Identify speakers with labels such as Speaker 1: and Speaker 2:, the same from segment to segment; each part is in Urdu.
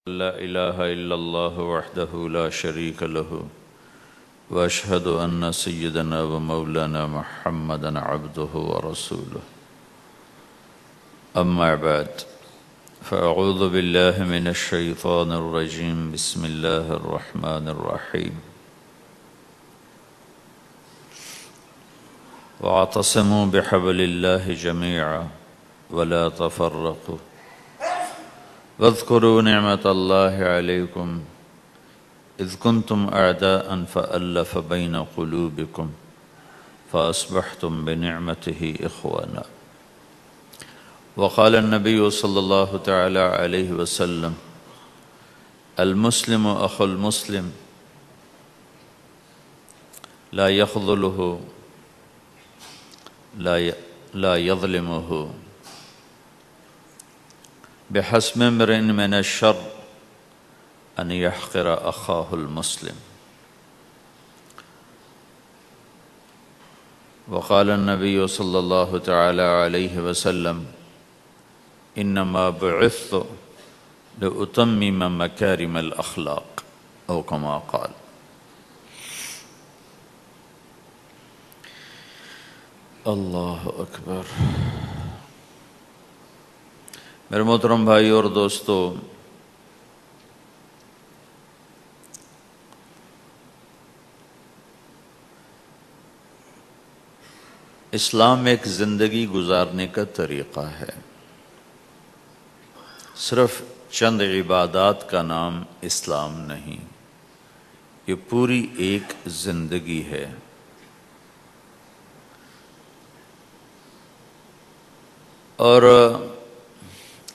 Speaker 1: لا إله إلا الله وحده لا شريك له وأشهد أن سيدنا ومولانا محمدا عبده ورسوله أما بعد فأعوذ بالله من الشيطان الرجيم بسم الله الرحمن الرحيم واعتصموا بحبل الله جميعا ولا تفرقوا واذكروا نعمة الله عليكم إذ كنتم أعداء فألف بين قلوبكم فأصبحتم بنعمته إخوانا وقال النبي صلى الله تعالى عليه وسلم المسلم أخو المسلم لا يخذله لا يظلمه بحسب امرئ من الشر أن يحقر أخاه المسلم وقال النبي صلى الله تعالى عليه وسلم إنما بعثت لأتمم مكارم الأخلاق أو كما قال. اللہ اکبر. میرے محترم بھائی اور دوستو، اسلام ایک زندگی گزارنے کا طریقہ ہے. صرف چند عبادات کا نام اسلام نہیں، یہ پوری ایک زندگی ہے. اور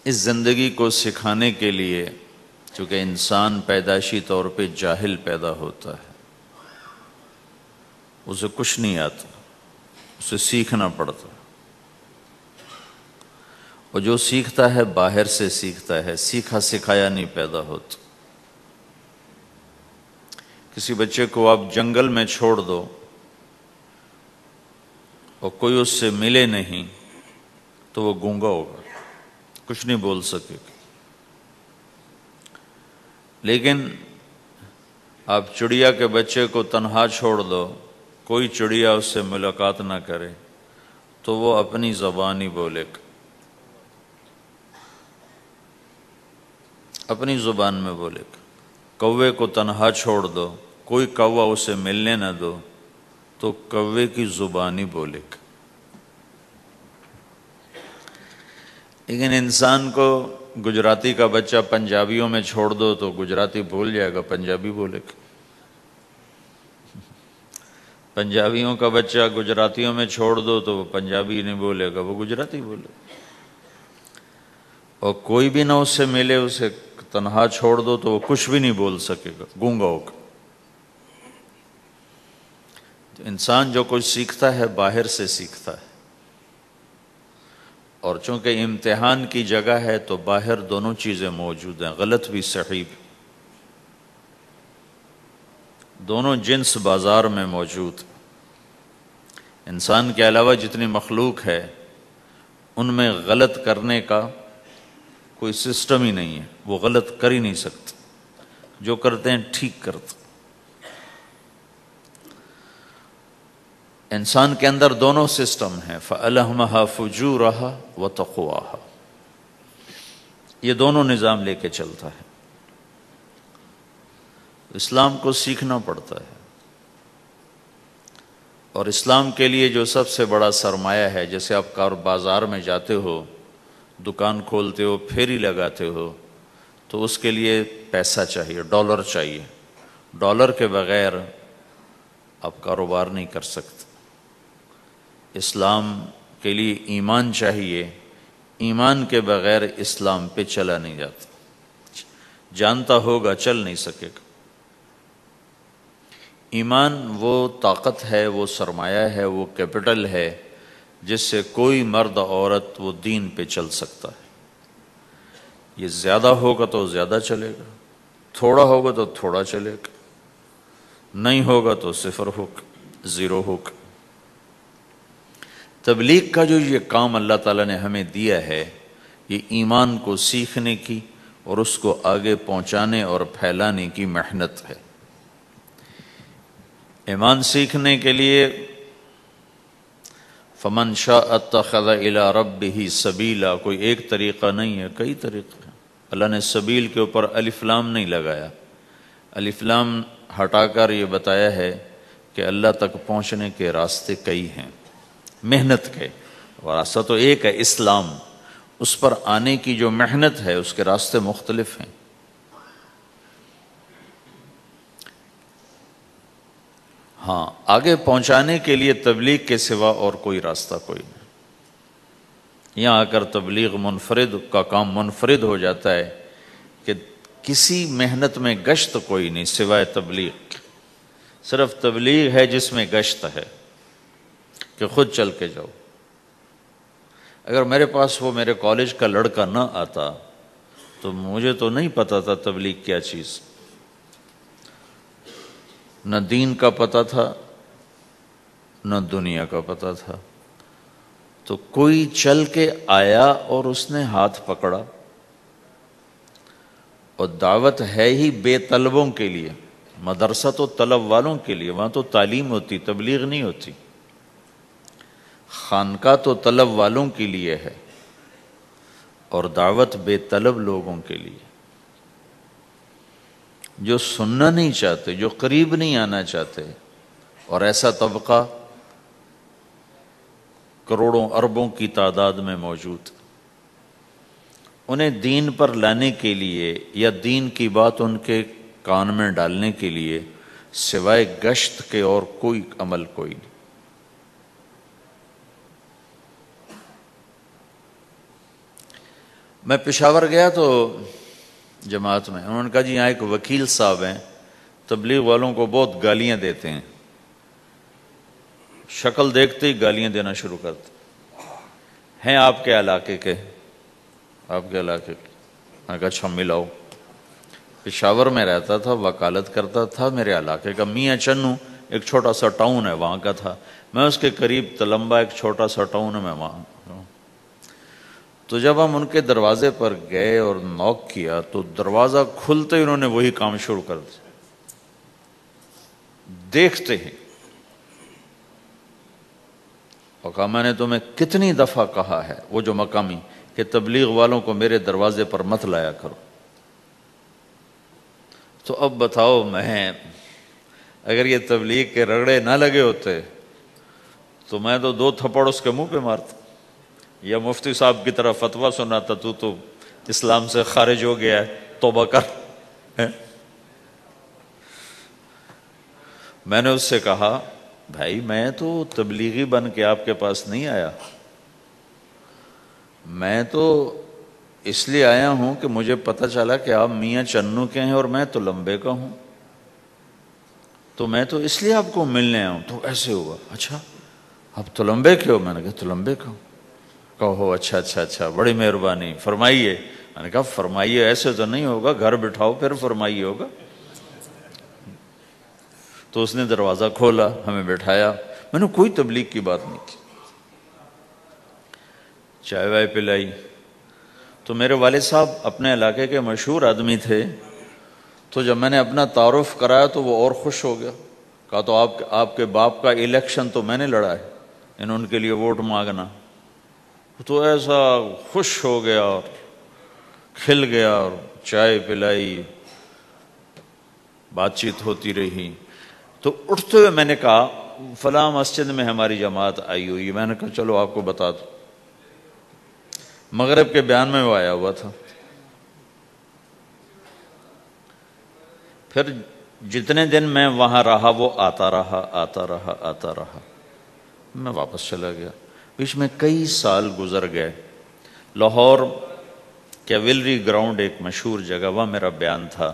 Speaker 1: اس زندگی کو سکھانے کے لیے، چونکہ انسان پیدائشی طور پہ جاہل پیدا ہوتا ہے، اسے کچھ نہیں آتا، اسے سیکھنا پڑتا، اور جو سیکھتا ہے باہر سے سیکھتا ہے، سیکھا سکھایا نہیں پیدا ہوتا. کسی بچے کو آپ جنگل میں چھوڑ دو اور کوئی اس سے ملے نہیں تو وہ گونگا ہوگا، کچھ نہیں بول سکے گا. لیکن آپ چڑیا کے بچے کو تنہا چھوڑ دو، کوئی چڑیا اس سے ملاقات نہ کرے تو وہ اپنی زبان ہی بولے گا، اپنی زبان میں بولے گا. کوے کو تنہا چھوڑ دو، کوئی کوا اسے ملنے نہ دو تو کوے کی زبان ہی بولے گا. لیکن انسان کو گجراتی کا بچہ پنجابیوں میں چھوڑ دو تو گجراتی بھول جائے گا، پنجابی بولے گا. پنجابیوں کا بچہ گجراتیوں میں چھوڑ دو تو وہ پنجابی نہیں بولے گا، وہ گجراتی بولے گا. اور کوئی بھی نہ اس سے ملے، اسے تنہا چھوڑ دو تو وہ کچھ بھی نہیں بول سکے گا، گونگا ہوگا. انسان جو کچھ سیکھتا ہے باہر سے سیکھتا ہے، اور چونکہ امتحان کی جگہ ہے تو باہر دونوں چیزیں موجود ہیں، غلط بھی صحیح بھی. دونوں جنس بازار میں موجود. انسان کے علاوہ جتنی مخلوق ہے ان میں غلط کرنے کا کوئی سسٹم ہی نہیں ہے، وہ غلط کر ہی نہیں سکتے، جو کرتے ہیں ٹھیک کرتے. انسان کے اندر دونوں سسٹم ہیں، فَأَلْهَمَهَا فُجُورَهَا وَتَقْوَاهَا، یہ دونوں نظام لے کے چلتا ہے. اسلام کو سیکھنا پڑتا ہے، اور اسلام کے لیے جو سب سے بڑا سرمایہ ہے، جیسے آپ بازار میں جاتے ہو، دکان کھولتے ہو، پھیری لگاتے ہو، تو اس کے لیے پیسہ چاہیے، ڈالر چاہیے. ڈالر کے بغیر آپ کاروبار نہیں کر سکتے. اسلام کے لیے ایمان چاہیے، ایمان کے بغیر اسلام پہ چلا نہیں جاتا. جانتا ہوگا چل نہیں سکے گا. ایمان وہ طاقت ہے، وہ سرمایہ ہے، وہ کیپٹل ہے جس سے کوئی مرد عورت وہ دین پہ چل سکتا ہے. یہ زیادہ ہوگا تو زیادہ چلے گا، تھوڑا ہوگا تو تھوڑا چلے گا، نہیں ہوگا تو صفر ہوگا، زیرو ہوگا. تبلیغ کا جو یہ کام اللہ تعالیٰ نے ہمیں دیا ہے، یہ ایمان کو سیکھنے کی اور اس کو آگے پہنچانے اور پھیلانے کی محنت ہے۔ ایمان سیکھنے کے لیے فمن شاء اتخذ الی ربہ سبیلا، کوئی ایک طریقہ نہیں ہے، کئی طریقے ہیں۔ اللہ نے سبیل کے اوپر الف لام نہیں لگایا، الف لام ہٹا کر یہ بتایا ہے کہ اللہ تک پہنچنے کے راستے کئی ہیں، محنت کے راستہ تو ایک ہے اسلام، اس پر آنے کی جو محنت ہے اس کے راستے مختلف ہیں۔ ہاں، آگے پہنچانے کے لیے تبلیغ کے سوا اور کوئی راستہ کوئی نہیں۔ یہاں آ کر تبلیغ منفرد کا کام منفرد ہو جاتا ہے کہ کسی محنت میں گشت کوئی نہیں سوائے تبلیغ، صرف تبلیغ ہے جس میں گشت ہے کہ خود چل کے جاؤ۔ اگر میرے پاس وہ میرے کالج کا لڑکا نہ آتا تو مجھے تو نہیں پتا تھا تبلیغ کیا چیز، نہ دین کا پتہ تھا نہ دنیا کا پتہ تھا۔ تو کوئی چل کے آیا اور اس نے ہاتھ پکڑا، اور دعوت ہے ہی بے طلبوں کے لیے، مدرسہ تو طلب والوں کے لیے، وہاں تو تعلیم ہوتی، تبلیغ نہیں ہوتی۔ خانقاہ تو طلب والوں کے لیے ہے اور دعوت بے طلب لوگوں کے لیے، جو سننا نہیں چاہتے، جو قریب نہیں آنا چاہتے، اور ایسا طبقہ کروڑوں اربوں کی تعداد میں موجود، انہیں دین پر لانے کے لیے یا دین کی بات ان کے کان میں ڈالنے کے لیے سوائے گشت کے اور کوئی عمل کوئی نہیں۔ میں پشاور گیا تو جماعت میں انہوں نے کہا جی یہاں ایک وکیل صاحب ہیں، تبلیغ والوں کو بہت گالیاں دیتے ہیں، شکل دیکھتے ہی گالیاں دینا شروع کرتے ہیں، آپ کے علاقے کے؟ آپ کے علاقے کے؟ میں نے کہا اچھا ملاؤ۔ پشاور میں رہتا تھا، وکالت کرتا تھا، میرے علاقے کا میاں چنو ایک چھوٹا سا ٹاؤن ہے وہاں کا تھا، میں اس کے قریب تلمبا ایک چھوٹا سا ٹاؤن ہے، میں وہاں۔ تو جب ہم ان کے دروازے پر گئے اور نوک کیا تو دروازہ کھلتے ہی انہوں نے وہی کام شروع کر دیا، دیکھتے ہی۔ اور کہا میں نے تمہیں کتنی دفعہ کہا ہے، وہ جو مقامی، کہ تبلیغ والوں کو میرے دروازے پر مت لایا کرو۔ تو اب بتاؤ، میں اگر یہ تبلیغ کے رگڑے نہ لگے ہوتے تو میں تو 2 تھپڑ اس کے منہ پہ مارتا، یا مفتی صاحب کی طرف فتویٰ سناتا، تو اسلام سے خارج ہو گیا ہے، توبہ کر۔ میں نے اس سے کہا بھائی میں تو تبلیغی بن کے آپ کے پاس نہیں آیا، میں تو اس لیے آیا ہوں کہ مجھے پتہ چلا کہ آپ میاں چنو کے ہیں اور میں تو لمبے کا ہوں، تو میں تو اس لیے آپ کو ملنے آیا ہوں۔ تو ایسے ہوا، اچھا آپ تو لمبے کے ہو؟ میں نے کہا تو لمبے کا ہوں۔ کہو اچھا اچھا اچھا، بڑی مہربانی، فرمائیے۔ میں نے کہا فرمائیے ایسے تو نہیں ہوگا، گھر بٹھاؤ پھر فرمائیے ہوگا۔ تو اس نے دروازہ کھولا، ہمیں بٹھایا، میں نے کوئی تبلیغ کی بات نہیں کی، چائے وائے پلائی۔ تو میرے والد صاحب اپنے علاقے کے مشہور آدمی تھے، تو جب میں نے اپنا تعارف کرایا تو وہ اور خوش ہو گیا، کہا تو آپ کے باپ کا الیکشن تو میں نے لڑا ہے، ان کے لیے ووٹ مانگنا۔ تو ایسا خوش ہو گیا اور کھل گیا، اور چائے پلائی، بات چیت ہوتی رہی۔ تو اٹھتے ہوئے میں نے کہا فلاں مسجد میں ہماری جماعت آئی ہوئی ہے، میں نے کہا چلو آپ کو بتا دو۔ مغرب کے بیان میں وہ آیا ہوا تھا۔ پھر جتنے دن میں وہاں رہا وہ آتا رہا، میں واپس چلا گیا۔ بیچ میں کئی سال گزر گئے، لاہور کیولری گراؤنڈ ایک مشہور جگہ، وہاں میرا بیان تھا۔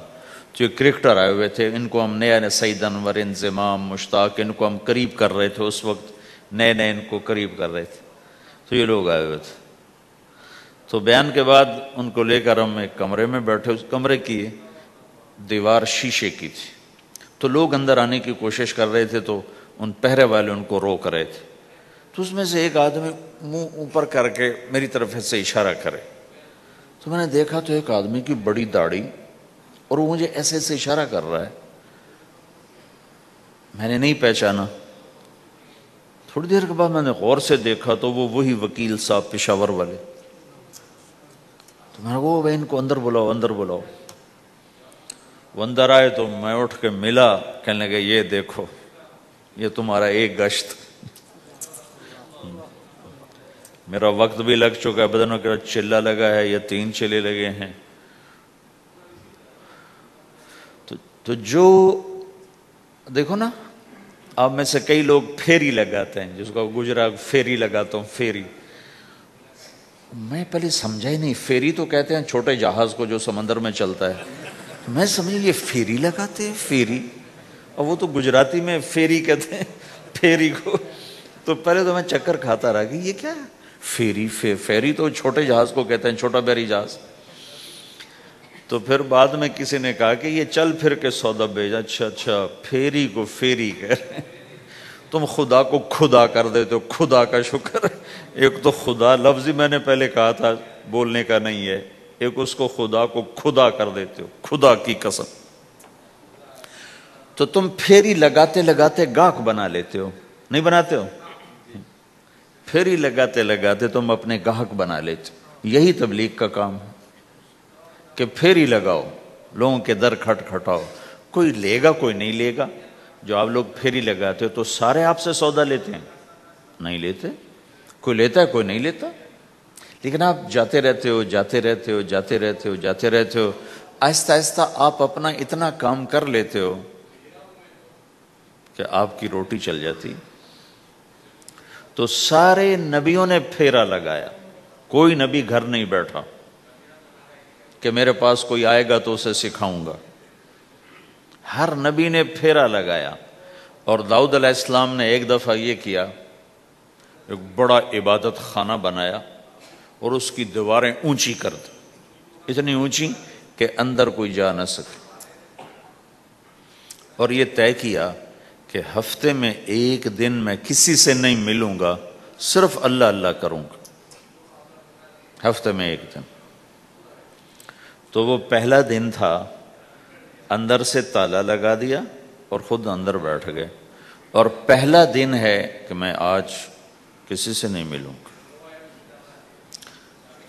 Speaker 1: جو کرکٹر آئے ہوئے تھے، ان کو ہم نئے سعید انور، انضمام، مشتاق، ان کو ہم قریب کر رہے تھے، اس وقت نئے ان کو قریب کر رہے تھے، تو یہ لوگ آئے ہوئے تھے۔ تو بیان کے بعد ان کو لے کر ہم ایک کمرے میں بیٹھے، اس کمرے کی دیوار شیشے کی تھی، تو لوگ اندر آنے کی کوشش کر رہے تھے، تو ان پہرے والے ان کو روک رہے تھے۔ تو اس میں سے ایک آدمی منہ اوپر کر کے میری طرف سے اشارہ کرے، تو میں نے دیکھا تو ایک آدمی کی بڑی داڑھی اور وہ مجھے ایسے ایسے اشارہ کر رہا ہے. میں نے نہیں پہچانا. تھوڑی دیر کے بعد میں نے غور سے دیکھا تو وہ وہی وکیل صاحب پشاور والے. تو میں نے کہا بھائی ان کو اندر بلاؤ اندر بلاؤ. وہ اندر آئے تو میں اٹھ کے ملا. کہنے لگے یہ دیکھو یہ تمہارا ایک گشت. میرا وقت بھی لگ چکا ہے, بدنوں کا چلہ لگا ہے یا 3 چلے لگے ہیں. تو جو دیکھو نا, آپ میں سے کئی لوگ پھیری لگاتے ہیں, جس کو گجرا پھیری لگاتا ہوں. پھیری میں پہلے سمجھا ہی نہیں. پھیری تو کہتے ہیں چھوٹے جہاز کو جو سمندر میں چلتا ہے. میں سمجھا یہ پھیری لگاتے ہیں پھیری, اور وہ تو گجراتی میں پھیری کہتے ہیں پھیری کو. تو پہلے تو میں چکر کھاتا رہا کہ یہ کیا ہے پھیری. پھیری تو چھوٹے جہاز کو کہتے ہیں, چھوٹا بحری جہاز. تو پھر بعد میں کسی نے کہا کہ یہ چل پھر کے سودا بھیجا. اچھا پھیری کو پھیری کہہ رہے ہیں. تم خدا کو خدا کر دیتے ہو. خدا کا شکر. ایک تو خدا لفظ ہی میں نے پہلے کہا تھا بولنے کا نہیں ہے, ایک اس کو خدا کو خدا کر دیتے ہو. خدا کی قسم. تو تم پھیری لگاتے لگاتے گاہک بنا لیتے ہو, نہیں بناتے ہو؟ پھیری لگاتے لگاتے تم اپنے گاہک بنا لیتے ہو. یہی تبلیغ کا کام ہے کہ پھیری لگاؤ, لوگوں کے در کھٹکھٹاؤ. کوئی لے گا کوئی نہیں لے گا. جو آپ لوگ پھیری لگاتے ہو تو سارے آپ سے سودا لیتے ہیں؟ نہیں لیتے. کوئی لیتا ہے کوئی نہیں لیتا. لیکن آپ جاتے رہتے ہو جاتے رہتے ہو جاتے رہتے ہو جاتے رہتے ہو. آہستہ آہستہ آپ اپنا اتنا کام کر لیتے ہو کہ آپ کی روٹی چل جاتی. تو سارے نبیوں نے پھیرا لگایا. کوئی نبی گھر نہیں بیٹھا کہ میرے پاس کوئی آئے گا تو اسے سکھاؤں گا. ہر نبی نے پھیرا لگایا. اور داؤد علیہ السلام نے ایک دفعہ یہ کیا, ایک بڑا عبادت خانہ بنایا اور اس کی دیواریں اونچی کر دی, اتنی اونچی کہ اندر کوئی جا نہ سکے. اور یہ طے کیا کہ ہفتے میں ایک دن میں کسی سے نہیں ملوں گا, صرف اللہ اللہ کروں گا. ہفتے میں ایک دن. تو وہ پہلا دن تھا, اندر سے تالا لگا دیا اور خود اندر بیٹھ گئے. اور پہلا دن ہے کہ میں آج کسی سے نہیں ملوں گا.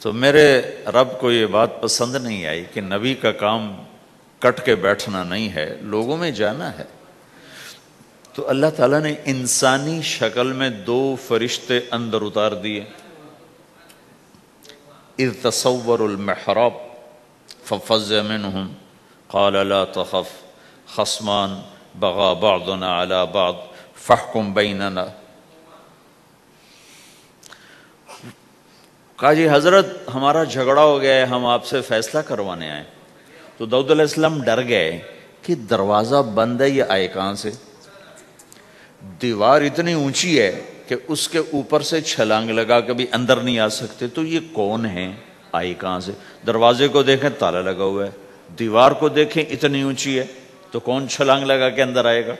Speaker 1: تو میرے رب کو یہ بات پسند نہیں آئی کہ نبی کا کام کٹ کے بیٹھنا نہیں ہے, لوگوں میں جانا ہے. تو اللہ تعالیٰ نے انسانی شکل میں 2 فرشتے اندر اتار دیے. اذ تصور المحراب ففزع منهم قال لا تخف خصمان بغى بعضنا على بعض فاحكم بيننا. کہا جی حضرت ہمارا جھگڑا ہو گیا ہے, ہم آپ سے فیصلہ کروانے آئے. تو داؤد علیہ السلام ڈر گئے کہ دروازہ بند ہے, یہ آئے کہاں سے. دیوار اتنی اونچی ہے کہ اس کے اوپر سے چھلانگ لگا کے بھی اندر نہیں آ سکتے. تو یہ کون ہے, آئی کہاں سے. دروازے کو دیکھیں تالا لگا ہوا ہے, دیوار کو دیکھیں اتنی اونچی ہے, تو کون چھلانگ لگا کے اندر آئے گا.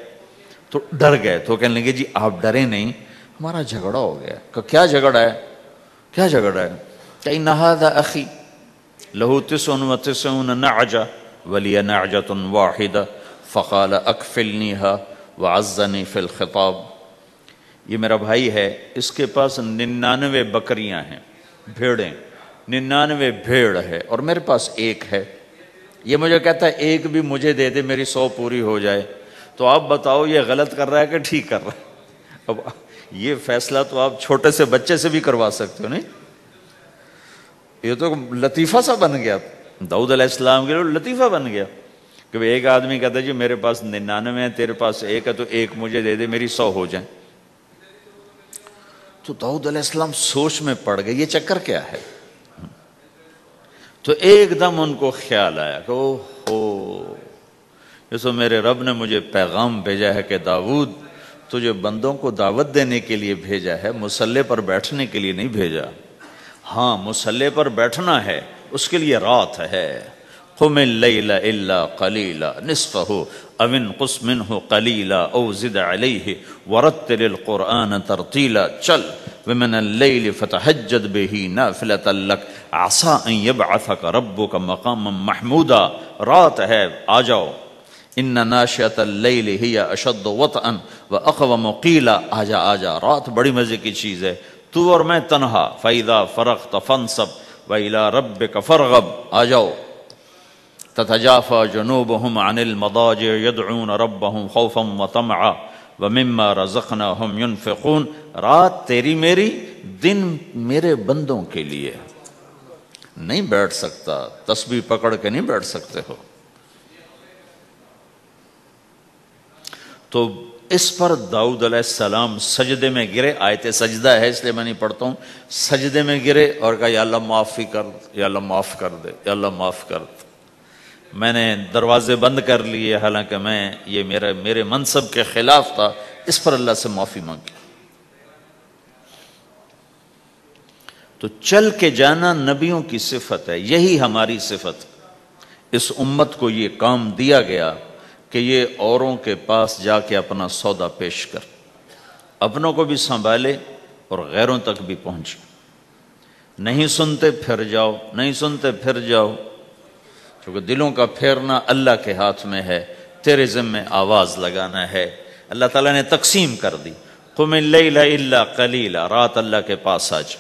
Speaker 1: تو ڈر گئے. تو کہنے لگے جی آپ ڈرے نہیں, ہمارا جھگڑا ہو گیا. کہ کیا جھگڑا ہے, کیا جھگڑا ہے. کہ ان ھذا اخی لہ 99 نعجہ ولی نعجۃ واحدہ فقال اکفلنیھا وعزنی فی الخطاب. یہ میرا بھائی ہے, اس کے پاس 99 بکریاں ہیں, بھیڑیں, 99 بھیڑ ہے, اور میرے پاس ایک ہے. یہ مجھے کہتا ہے ایک بھی مجھے دے دے, میری 100 پوری ہو جائے. تو آپ بتاؤ یہ غلط کر رہا ہے کہ ٹھیک کر رہا ہے. اب یہ فیصلہ تو آپ چھوٹے سے بچے سے بھی کروا سکتے ہو, نہیں. یہ تو لطیفہ سا بن گیا داؤد علیہ السلام کے لیے, لطیفہ بن گیا کہ ایک آدمی کہتا ہے جی میرے پاس 99 ہے, تیرے پاس ایک ہے, تو ایک مجھے دے دے, میری 100 ہو جائیں. تو داؤد علیہ السلام سوچ میں پڑ گئے یہ چکر کیا ہے. تو ایک دم ان کو خیال آیا کہ اوہو, یہ تو میرے رب نے مجھے پیغام بھیجا ہے کہ داؤد تجھے بندوں کو دعوت دینے کے لیے بھیجا ہے, مصلی پر بیٹھنے کے لیے نہیں بھیجا. ہاں مصلی پر بیٹھنا ہے, اس کے لیے رات ہے, قم اللیل الا قلیلا نصفہ او انقص منہ قلیلا او زد علیہ ورتل القرآن ترتیلا، چل ومن اللیل فتہجد بہ نافلۃ لک عسیٰ ان یبعثک ربک مقاما محمودا، رات ہے آ جاؤ، ان ناشئۃ اللیل ہی اشد وطئا واقوم قیلا، آجا آجا، رات بڑی مزے کی چیز ہے، تو اور میں تنہا، فَإِذَا فَرَغْتَ فَانصَبْ وَإِلَىٰ رَبِّكَ فَارْغَب، آ جاؤ، تتجافى جنوبهم عن المضاجع يدعون ربهم خوفا وطمعا ومما رزقناهم ينفقون، رات تیری میری، دن میرے بندوں کے لیے، نہیں بیٹھ سکتا، تسبیح پکڑ کے نہیں بیٹھ سکتے ہو۔ تو اس پر داؤد علیہ السلام سجدے میں گرے، آیت سجدہ ہے اس لیے میں نہیں پڑھتا ہوں، سجدے میں گرے اور کہا یا اللہ معافی کر دے، یا اللہ معاف کر دے، یا اللہ معاف کر دے، میں نے دروازے بند کر لیے حالانکہ یہ میرے منصب کے خلاف تھا، اس پر اللہ سے معافی مانگی۔ تو چل کے جانا نبیوں کی صفت ہے، یہی ہماری صفت، اس امت کو یہ کام دیا گیا کہ یہ اوروں کے پاس جا کے اپنا سودا پیش کر، اپنوں کو بھی سنبھالے اور غیروں تک بھی پہنچے، نہیں سنتے پھر جاؤ، نہیں سنتے پھر جاؤ، کیونکہ دلوں کا پھیرنا اللہ کے ہاتھ میں ہے، تیرے ذمہ آواز لگانا ہے۔ اللہ تعالیٰ نے تقسیم کر دی، قم اللیل الا قلیلا، رات اللہ کے پاس آ جا،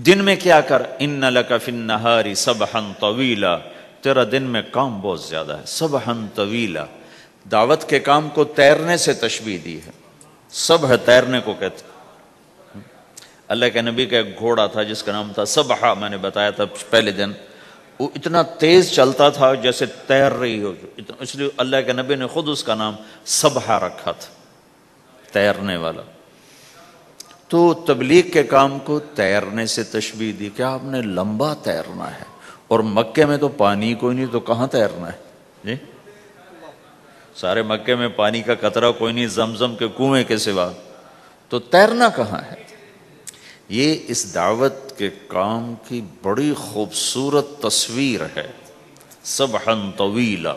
Speaker 1: دن میں کیا کر، ان لک فی النہار سبحا طویلا، تیرا دن میں کام بہت زیادہ ہے، سبحا طویلا، دعوت کے کام کو تیرنے سے تشبیہ دی ہے، سبح تیرنے کو کہتے۔ اللہ کے نبی کا ایک گھوڑا تھا جس کا نام تھا سبحہ، میں نے بتایا تھا پہلے دن، وہ اتنا تیز چلتا تھا جیسے تیر رہی ہو، اس لیے اللہ کے نبی نے خود اس کا نام سبحہ رکھا تھا، تیرنے والا۔ تو تبلیغ کے کام کو تیرنے سے تشبیہ دی کہ آپ نے لمبا تیرنا ہے، اور مکے میں تو پانی کوئی نہیں، تو کہاں تیرنا ہے جی؟ سارے مکے میں پانی کا قطرہ کوئی نہیں، زمزم کے کنویں کے سوا، تو تیرنا کہاں ہے؟ یہ اس دعوت کے کام کی بڑی خوبصورت تصویر ہے، سبحا طویلا۔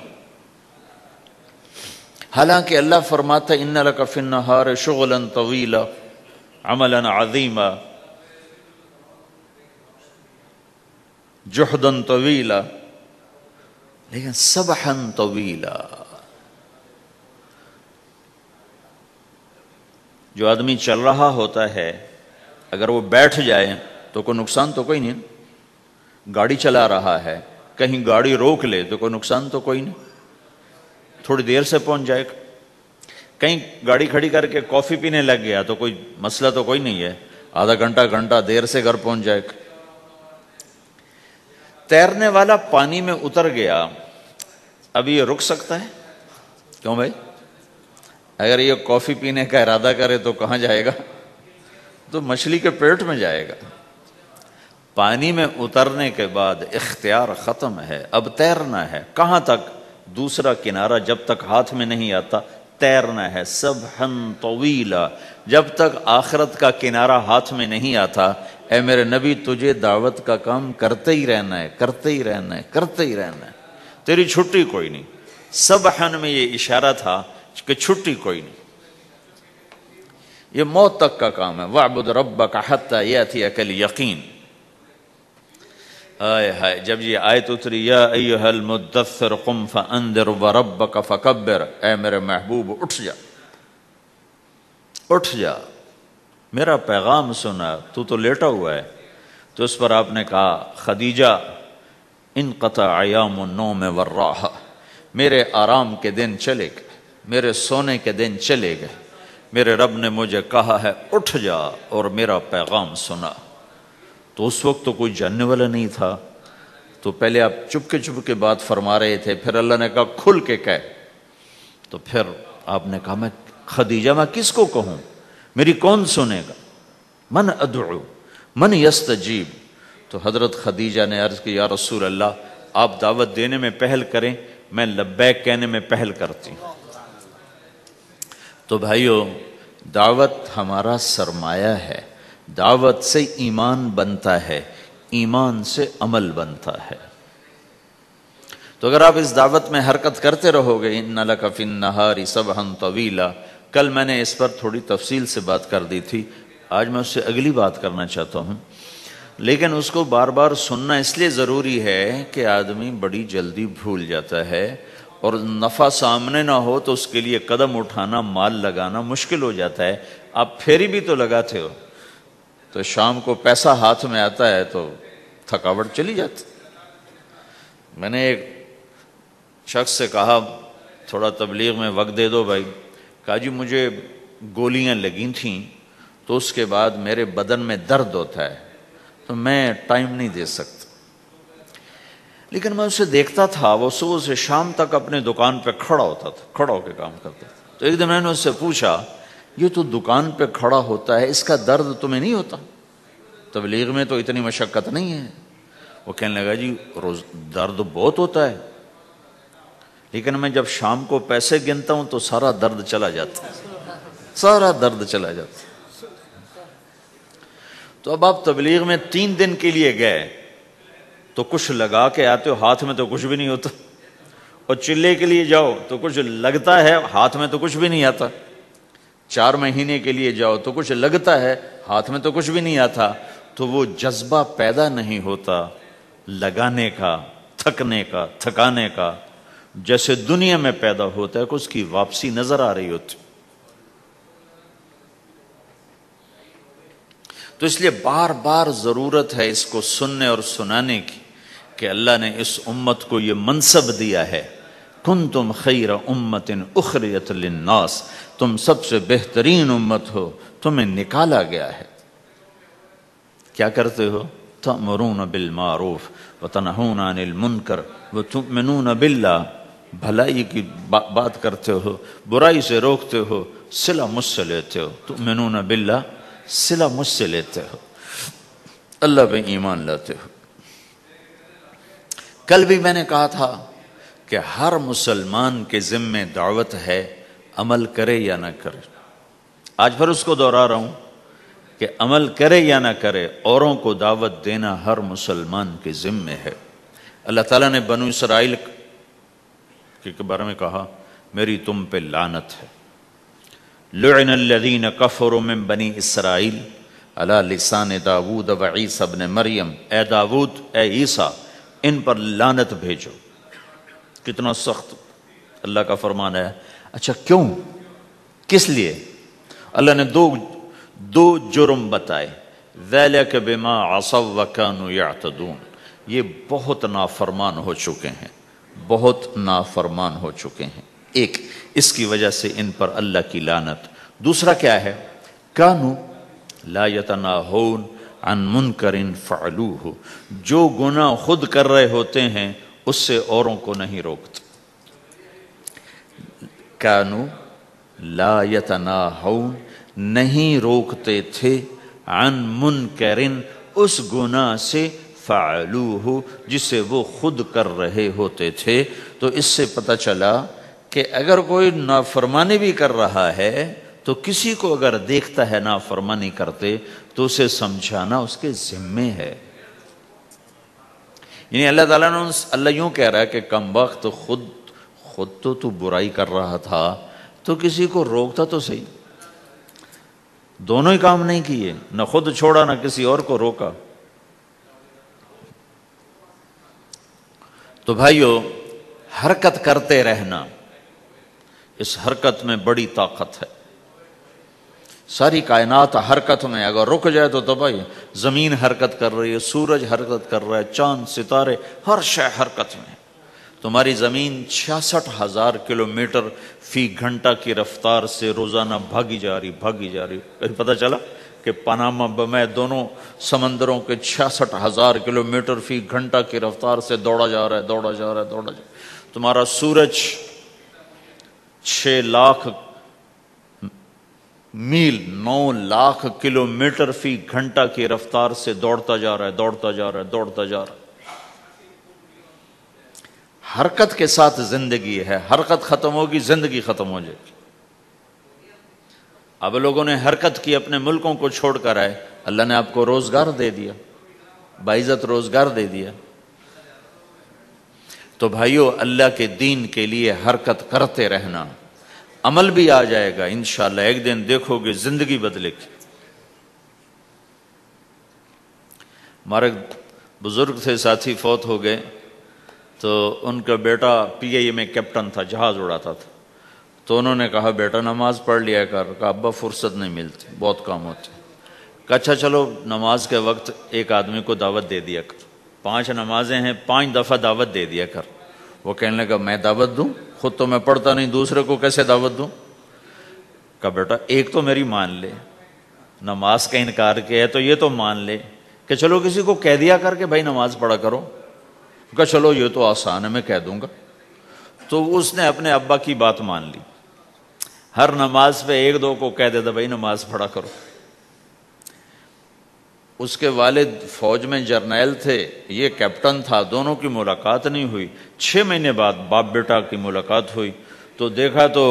Speaker 1: حالانکہ اللہ فرماتا ہے ان لک فی النہار شغلا طویلا عملا عظیما جہدا طویلا، لیکن سبحا طویلا، جو آدمی چل رہا ہوتا ہے اگر وہ بیٹھ جائے تو کوئی نقصان تو کوئی نہیں، گاڑی چلا رہا ہے کہیں گاڑی روک لے تو کوئی نقصان تو کوئی نہیں، تھوڑی دیر سے پہنچ جائے گا، کہیں گاڑی کھڑی کر کے کافی پینے لگ گیا تو کوئی مسئلہ تو کوئی نہیں ہے، آدھا گھنٹہ دیر سے گھر پہنچ جائے گا۔ تیرنے والا پانی میں اتر گیا، اب یہ رک سکتا ہے؟ کیوں بھائی؟ اگر یہ کافی پینے کا ارادہ کرے تو کہاں جائے گا؟ تو مچھلی کے پیٹ میں جائے گا۔ پانی میں اترنے کے بعد اختیار ختم ہے، اب تیرنا ہے، کہاں تک؟ دوسرا کنارہ جب تک ہاتھ میں نہیں آتا تیرنا ہے، سبحا طویلا، جب تک آخرت کا کنارہ ہاتھ میں نہیں آتا اے میرے نبی تجھے دعوت کا کام کرتے ہی رہنا ہے، کرتے ہی رہنا ہے، کرتے ہی رہنا ہے، تیری چھٹی کوئی نہیں۔ سبحن میں یہ اشارہ تھا کہ چھٹی کوئی نہیں، یہ موت تک کا کام ہے، وَاعْبُدْ رَبَّكَ حَتَّى يَأْتِيَكَ الْيَقِينُ۔ ہائے ہائے، جب یہ آیت اتری یا ایھا المدثر قم فانذر وربک فکبر، اے میرے محبوب اٹھ جا، اٹھ جا، میرا پیغام سنا، تو لیٹا ہوا ہے۔ تو اس پر آپ نے کہا خدیجہ انقطع ایام النوم والراحہ، میرے آرام کے دن چلے گئے، میرے سونے کے دن چلے گئے، میرے رب نے مجھے کہا ہے اٹھ جا اور میرا پیغام سنا۔ تو اس وقت تو کوئی جاننے والا نہیں تھا، تو پہلے آپ چپ کے بات فرما رہے تھے، پھر اللہ نے کہا کھل کے کہہ، تو پھر آپ نے کہا میں خدیجہ میں کس کو کہوں، میری کون سنے گا، من ادعو من یستجیب۔ تو حضرت خدیجہ نے عرض کی یا رسول اللہ آپ دعوت دینے میں پہل کریں، میں لبیک کہنے میں پہل کرتی ہوں۔ تو بھائیو، دعوت ہمارا سرمایہ ہے، دعوت سے ایمان بنتا ہے، ایمان سے عمل بنتا ہے۔ تو اگر آپ اس دعوت میں حرکت کرتے رہو گے، ان لک فی النہار سبحا طویلا، کل میں نے اس پر تھوڑی تفصیل سے بات کر دی تھی، آج میں اس سے اگلی بات کرنا چاہتا ہوں، لیکن اس کو بار بار سننا اس لیے ضروری ہے کہ آدمی بڑی جلدی بھول جاتا ہے، اور نفع سامنے نہ ہو تو اس کے لیے قدم اٹھانا، مال لگانا مشکل ہو جاتا ہے۔ آپ پھیری بھی تو لگاتے ہو، تو شام کو پیسہ ہاتھ میں آتا ہے تو تھکاوٹ چلی جاتی۔ میں نے ایک شخص سے کہا تھوڑا تبلیغ میں وقت دے دو بھائی، کہا جی مجھے گولیاں لگی تھیں تو اس کے بعد میرے بدن میں درد ہوتا ہے تو میں ٹائم نہیں دے سکتا، لیکن میں اسے دیکھتا تھا وہ صبح سے شام تک اپنے دکان پہ کھڑا ہوتا تھا، کھڑا ہو کے کام کرتا تھا۔ تو ایک دن میں نے اس سے پوچھا یہ تو دکان پہ کھڑا ہوتا ہے، اس کا درد تمہیں نہیں ہوتا؟ تبلیغ میں تو اتنی مشقت نہیں ہے۔ وہ کہنے لگا جی روز درد بہت ہوتا ہے، لیکن میں جب شام کو پیسے گنتا ہوں تو سارا درد چلا جاتا ہے، سارا درد چلا جاتا ہے۔ تو اب آپ تبلیغ میں 3 دن کے لیے گئے تو کچھ لگا کے آتے ہو، ہاتھ میں تو کچھ بھی نہیں ہوتا، اور چلے کے لیے جاؤ تو کچھ لگتا ہے، ہاتھ میں تو کچھ بھی نہیں آتا۔ 4 مہینے کے لیے جاؤ تو کچھ لگتا ہے، ہاتھ میں تو کچھ بھی نہیں آتا۔ تو وہ جذبہ پیدا نہیں ہوتا لگانے کا، تھکنے کا، تھکانے کا، جیسے دنیا میں پیدا ہوتا ہے کہ اس کی واپسی نظر آ رہی ہوتی۔ تو اس لیے بار بار ضرورت ہے اس کو سننے اور سنانے کی کہ اللہ نے اس امت کو یہ منصب دیا ہے، کنتم خیر امت اخرجت للناس، تم سب سے بہترین امت ہو، تمہیں نکالا گیا ہے۔ کیا کرتے ہو؟ تأمرون بالمعروف وتنہون عن المنکر وتؤمنون باللہ، بھلائی کی بات کرتے ہو، برائی سے روکتے ہو، صلہ مجھ سے لیتے ہو، تؤمنون باللہ، صلہ مجھ سے لیتے ہو، اللہ پہ ایمان لاتے ہو۔ کل بھی میں نے کہا تھا کہ ہر مسلمان کے ذمہ دعوت ہے، عمل کرے یا نہ کرے۔ آج پھر اس کو دوہرا رہا ہوں کہ عمل کرے یا نہ کرے، اوروں کو دعوت دینا ہر مسلمان کے ذمہ ہے۔ اللہ تعالیٰ نے بنو اسرائیل کے بارے میں کہا میری تم پہ لعنت ہے، لعن الذین کفروا من بنی اسرائیل علی لسان داود و عیسی ابن مریم، اے داود، اے عیسیٰ، ان پر لعنت بھیجو۔ کتنا سخت اللہ کا فرمان ہے۔ اچھا کیوں؟ کس لیے؟ اللہ نے دو جرم بتائے، ذَلِكَ بِمَا عَصَوْا وَكَانُوا يَعْتَدُونَ، یہ بہت نافرمان ہو چکے ہیں، بہت نافرمان ہو چکے ہیں۔ ایک اس کی وجہ سے ان پر اللہ کی لعنت۔ دوسرا کیا ہے؟ کانوا لا یتناہون عن منکر فعلوہ، جو گناہ خود کر رہے ہوتے ہیں اس سے اوروں کو نہیں روکتے۔ کانوا لا یتناہون، نہیں روکتے تھے، عن منکر، اس گناہ سے، فعلوہ، جسے وہ خود کر رہے ہوتے تھے۔ تو اس سے پتہ چلا کہ اگر کوئی نافرمانی بھی کر رہا ہے تو کسی کو اگر دیکھتا ہے نافرمانی کرتے تو اسے سمجھانا اس کے ذمے ہے۔ یعنی اللہ تعالیٰ نے اللہ یوں کہہ رہا ہے کہ کم وقت خود تو برائی کر رہا تھا تو کسی کو روکتا تو صحیح۔ دونوں ہی کام نہیں کیے، نہ خود چھوڑا نہ کسی اور کو روکا۔ تو بھائیو، حرکت کرتے رہنا، اس حرکت میں بڑی طاقت ہے۔ ساری کائنات حرکت میں، اگر رک جائے تو تباہی۔ زمین حرکت کر رہی ہے، سورج حرکت کر رہا ہے، چاند، ستارے، ہر شے حرکت میں۔ تمہاری زمین 66,000 کلومیٹر فی گھنٹہ کی رفتار سے روزانہ بھاگی جا رہی۔ کہیں پتہ چلا کہ پاناما میں دونوں سمندروں کے 66,000 کلومیٹر فی گھنٹہ کی رفتار سے دوڑا جا رہا ہے۔ تمہارا سورج 6 لاکھ میل، 9 لاکھ کلومیٹر فی گھنٹہ کی رفتار سے دوڑتا جا رہا ہے۔ حرکت کے ساتھ زندگی ہے، حرکت ختم ہوگی زندگی ختم ہو جائے گی۔ اب لوگوں نے حرکت کی، اپنے ملکوں کو چھوڑ کر آئے، اللہ نے آپ کو روزگار دے دیا، باعزت روزگار دے دیا۔ تو بھائیو اللہ کے دین کے لیے حرکت کرتے رہنا، عمل بھی آ جائے گا انشاءاللہ، ایک دن دیکھو گے زندگی بدلے گی۔ ہمارے بزرگ تھے، ساتھی فوت ہو گئے، تو ان کا بیٹا PIA میں کیپٹن تھا، جہاز اڑاتا تھا۔ تو انہوں نے کہا بیٹا نماز پڑھ لیا کر، کہا ابا فرصت نہیں ملتی، بہت کام ہوتے۔ کہا اچھا چلو نماز کے وقت ایک آدمی کو دعوت دے دیا کر، 5 نمازیں ہیں، 5 دفعہ دعوت دے دیا کر۔ وہ کہنے لگا میں دعوت دوں؟ خود تو میں پڑھتا نہیں، دوسرے کو کیسے دعوت دوں؟ کہا بیٹا ایک تو میری مان لے، نماز کا انکار کیا ہے تو یہ تو مان لے کہ چلو کسی کو کہہ دیا کر کہ بھائی نماز پڑھا کرو۔ کہا چلو یہ تو آسان ہے، میں کہہ دوں گا۔ تو اس نے اپنے ابا کی بات مان لی، ہر نماز پہ 1-2 کو کہہ دیتا بھائی نماز پڑھا کرو۔ اس کے والد فوج میں جرنیل تھے، یہ کیپٹن تھا، دونوں کی ملاقات نہیں ہوئی۔ 6 مہینے بعد باپ بیٹا کی ملاقات ہوئی تو دیکھا تو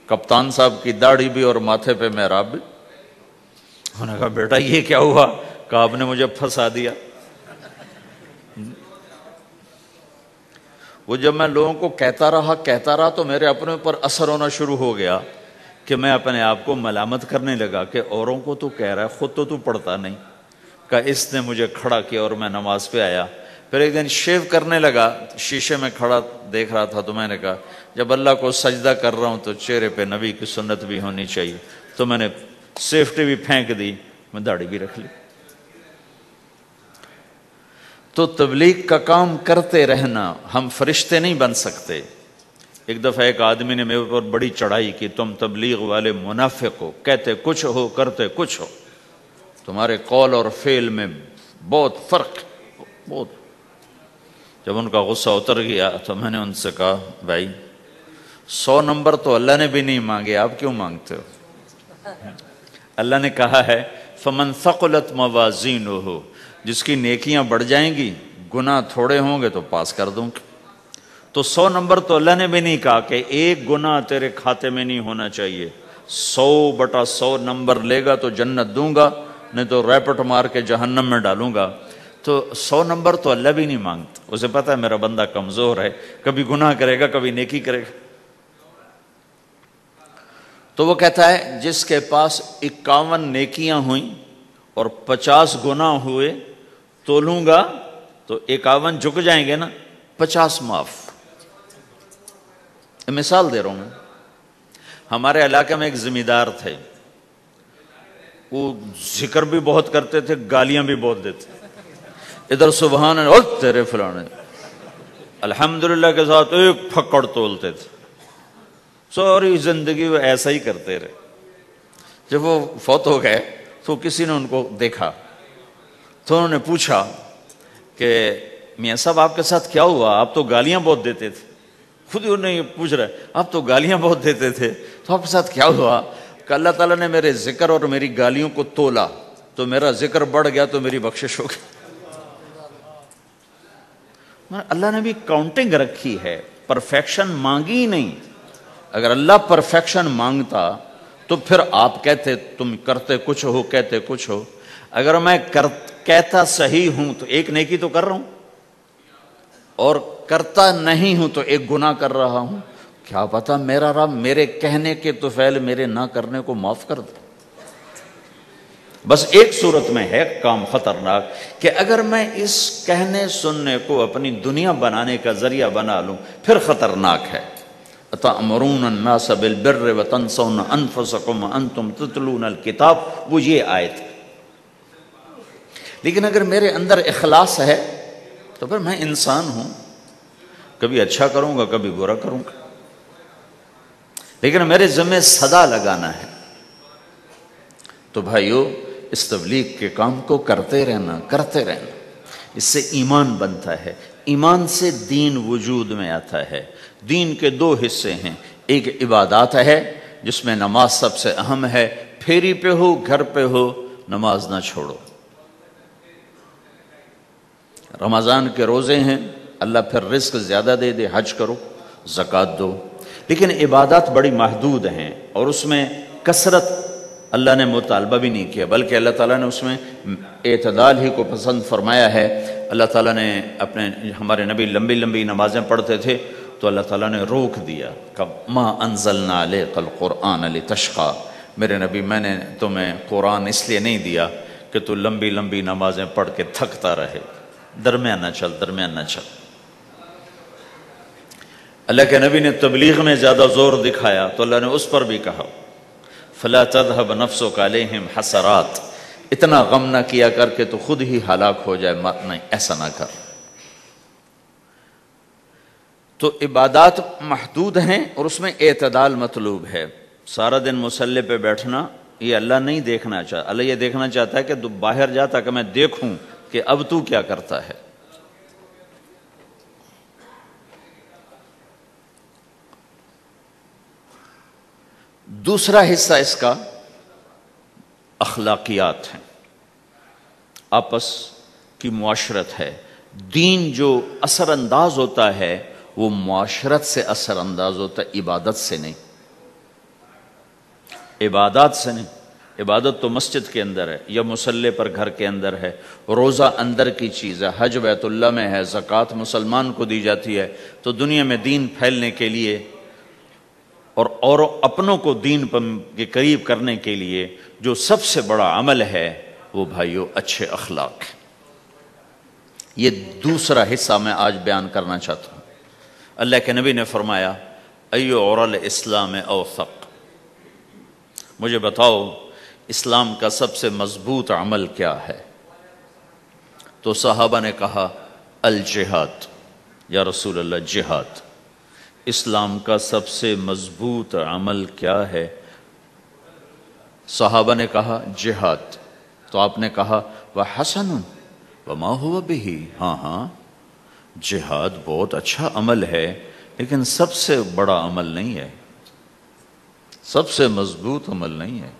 Speaker 1: کپتان صاحب کی داڑھی بھی اور ماتھے پہ محراب بھی۔ انہوں نے کہا بیٹا یہ کیا ہوا؟ کہا آپ نے مجھے پھنسا دیا۔ وہ جب میں لوگوں کو کہتا رہا تو میرے اپنے اوپر اثر ہونا شروع ہو گیا کہ میں اپنے آپ کو ملامت کرنے لگا کہ اوروں کو تو کہہ رہا ہے، خود تو پڑھتا نہیں۔ کہا اس نے مجھے کھڑا کیا اور میں نماز پہ آیا۔ پھر ایک دن شیو کرنے لگا، شیشے میں کھڑا دیکھ رہا تھا تو میں نے کہا جب اللہ کو سجدہ کر رہا ہوں تو چہرے پہ نبی کی سنت بھی ہونی چاہیے۔ تو میں نے سیفٹی بھی پھینک دی، میں داڑھی بھی رکھ لی۔ تو تبلیغ کا کام کرتے رہنا، ہم فرشتے نہیں بن سکتے۔ ایک دفعہ ایک آدمی نے میرے پر بڑی چڑھائی کی، تم تبلیغ والے منافق ہو، کہتے کچھ ہو کرتے کچھ ہو، تمہارے قول اور فعل میں بہت فرق ہے، بہت۔ جب ان کا غصہ اتر گیا تو میں نے ان سے کہا بھائی 100 نمبر تو اللہ نے بھی نہیں مانگے، آپ کیوں مانگتے ہو؟ اللہ نے کہا ہے فَمَنْ ثَقُلَتْ مَوَازِينُهُ، جس کی نیکیاں بڑھ جائیں گی، گناہ تھوڑے ہوں گے تو پاس کر دوں گا۔ تو 100 نمبر تو اللہ نے بھی نہیں کہا کہ ایک گناہ تیرے کھاتے میں نہیں ہونا چاہیے، 100/100 نمبر لے گا تو جنت دوں گا، نہیں تو ریپٹ مار کے جہنم میں ڈالوں گا۔ تو 100 نمبر تو اللہ بھی نہیں مانگتا، اسے پتہ ہے میرا بندہ کمزور ہے، کبھی گناہ کرے گا کبھی نیکی کرے گا۔ تو وہ کہتا ہے جس کے پاس 51 نیکیاں ہوئیں اور 50 گناہ ہوئے تو لوں گا تو 51 جھک جائیں گے نا، 50 معاف۔ مثال دے رہا ہوں میں، ہمارے علاقے میں ایک زمیندار تھے، وہ ذکر بھی بہت کرتے تھے، گالیاں بھی بہت دیتے، ادھر سبحان اللہ تیرے فلانے، الحمدللہ کے ساتھ ایک پھکڑ تولتے تھے، ساری زندگی وہ ایسا ہی کرتے رہے۔ جب وہ فوت ہو گئے تو کسی نے ان کو دیکھا تو انہوں نے پوچھا کہ میاں صاحب آپ کے ساتھ کیا ہوا؟ آپ تو گالیاں بہت دیتے تھے۔ خود ہی انہیں پوچھ رہے آپ تو گالیاں بہت دیتے تھے، تو آپ کے ساتھ کیا ہوا؟ کہ اللہ تعالیٰ نے میرے ذکر اور میری گالیوں کو تولا تو میرا ذکر بڑھ گیا تو میری بخشش ہو گئی۔ اللہ نے بھی کاؤنٹنگ رکھی ہے، پرفیکشن مانگی ہی نہیں۔ اگر اللہ پرفیکشن مانگتا تو پھر آپ کہتے تم کرتے کچھ ہو کہتے کچھ ہو۔ اگر میں کہتا صحیح ہوں تو ایک نیکی تو کر رہا ہوں، اور کرتا نہیں ہوں تو ایک گناہ کر رہا ہوں۔ کیا پتا میرا رب میرے کہنے کے طفیل میرے نہ کرنے کو معاف کر دے۔ بس ایک صورت میں ہے کام خطرناک کہ اگر میں اس کہنے سننے کو اپنی دنیا بنانے کا ذریعہ بنا لوں پھر خطرناک ہے۔ أَتَأْمُرُونَ النَّاسَ بِالْبِرِّ وَتَنْسَوْنَ أَنفُسَكُمْ وَأَنْتُمْ تُتْلُونَ الْكِتَابَ، وہ یہ آیت ہے۔ لیکن اگر میرے اندر اخلاص ہے تو پھر میں انسان ہوں، کبھی اچھا کروں گا کبھی برا کروں گا، لیکن میرے ذمہ صدا لگانا ہے۔ تو بھائیو اس تبلیغ کے کام کو کرتے رہنا، اس سے ایمان بنتا ہے، ایمان سے دین وجود میں آتا ہے۔ دین کے 2 حصے ہیں، ایک عبادات ہے جس میں نماز سب سے اہم ہے، پھیری پہ ہو گھر پہ ہو نماز نہ چھوڑو۔ رمضان کے روزے ہیں، اللہ پھر رزق زیادہ دے دے، حج کرو، زکوٰۃ دو، لیکن عبادات بڑی محدود ہیں اور اس میں کثرت اللہ نے مطالبہ بھی نہیں کیا، بلکہ اللہ تعالیٰ نے اس میں اعتدال ہی کو پسند فرمایا ہے۔ اللہ تعالیٰ نے ہمارے نبی لمبی لمبی نمازیں پڑھتے تھے تو اللہ تعالیٰ نے روک دیا کہ ما انزلنا علیک القرآن لتشقی، میرے نبی میں نے تمہیں قرآن اس لیے نہیں دیا کہ تو لمبی لمبی نمازیں پڑھ کے تھکتا رہے، درمیانہ چل درمیانہ چل۔ اللہ کے نبی نے تبلیغ میں زیادہ زور دکھایا تو اللہ نے اس پر بھی کہا فلا تذهب نفسك علیہم حسرات، اتنا غم نہ کیا کر کے تو خود ہی ہلاک ہو جائے، مت نہیں، ایسا نہ کر۔ تو عبادات محدود ہیں اور اس میں اعتدال مطلوب ہے۔ سارا دن مصلی پہ بیٹھنا یہ اللہ نہیں دیکھنا چاہتا، اللہ یہ دیکھنا چاہتا ہے کہ تو باہر جاتا کہ میں دیکھوں کہ اب تو کیا کرتا ہے۔ دوسرا حصہ اس کا اخلاقیات ہیں، آپس کی معاشرت ہے۔ دین جو اثر انداز ہوتا ہے وہ معاشرت سے اثر انداز ہوتا ہے، عبادت سے نہیں، عبادات سے نہیں۔ عبادت تو مسجد کے اندر ہے یا مصلی پر گھر کے اندر ہے، روزہ اندر کی چیز ہے، حج بیت اللہ میں ہے، زکوٰۃ مسلمان کو دی جاتی ہے۔ تو دنیا میں دین پھیلنے کے لیے اور اپنوں کو دین کے قریب کرنے کے لیے جو سب سے بڑا عمل ہے وہ بھائیو اچھے اخلاق ہے۔ یہ دوسرا حصہ میں آج بیان کرنا چاہتا ہوں۔ اللہ کے نبی نے فرمایا ایو عرل اسلام اوثق، مجھے بتاؤ اسلام کا سب سے مضبوط عمل کیا ہے؟ تو صحابہ نے کہا الجہاد، یا رسول اللہ جہاد۔ اسلام کا سب سے مضبوط عمل کیا ہے؟ صحابہ نے کہا جہاد۔ تو آپ نے کہا وَحَسَنٌ وَمَا هُوَ بِهِ، ہاں جہاد بہت اچھا عمل ہے لیکن سب سے بڑا عمل نہیں ہے، سب سے مضبوط عمل نہیں ہے۔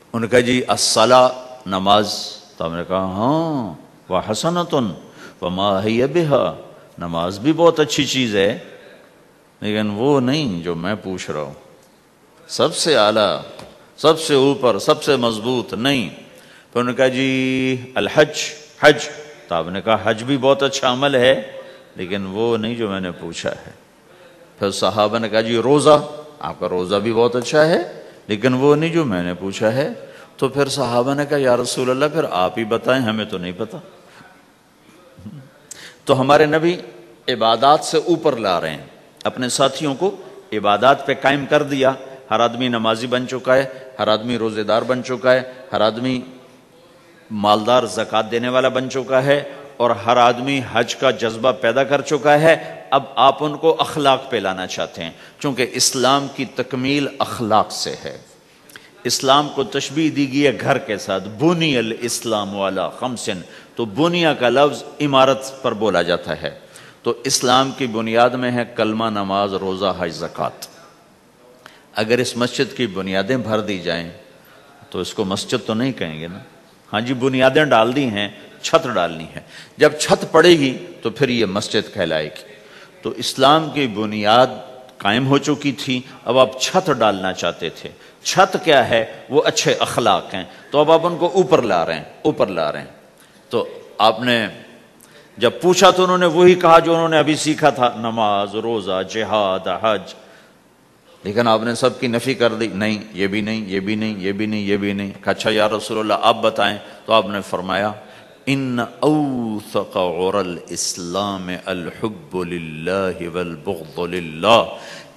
Speaker 1: انہوں نے کہا جی الصلاۃ، نماز۔ تو ہم نے کہا ہاں وَحَسَنَةٌ وَمَا هِيَ بِهَا، نماز بھی بہت اچھی چیز ہے لیکن وہ نہیں جو میں پوچھ رہا ہوں، سب سے اعلیٰ، سب سے اوپر، سب سے مضبوط نہیں۔ پھر انہوں نے کہا جی الحج، حج۔ تو آپ نے کہا حج بھی بہت اچھا عمل ہے لیکن وہ نہیں جو میں نے پوچھا ہے۔ پھر صحابہ نے کہا جی روزہ، آپ کا روزہ بھی بہت اچھا ہے لیکن وہ نہیں جو میں نے پوچھا ہے۔ تو پھر صحابہ نے کہا یا رسول اللہ پھر آپ ہی بتائیں، ہمیں تو نہیں پتا۔ تو ہمارے نبی عبادات سے اوپر لا رہے ہیں، اپنے ساتھیوں کو عبادات پہ قائم کر دیا۔ ہر آدمی نمازی بن چکا ہے، ہر آدمی روزے دار بن چکا ہے، ہر آدمی مالدار زکوٰۃ دینے والا بن چکا ہے، اور ہر آدمی حج کا جذبہ پیدا کر چکا ہے۔ اب آپ ان کو اخلاق پہ لانا چاہتے ہیں، چونکہ اسلام کی تکمیل اخلاق سے ہے۔ اسلام کو تشبیہ دی گئی ہے گھر کے ساتھ، بنی الاسلام علی خمس، تو بنیا کا لفظ عمارت پر بولا جاتا ہے۔ تو اسلام کی بنیاد میں ہے کلمہ، نماز، روزہ، حج، زکوٰۃ۔ اگر اس مسجد کی بنیادیں بھر دی جائیں تو اس کو مسجد تو نہیں کہیں گے نا، ہاں جی بنیادیں ڈال دی ہیں، چھت ڈالنی ہے، جب چھت پڑے گی تو پھر یہ مسجد کہلائے گی۔ تو اسلام کی بنیاد قائم ہو چکی تھی، اب آپ چھت ڈالنا چاہتے تھے۔ چھت کیا ہے؟ وہ اچھے اخلاق ہیں، تو اب آپ ان کو اوپر لا رہے ہیں، اوپر لا رہے ہیں۔ تو آپ نے جب پوچھا تو انہوں نے وہی کہا جو انہوں نے ابھی سیکھا تھا، نماز، روزہ، جہاد، حج، لیکن آپ نے سب کی نفی کر دی، نہیں یہ بھی نہیں، یہ بھی نہیں، یہ بھی نہیں، یہ بھی نہیں۔ کہا اچھا یا رسول اللہ آپ بتائیں۔ تو آپ نے فرمایا ان اوثق عرى الاسلام الحب للہ والبغض للہ،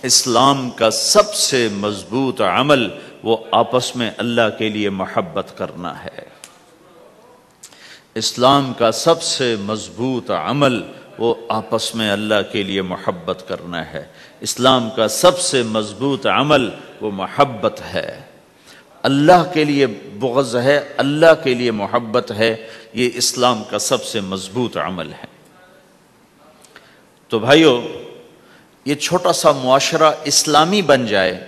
Speaker 1: اسلام کا سب سے مضبوط عمل وہ آپس میں اللہ کے لیے محبت کرنا ہے۔ اسلام کا سب سے مضبوط عمل وہ آپس میں اللہ کے لیے محبت کرنا ہے۔ اسلام کا سب سے مضبوط عمل وہ محبت ہے، اللہ کے لیے بغض ہے، اللہ کے لیے محبت ہے، یہ اسلام کا سب سے مضبوط عمل ہے۔ تو بھائیو یہ چھوٹا سا معاشرہ اسلامی بن جائے،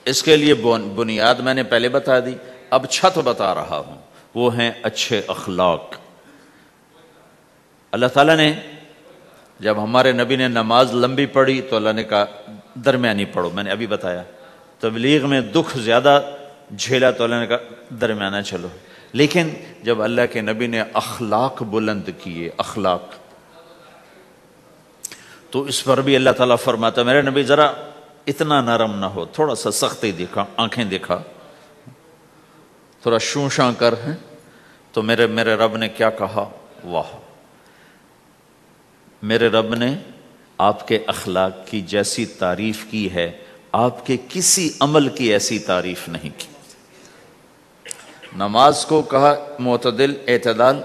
Speaker 1: اس کے لیے بنیاد میں نے پہلے بتا دی، اب چھت بتا رہا ہوں، وہ ہیں اچھے اخلاق۔ اللہ تعالیٰ نے جب ہمارے نبی نے نماز لمبی پڑھی تو اللہ نے کہا درمیانی پڑھو، میں نے ابھی بتایا۔ تبلیغ میں دکھ زیادہ جھیلا تو اللہ نے کہا درمیانہ چلو، لیکن جب اللہ کے نبی نے اخلاق بلند کیے، اخلاق، تو اس پر بھی اللہ تعالیٰ فرماتا میرے نبی ذرا اتنا نرم نہ ہو، تھوڑا سا سختی دکھا، آنکھیں دکھا، تھوڑا شوں شاں کر ہیں۔ تو میرے رب نے کیا کہا؟ واہ، میرے رب نے آپ کے اخلاق کی جیسی تعریف کی ہے، آپ کے کسی عمل کی ایسی تعریف نہیں کی۔ نماز کو کہا معتدل، اعتدال،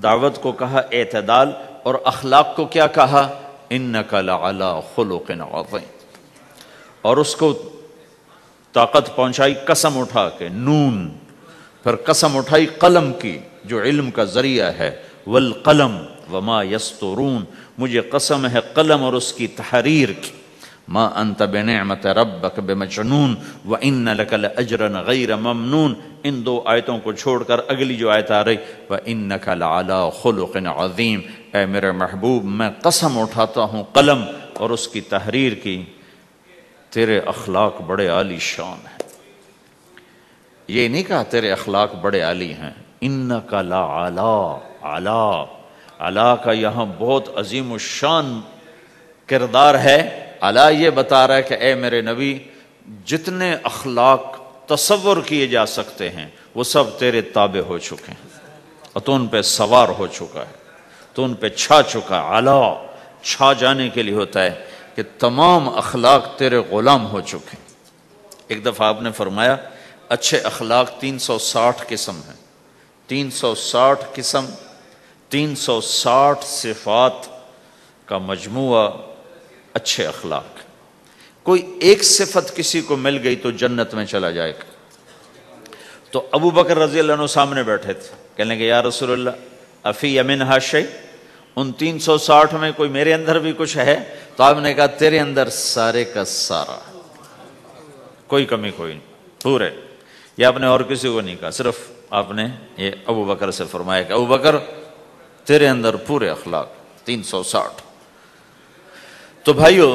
Speaker 1: دعوت کو کہا اعتدال، اور اخلاق کو کیا کہا؟ انک لعلی خلق عظیم، اور اس کو طاقت پہنچائی قسم اٹھا کے، نون، پھر قسم اٹھائی قلم کی جو علم کا ذریعہ ہے، والقلم وما یسطرون، مجھے قسم ہے قلم اور اس کی تحریر کی، ما انت بنعمت ربک بمجنون وان لک لاجرا غیر ممنون۔ ان دو آیتوں کو چھوڑ کر اگلی جو آیت آ رہی، وانک لعلی خلق عظیم، اے میرے محبوب میں قسم اٹھاتا ہوں قلم اور اس کی تحریر کی، تیرے اخلاق بڑے عالی شان ہیں۔ یہ نہیں کہا تیرے اخلاق بڑے عالی ہیں، انک لعلی، علا، علا کا یہاں بہت عظیم الشان کردار ہے۔ علا یہ بتا رہا ہے کہ اے میرے نبی جتنے اخلاق تصور کیے جا سکتے ہیں وہ سب تیرے تابع ہو چکے ہیں، اور تو ان پہ سوار ہو چکا ہے، تو ان پہ چھا چکا ہے۔ علا چھا جانے کے لیے ہوتا ہے کہ تمام اخلاق تیرے غلام ہو چکے ہیں۔ ایک دفعہ آپ نے فرمایا اچھے اخلاق 360 قسم ہیں، 360 قسم، 360 صفات کا مجموعہ اچھے اخلاق۔ کوئی ایک صفت کسی کو مل گئی تو جنت میں چلا جائے گا۔ تو ابو بکر رضی اللہ عنہ سامنے بیٹھے تھے، کہنے لگے یا رسول اللہ افی منہا شیء، ان 360 میں کوئی میرے اندر بھی کچھ ہے؟ تو آپ نے کہا تیرے اندر سارے کا سارا، کوئی کمی کوئی نہیں، پورے۔ یہ آپ نے اور کسی کو نہیں کہا، صرف آپ نے یہ ابو بکر سے فرمایا کہ ابو بکر تیرے اندر پورے اخلاق 360۔ تو بھائیو،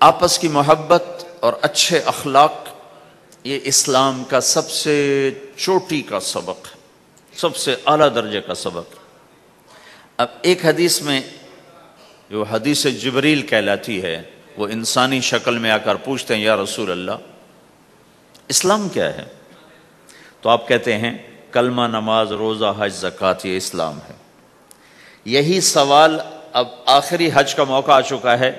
Speaker 1: آپس کی محبت اور اچھے اخلاق یہ اسلام کا سب سے چوٹی کا سبق ہے، سب سے اعلیٰ درجے کا سبق۔ اب ایک حدیث میں جو حدیث جبریل کہلاتی ہے، وہ انسانی شکل میں آ کر پوچھتے ہیں یا رسول اللہ اسلام کیا ہے؟ تو آپ کہتے ہیں کلمہ، نماز، روزہ، حج، زکوٰۃ، یہ اسلام ہے۔ یہی سوال اب آخری حج کا موقع آ چکا ہے،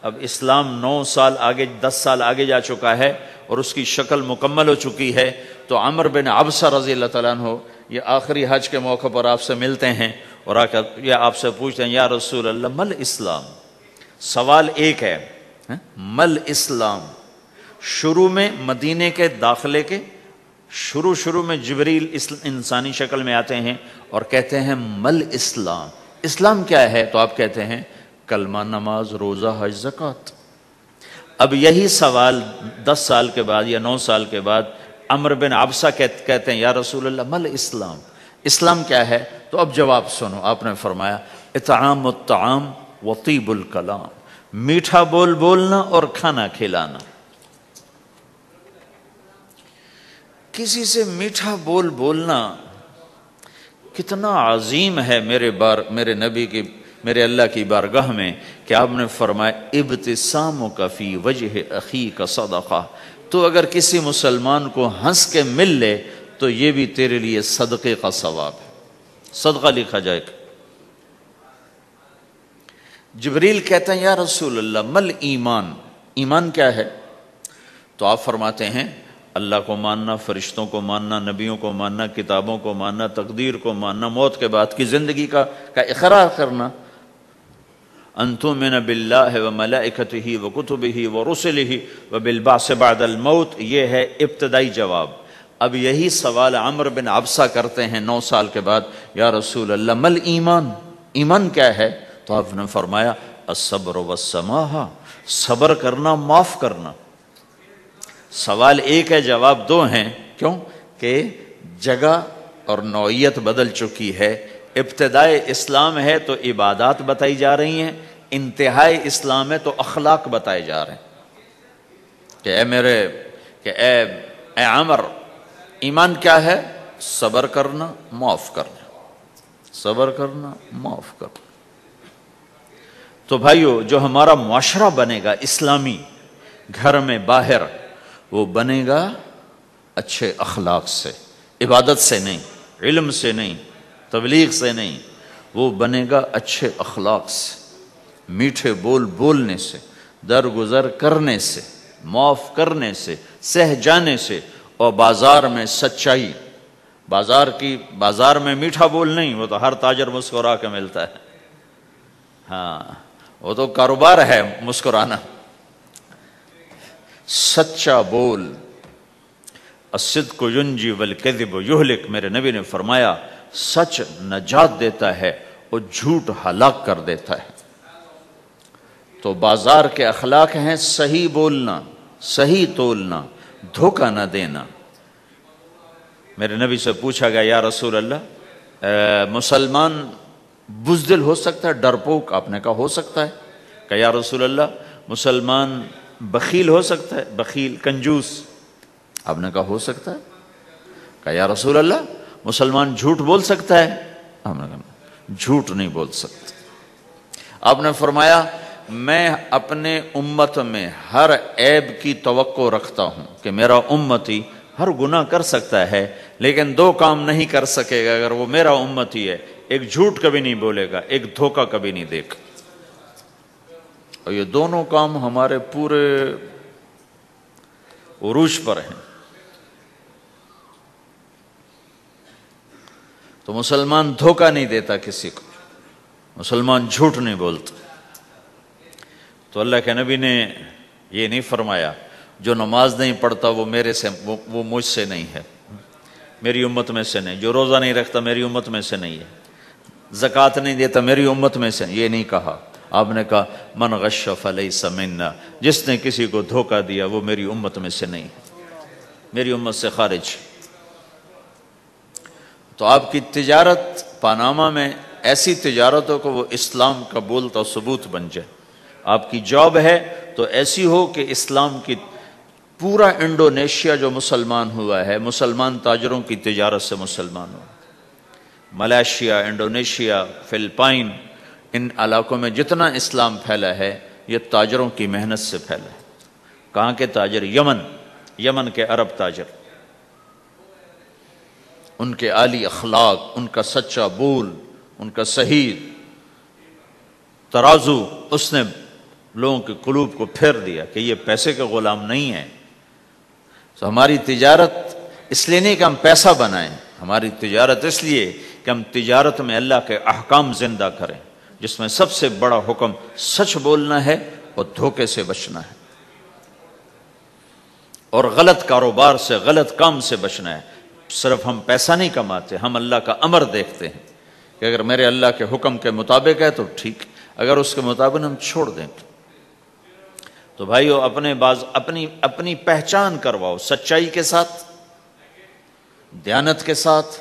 Speaker 1: اب اسلام 9 سال آگے، 10 سال آگے جا چکا ہے اور اس کی شکل مکمل ہو چکی ہے۔ تو عمر بن عبسہ رضی اللہ تعالیٰ عنہ یہ آخری حج کے موقع پر آپ سے ملتے ہیں اور آ کر یہ آپ سے پوچھتے ہیں یا رسول اللہ مل اسلام؟ سوال ایک ہے، مل اسلام۔ شروع میں مدینے کے داخلے کے شروع میں جبریل انسانی شکل میں آتے ہیں اور کہتے ہیں مل اسلام، اسلام کیا ہے؟ تو آپ کہتے ہیں کلمہ، نماز، روزہ، حج، زکوٰۃ۔ اب یہی سوال 10 سال کے بعد یا 9 سال کے بعد عمر بن عبسہ کہتے ہیں یا رسول اللہ مل اسلام، اسلام کیا ہے؟ تو اب جواب سنو، آپ نے فرمایا اطعام الطعام وطیب الکلام، میٹھا بول بولنا اور کھانا کھلانا۔ کسی سے میٹھا بول بولنا کتنا عظیم ہے میرے نبی کی، میرے اللہ کی بارگاہ میں، کہ آپ نے فرمایا ابتسامک فی وجہ اخیک صدقہ، تو اگر کسی مسلمان کو ہنس کے مل لے تو یہ بھی تیرے لیے صدقے کا ثواب ہے، صدقہ لکھا جائے گا۔ جبریل کہتے ہیں یا رسول اللہ مل ایمان، ایمان کیا ہے؟ تو آپ فرماتے ہیں اللہ کو ماننا، فرشتوں کو ماننا، نبیوں کو ماننا، کتابوں کو ماننا، تقدیر کو ماننا، موت کے بعد کی زندگی کا اقرار کرنا۔ ان تؤمن باللہ وملائکتہ وکتبہ ورسلہ وبالبعث بعد الموت، یہ ہے ابتدائی جواب۔ اب یہی سوال عمر بن عبسہ کرتے ہیں 9 سال کے بعد، یا رسول اللہ مل ایمان، ایمان کیا ہے؟ تو آپ نے فرمایا الصبر والسماحہ، صبر کرنا، معاف کرنا۔ سوال ایک ہے، جواب 2 ہیں، کیوں کہ جگہ اور نوعیت بدل چکی ہے۔ ابتدائے اسلام ہے تو عبادات بتائی جا رہی ہیں، انتہائی اسلام ہے تو اخلاق بتائے جا رہے ہیں کہ اے عمر ایمان کیا ہے؟ صبر کرنا، معاف کرنا، صبر کرنا، معاف کرنا۔ تو بھائیو، جو ہمارا معاشرہ بنے گا اسلامی، گھر میں باہر، وہ بنے گا اچھے اخلاق سے، عبادت سے نہیں، علم سے نہیں، تبلیغ سے نہیں، وہ بنے گا اچھے اخلاق سے، میٹھے بول بولنے سے، درگزر کرنے سے، معاف کرنے سے، سہ جانے سے، اور بازار میں سچائی۔ بازار میں میٹھا بول نہیں، وہ تو ہر تاجر مسکرا کے ملتا ہے، ہاں وہ تو کاروبار ہے مسکرانا۔ سچا بول، الصدق ینجی والکذب یہلک، میرے نبی نے فرمایا سچ نجات دیتا ہے اور جھوٹ ہلاک کر دیتا ہے۔ تو بازار کے اخلاق ہیں صحیح بولنا، صحیح تولنا، دھوکہ نہ دینا۔ میرے نبی سے پوچھا گیا یا رسول اللہ، مسلمان بزدل ہو سکتا ہے، ڈرپوک؟ آپ نے کہا ہو سکتا ہے۔ کہ یا رسول اللہ، مسلمان بخیل ہو سکتا ہے، بخیل کنجوس؟ آپ نے کہا ہو سکتا ہے۔ کہ یا رسول اللہ، مسلمان جھوٹ بول سکتا ہے؟ آپ نے کہا جھوٹ نہیں بول سکتا۔ آپ نے فرمایا میں اپنے امت میں ہر عیب کی توقع رکھتا ہوں کہ میرا امتی ہر گناہ کر سکتا ہے لیکن دو کام نہیں کر سکے گا اگر وہ میرا امتی ہے، ایک جھوٹ کبھی نہیں بولے گا، ایک دھوکہ کبھی نہیں دے گا۔ اور یہ دونوں کام ہمارے پورے عروج پر ہیں۔ تو مسلمان دھوکہ نہیں دیتا کسی کو، مسلمان جھوٹ نہیں بولتا۔ تو اللہ کے نبی نے یہ نہیں فرمایا جو نماز نہیں پڑھتا وہ میرے سے، وہ مجھ سے نہیں ہے، میری امت میں سے نہیں، جو روزہ نہیں رکھتا میری امت میں سے نہیں ہے، زکوٰۃ نہیں دیتا میری امت میں سے، یہ نہیں کہا۔ آپ نے کہا من غش فلیس منا، جس نے کسی کو دھوکہ دیا وہ میری امت میں سے نہیں ہے، میری امت سے خارج۔ تو آپ کی تجارت پاناما میں ایسی تجارتوں کو وہ اسلام کا بولتا ثبوت بن جائے۔ آپ کی جاب ہے تو ایسی ہو کہ اسلام کی پورا انڈونیشیا جو مسلمان ہوا ہے، مسلمان تاجروں کی تجارت سے مسلمان ہو۔ ملائیشیا، انڈونیشیا، فلپائن، ان علاقوں میں جتنا اسلام پھیلا ہے یہ تاجروں کی محنت سے پھیلا ہے۔ کہاں کے تاجر؟ یمن کے عرب تاجر، ان کے عالی اخلاق، ان کا سچا بول، ان کا صحیح ترازو، اس نے لوگوں کے قلوب کو پھیر دیا کہ یہ پیسے کے غلام نہیں ہیں۔ تو ہماری تجارت اس لیے نہیں کہ ہم پیسہ بنائیں، ہماری تجارت اس لیے کہ ہم تجارت میں اللہ کے احکام زندہ کریں، جس میں سب سے بڑا حکم سچ بولنا ہے اور دھوکے سے بچنا ہے، اور غلط کاروبار سے، غلط کام سے بچنا ہے۔ صرف ہم پیسہ نہیں کماتے، ہم اللہ کا امر دیکھتے ہیں کہ اگر میرے اللہ کے حکم کے مطابق ہے تو ٹھیک، اگر اس کے مطابق ہم چھوڑ دیں تو بھائیو اپنی پہچان کرواؤ سچائی کے ساتھ، دیانت کے ساتھ،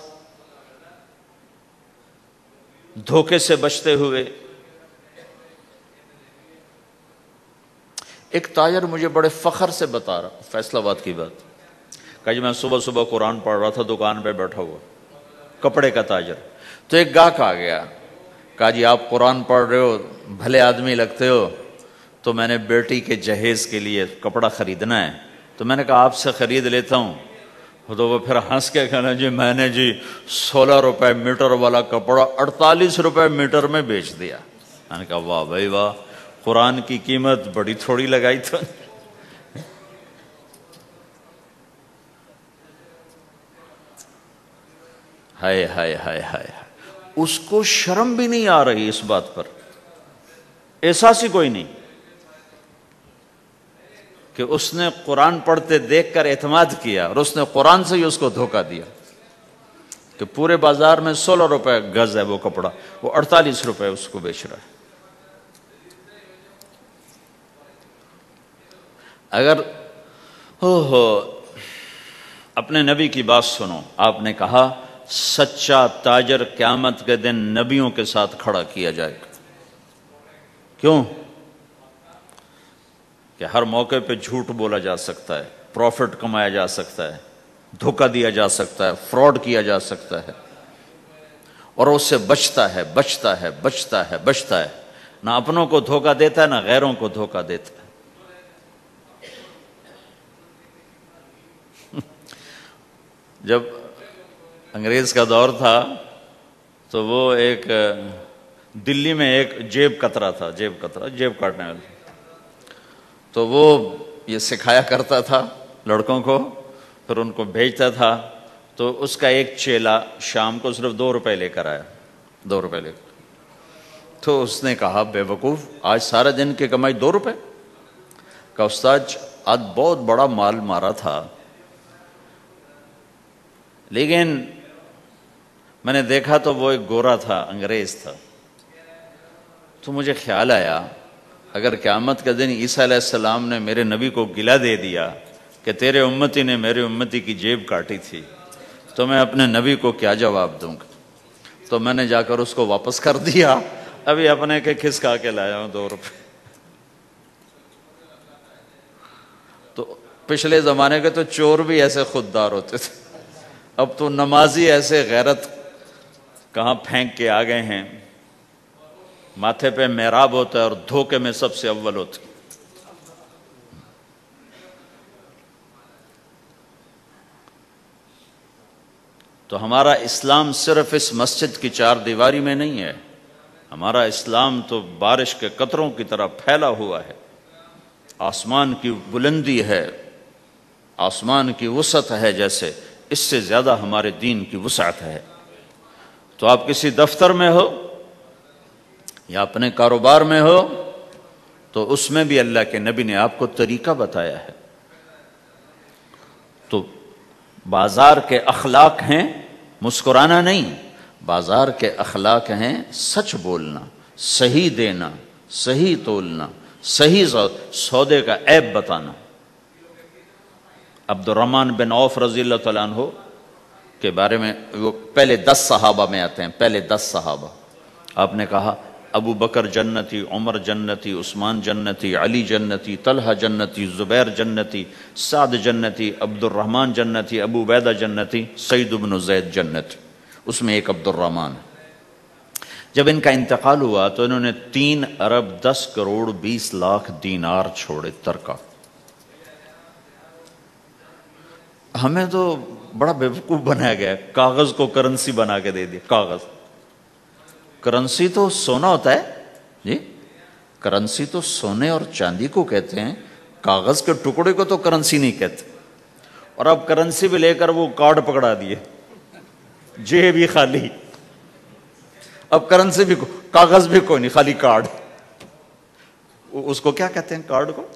Speaker 1: دھوکے سے بچتے ہوئے۔ ایک تاجر مجھے بڑے فخر سے بتا رہا، فیصل آباد کی بات، کہ جی میں صبح صبح قرآن پڑھ رہا تھا، دکان پہ بیٹھا ہوا، کپڑے کا تاجر، تو ایک گاہک آ گیا، کہا جی آپ قرآن پڑھ رہے ہو، بھلے آدمی لگتے ہو، تو میں نے بیٹی کے جہیز کے لیے کپڑا خریدنا ہے، تو میں نے کہا آپ سے خرید لیتا ہوں۔ تو وہ پھر ہنس کے کہنا جی میں نے 16 روپے میٹر والا کپڑا 48 روپے میٹر میں بیچ دیا۔ میں نے کہا واہ بھائی واہ، قرآن کی قیمت بڑی تھوڑی لگائی تو۔ ہائے ہائے ہائے ہائے، اس کو شرم بھی نہیں آ رہی اس بات پر، احساس ہی کوئی نہیں کہ اس نے قرآن پڑھتے دیکھ کر اعتماد کیا، اور اس نے قرآن سے ہی اس کو دھوکہ دیا کہ پورے بازار میں 16 روپے گز ہے وہ کپڑا، وہ 48 روپے اس کو بیچ رہا ہے۔ اگر اپنے نبی کی بات سنو، آپ نے کہا سچا تاجر قیامت کے دن نبیوں کے ساتھ کھڑا کیا جائے گا۔ کیوں؟ کہ ہر موقع پہ جھوٹ بولا جا سکتا ہے، پروفٹ کمایا جا سکتا ہے، دھوکہ دیا جا سکتا ہے، فراڈ کیا جا سکتا ہے، اور اس سے بچتا ہے بچتا ہے بچتا ہے بچتا ہے، نہ اپنوں کو دھوکہ دیتا ہے نہ غیروں کو دھوکہ دیتا ہے۔ جب انگریز کا دور تھا تو وہ ایک دلی میں ایک جیب کترا تھا، جیب کاٹنے والا، تو وہ یہ سکھایا کرتا تھا لڑکوں کو، پھر ان کو بھیجتا تھا، تو اس کا ایک چیلا شام کو صرف 2 روپے لے کر آیا، 2 روپے لے کر، تو اس نے کہا بے وقوف، آج سارے دن کی کمائی 2 روپے؟ کہا استاد آج بہت بڑا مال مارا تھا، لیکن میں نے دیکھا تو وہ ایک گورا تھا، انگریز تھا، تو مجھے خیال آیا اگر قیامت کے دن عیسیٰ علیہ السلام نے میرے نبی کو گلہ دے دیا کہ تیرے امتی نے میرے امتی کی جیب کاٹی تھی، تو میں اپنے نبی کو کیا جواب دوں گا؟ تو میں نے جا کر اس کو واپس کر دیا، ابھی اپنے کے کھسکا کے لایا ہوں 2 روپے۔ تو پچھلے زمانے کے تو چور بھی ایسے خوددار ہوتے تھے، اب تو نمازی ایسے غیرت کہاں پھینک کے آ گئے ہیں، ماتھے پہ محراب ہوتا ہے اور دھوکے میں سب سے اول ہوتے۔ تو ہمارا اسلام صرف اس مسجد کی 4 دیواری میں نہیں ہے، ہمارا اسلام تو بارش کے قطروں کی طرح پھیلا ہوا ہے، آسمان کی بلندی ہے، آسمان کی وسعت ہے، جیسے اس سے زیادہ ہمارے دین کی وسعت ہے۔ تو آپ کسی دفتر میں ہو یا اپنے کاروبار میں ہو، تو اس میں بھی اللہ کے نبی نے آپ کو طریقہ بتایا ہے۔ تو بازار کے اخلاق ہیں مسکرانا نہیں، بازار کے اخلاق ہیں سچ بولنا، صحیح دینا، صحیح تولنا، صحیح سودے کا عیب بتانا۔ عبد الرحمن بن عوف رضی اللہ تعالیٰ عنہ کے بارے میں، وہ پہلے 10 صحابہ میں آتے ہیں، پہلے 10 صحابہ۔ آپ نے کہا ابو بکر جنتی، عمر جنتی، عثمان جنتی، علی جنتی، طلحہ جنتی، زبیر جنتی، سعد جنتی، عبد الرحمن جنتی، ابو عبیدہ جنتی، سعید بن زید جنتی، اس میں ایک عبد الرحمن۔ جب ان کا انتقال ہوا تو انہوں نے 3 ارب 10 کروڑ 20 لاکھ دینار چھوڑے ترکہ۔ ہمیں تو بڑا بیوقوف بنایا گیا، کاغذ کو کرنسی بنا کے دے دیا۔ کاغذ، کرنسی تو سونا ہوتا ہے جی، کرنسی تو سونے اور چاندی کو کہتے ہیں، کاغذ کے ٹکڑے کو تو کرنسی نہیں کہتے۔ اور اب کرنسی بھی لے کر وہ کارڈ پکڑا دیے، جیب بھی خالی، اب کرنسی بھی کاغذ بھی کوئی نہیں، خالی کارڈ۔ اس کو کیا کہتے ہیں کارڈ کو؟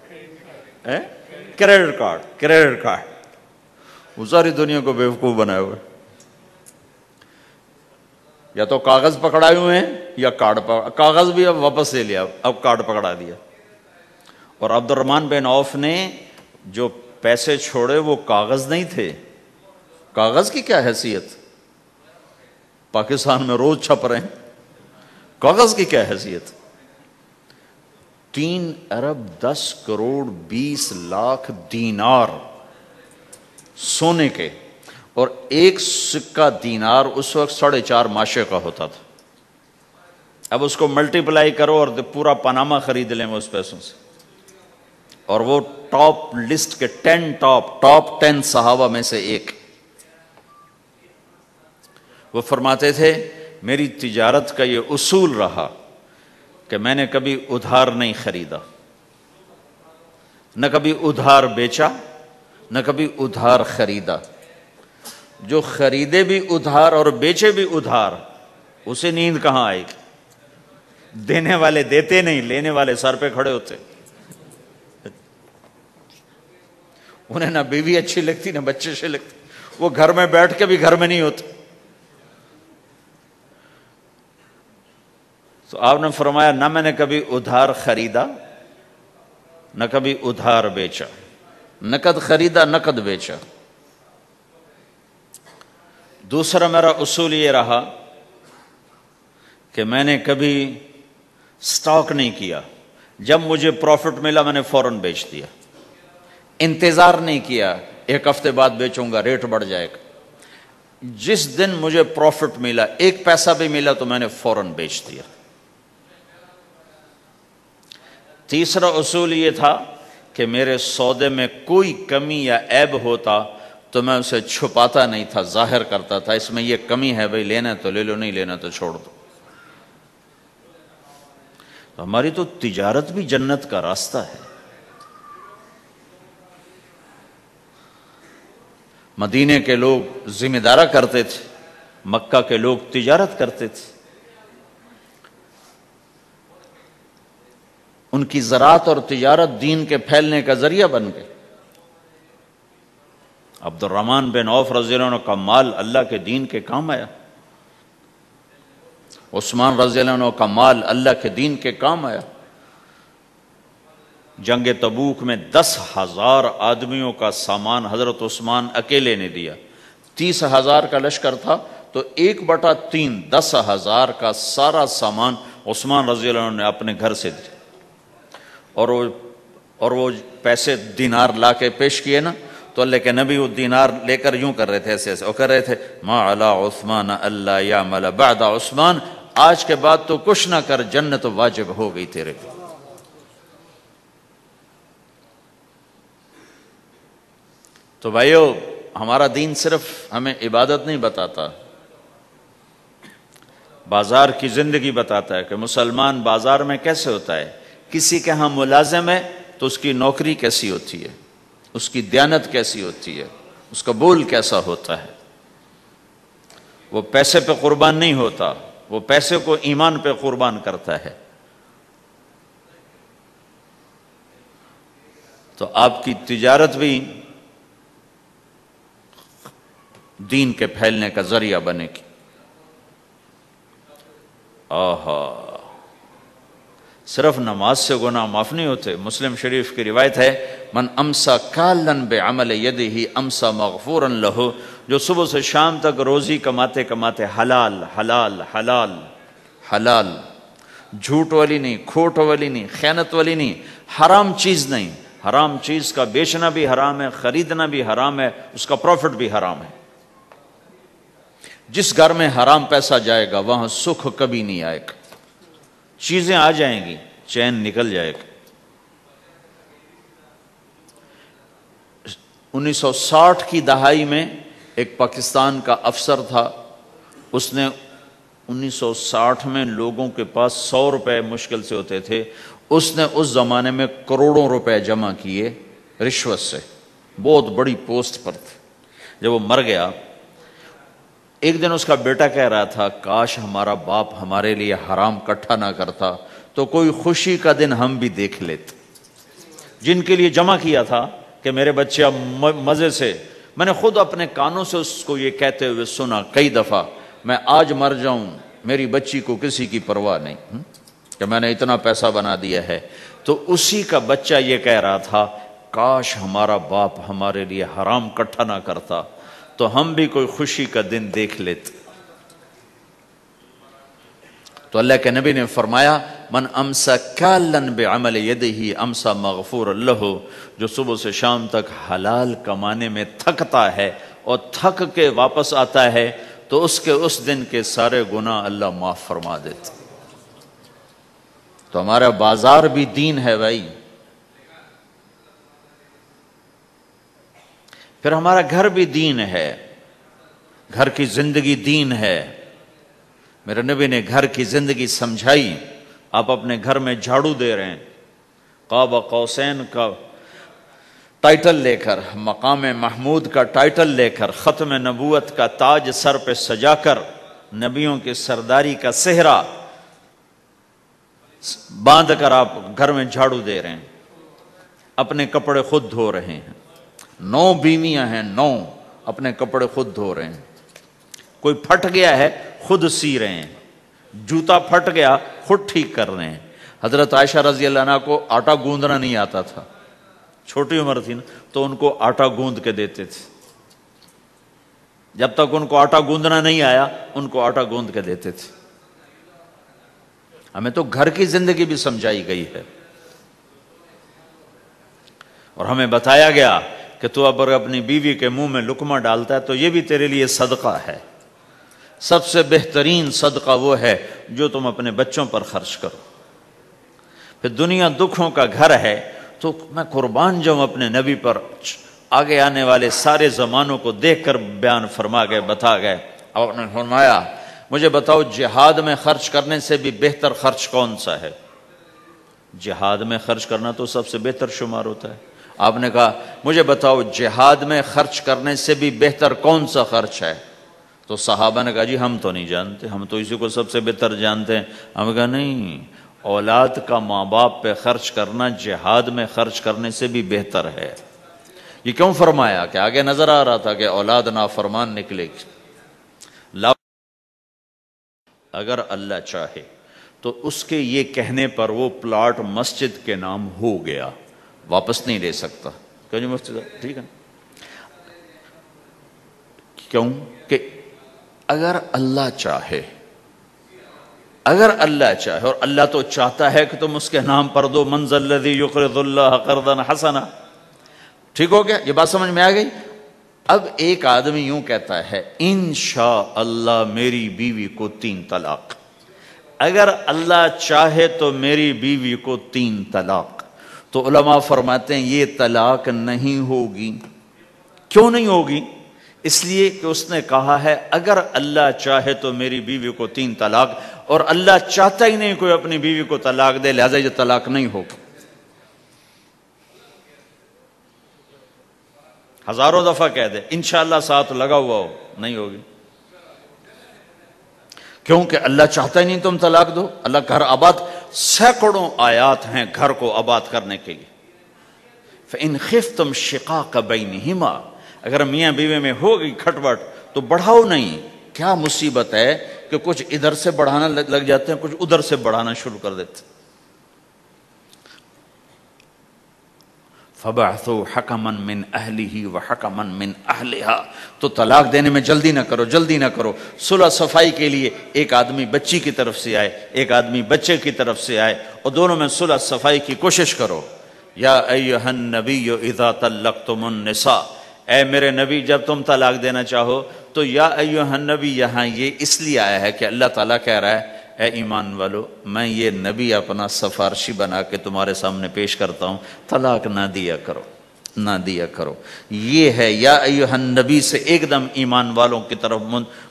Speaker 1: Credit card, credit card. وہ ساری دنیا کو بیوقوف بنائے ہوئے، یا تو کاغذ پکڑائے ہوئے ہیں یا کارڈ کاغذ بھی اب واپس لے لیا، اب کارڈ پکڑا دیا۔ اور عبد الرحمن بن عوف نے جو پیسے چھوڑے وہ کاغذ نہیں تھے، کاغذ کی کیا حیثیت، پاکستان میں روز چھپ رہے ہیں، کاغذ کی کیا حیثیت؟ 3 ارب 10 کروڑ 20 لاکھ دینار سونے کے، اور ایک سکہ دینار اس وقت 4.5 ماشے کا ہوتا تھا۔ اب اس کو ملٹیپلائی کرو اور پورا پاناما خرید لیں اس پیسوں سے۔ اور وہ ٹاپ لسٹ کے 10 10 صحابہ میں سے ایک۔ وہ فرماتے تھے میری تجارت کا یہ اصول رہا کہ میں نے کبھی ادھار نہیں خریدا، نہ کبھی ادھار بیچا، نہ کبھی ادھار خریدا۔ جو خریدے بھی ادھار اور بیچے بھی ادھار، اسے نیند کہاں آئے گی؟ دینے والے دیتے نہیں، لینے والے سر پہ کھڑے ہوتے۔ انہیں نہ بیوی اچھی لگتی نہ بچے اچھے لگتے، وہ گھر میں بیٹھ کے بھی گھر میں نہیں ہوتے۔ تو آپ نے فرمایا نہ میں نے کبھی ادھار خریدا نہ کبھی ادھار بیچا، نقد خریدا نقد بیچا۔ دوسرا میرا اصول یہ رہا کہ میں نے کبھی سٹاک نہیں کیا، جب مجھے پروفٹ ملا میں نے فوراً بیچ دیا، انتظار نہیں کیا ایک ہفتے بعد بیچوں گا، ریٹ بڑھ جائے گا۔ جس دن مجھے پروفٹ ملا، ایک پیسہ بھی ملا تو میں نے فوراً بیچ دیا۔ تیسرا اصول یہ تھا کہ میرے سودے میں کوئی کمی یا عیب ہوتا تو میں اسے چھپاتا نہیں تھا، ظاہر کرتا تھا، اس میں یہ کمی ہے بھائی، لینا تو لے لو، نہیں لینا تو چھوڑ دو۔ تو ہماری تو تجارت بھی جنت کا راستہ ہے۔ مدینے کے لوگ ذمہ دارا کرتے تھے، مکہ کے لوگ تجارت کرتے تھے، ان کی زراعت اور تجارت دین کے پھیلنے کا ذریعہ بن گئے۔ عبد الرحمن بن عوف رضی اللہ عنہ کا مال اللہ کے دین کے کام آیا، عثمان رضی اللہ عنہ کا مال اللہ کے دین کے کام آیا۔ جنگ تبوک میں 10,000 آدمیوں کا سامان حضرت عثمان اکیلے نے دیا۔ 30,000 کا لشکر تھا تو 1/3 10,000 کا سارا سامان عثمان رضی اللہ عنہ نے اپنے گھر سے دیا، اور وہ پیسے دینار لا کے پیش کیے نا، تو اللہ کے نبی وہ دینار لے کر یوں کر رہے تھے، ایسے ایسے، وہ کر رہے تھے ما علی عثمان اللہ یعمل بعد عثمان، آج کے بعد تو کچھ نہ کر، جنت واجب ہو گئی تیرے پہ۔ تو بھائیو، ہمارا دین صرف ہمیں عبادت نہیں بتاتا، بازار کی زندگی بتاتا ہے کہ مسلمان بازار میں کیسے ہوتا ہے۔ کسی کے ہاں ملازم ہے تو اس کی نوکری کیسی ہوتی ہے، اس کی دیانت کیسی ہوتی ہے، اس کا بول کیسا ہوتا ہے۔ وہ پیسے پہ قربان نہیں ہوتا، وہ پیسے کو ایمان پہ قربان کرتا ہے۔ تو آپ کی تجارت بھی دین کے پھیلنے کا ذریعہ بنے گی۔ آہا، صرف نماز سے گناہ معاف نہیں ہوتے۔ مسلم شریف کی روایت ہے، من امسا کالن بعمل یدہ امسا مغفورا لہ، جو صبح سے شام تک روزی کماتے کماتے حلال حلال حلال حلال، جھوٹ والی نہیں، کھوٹ والی نہیں، خیانت والی نہیں، حرام چیز نہیں، حرام چیز کا بیچنا بھی حرام ہے، خریدنا بھی حرام ہے، اس کا پروفٹ بھی حرام ہے۔ جس گھر میں حرام پیسہ جائے گا وہاں سکھ کبھی نہیں آئے گا، چیزیں آ جائیں گی، چین نکل جائے گا۔ 1960 کی دہائی میں ایک پاکستان کا افسر تھا، اس نے 1960 میں لوگوں کے پاس 100 روپے مشکل سے ہوتے تھے، اس نے اس زمانے میں کروڑوں روپے جمع کیے رشوت سے، بہت بڑی پوسٹ پر تھے۔ جب وہ مر گیا، ایک دن اس کا بیٹا کہہ رہا تھا کاش ہمارا باپ ہمارے لیے حرام کٹھا نہ کرتا تو کوئی خوشی کا دن ہم بھی دیکھ لیتے۔ جن کے لیے جمع کیا تھا کہ میرے بچے اب مزے سے، میں نے خود اپنے کانوں سے اس کو یہ کہتے ہوئے سنا کئی دفعہ، میں آج مر جاؤں میری بچی کو کسی کی پرواہ نہیں کہ میں نے اتنا پیسہ بنا دیا ہے۔ تو اسی کا بچہ یہ کہہ رہا تھا کاش ہمارا باپ ہمارے لیے حرام کٹھا نہ کرتا تو ہم بھی کوئی خوشی کا دن دیکھ لیتے۔ تو اللہ کے نبی نے فرمایا من امسا کالن بعمل یدہ امسا مغفور لہ، جو صبح سے شام تک حلال کمانے میں تھکتا ہے اور تھک کے واپس آتا ہے تو اس کے اس دن کے سارے گناہ اللہ معاف فرما دیتے۔ تو ہمارا بازار بھی دین ہے بھائی، پھر ہمارا گھر بھی دین ہے، گھر کی زندگی دین ہے۔ میرے نبی نے گھر کی زندگی سمجھائی۔ آپ اپنے گھر میں جھاڑو دے رہے ہیں، قاب قوسین کا ٹائٹل لے کر، مقام محمود کا ٹائٹل لے کر، ختم نبوت کا تاج سر پہ سجا کر، نبیوں کی سرداری کا صحرا باندھ کر آپ گھر میں جھاڑو دے رہے ہیں، اپنے کپڑے خود دھو رہے ہیں۔ 9 بیویاں ہیں، 9 اپنے کپڑے خود دھو رہے ہیں۔ کوئی پھٹ گیا ہے خود سی رہے ہیں، جوتا پھٹ گیا خود ٹھیک کر رہے ہیں۔ حضرت عائشہ رضی اللہ عنہ کو آٹا گوندنا نہیں آتا تھا، چھوٹی عمر تھی نا، تو ان کو آٹا گوند کے دیتے تھے۔ جب تک ان کو آٹا گوندنا نہیں آیا ان کو آٹا گوند کے دیتے تھے۔ ہمیں تو گھر کی زندگی بھی سمجھائی گئی ہے، اور ہمیں بتایا گیا کہ تو اب اگر اپنی بیوی کے منہ میں لقمہ ڈالتا ہے تو یہ بھی تیرے لیے صدقہ ہے. سب سے بہترین صدقہ وہ ہے جو تم اپنے بچوں پر خرچ کرو. پھر دنیا دکھوں کا گھر ہے تو میں قربان جاؤں اپنے نبی پر. آگے آنے والے سارے زمانوں کو دیکھ کر بیان فرما گئے، بتا گئے. اب آپ نے فرمایا مجھے بتاؤ جہاد میں خرچ کرنے سے بھی بہتر خرچ کون سا ہے؟ جہاد میں خرچ کرنا تو سب سے بہتر شمار ہوتا ہے. آپ نے کہا مجھے بتاؤ جہاد میں خرچ کرنے سے بھی بہتر کون سا خرچ ہے؟ تو صحابہ نے کہا جی ہم تو نہیں جانتے، ہم تو اسی کو سب سے بہتر جانتے ہیں. ہم کہا نہیں، اولاد کا ماں باپ پہ خرچ کرنا جہاد میں خرچ کرنے سے بھی بہتر ہے. یہ کیوں فرمایا؟ کہ آگے نظر آ رہا تھا کہ اولاد نافرمان نکلے گی. اگر اللہ چاہے تو اس کے یہ کہنے پر وہ پلاٹ مسجد کے نام ہو گیا، واپس نہیں لے سکتا. کہ مسجد ٹھیک ہے، کیوں کہ اگر اللہ چاہے، اگر اللہ چاہے، اور اللہ تو چاہتا ہے کہ تم اس کے نام پر دو. من ذا الذی یقرض اللہ قرضا حسنا. ٹھیک ہو گیا؟ یہ بات سمجھ میں آ گئی؟ اب ایک آدمی یوں کہتا ہے انشاءاللہ میری بیوی کو 3 طلاق، اگر اللہ چاہے تو میری بیوی کو 3 طلاق. تو علماء فرماتے ہیں یہ طلاق نہیں ہوگی. کیوں نہیں ہوگی؟ اس لیے کہ اس نے کہا ہے اگر اللہ چاہے تو میری بیوی کو 3 طلاق، اور اللہ چاہتا ہی نہیں کوئی اپنی بیوی کو طلاق دے، لہذا یہ طلاق نہیں ہوگی. ہزاروں دفعہ کہہ دے انشاءاللہ ساتھ لگا ہوا ہو، نہیں ہوگی. کیونکہ اللہ چاہتا ہی نہیں تم طلاق دو. اللہ گھر آباد، سینکڑوں آیات ہیں گھر کو آباد کرنے کے لیے. فَإِنْ خِفْتُمْ شِقَاقَ بَيْنِهِمَا، اگر میاں بیوی میں ہوگی کھٹپٹ تو بڑھاؤ نہیں. کیا مصیبت ہے کہ کچھ ادھر سے بڑھانا لگ جاتے ہیں، کچھ ادھر سے بڑھانا شروع کر دیتے. فَبَعْثُوا حَكَمًا مِّنْ أَهْلِهِ وَحَكَمًا مِّنْ أَهْلِهَا. تو طلاق دینے میں جلدی نہ کرو، جلدی نہ کرو. صلح صفائی کے لیے ایک آدمی بچی کی طرف سے آئے، ایک آدمی بچے کی طرف سے آئے، اور دونوں میں صلح صفائی کی کوشش کرو. یا ایھا النبی اذا طلقتم النساء، اے میرے نبی جب تم طلاق دینا چاہو تو یا ایھا النبی یہاں یہ اس لیے آیا ہے کہ اللہ تعالیٰ کہہ رہا ہے اے ایمان والو میں یہ نبی اپنا سفارشی بنا کے تمہارے سامنے پیش کرتا ہوں، طلاق نہ دیا کرو، نہ دیا کرو. یہ ہے یا ایھا النبی سے ایک دم ایمان والوں کی طرف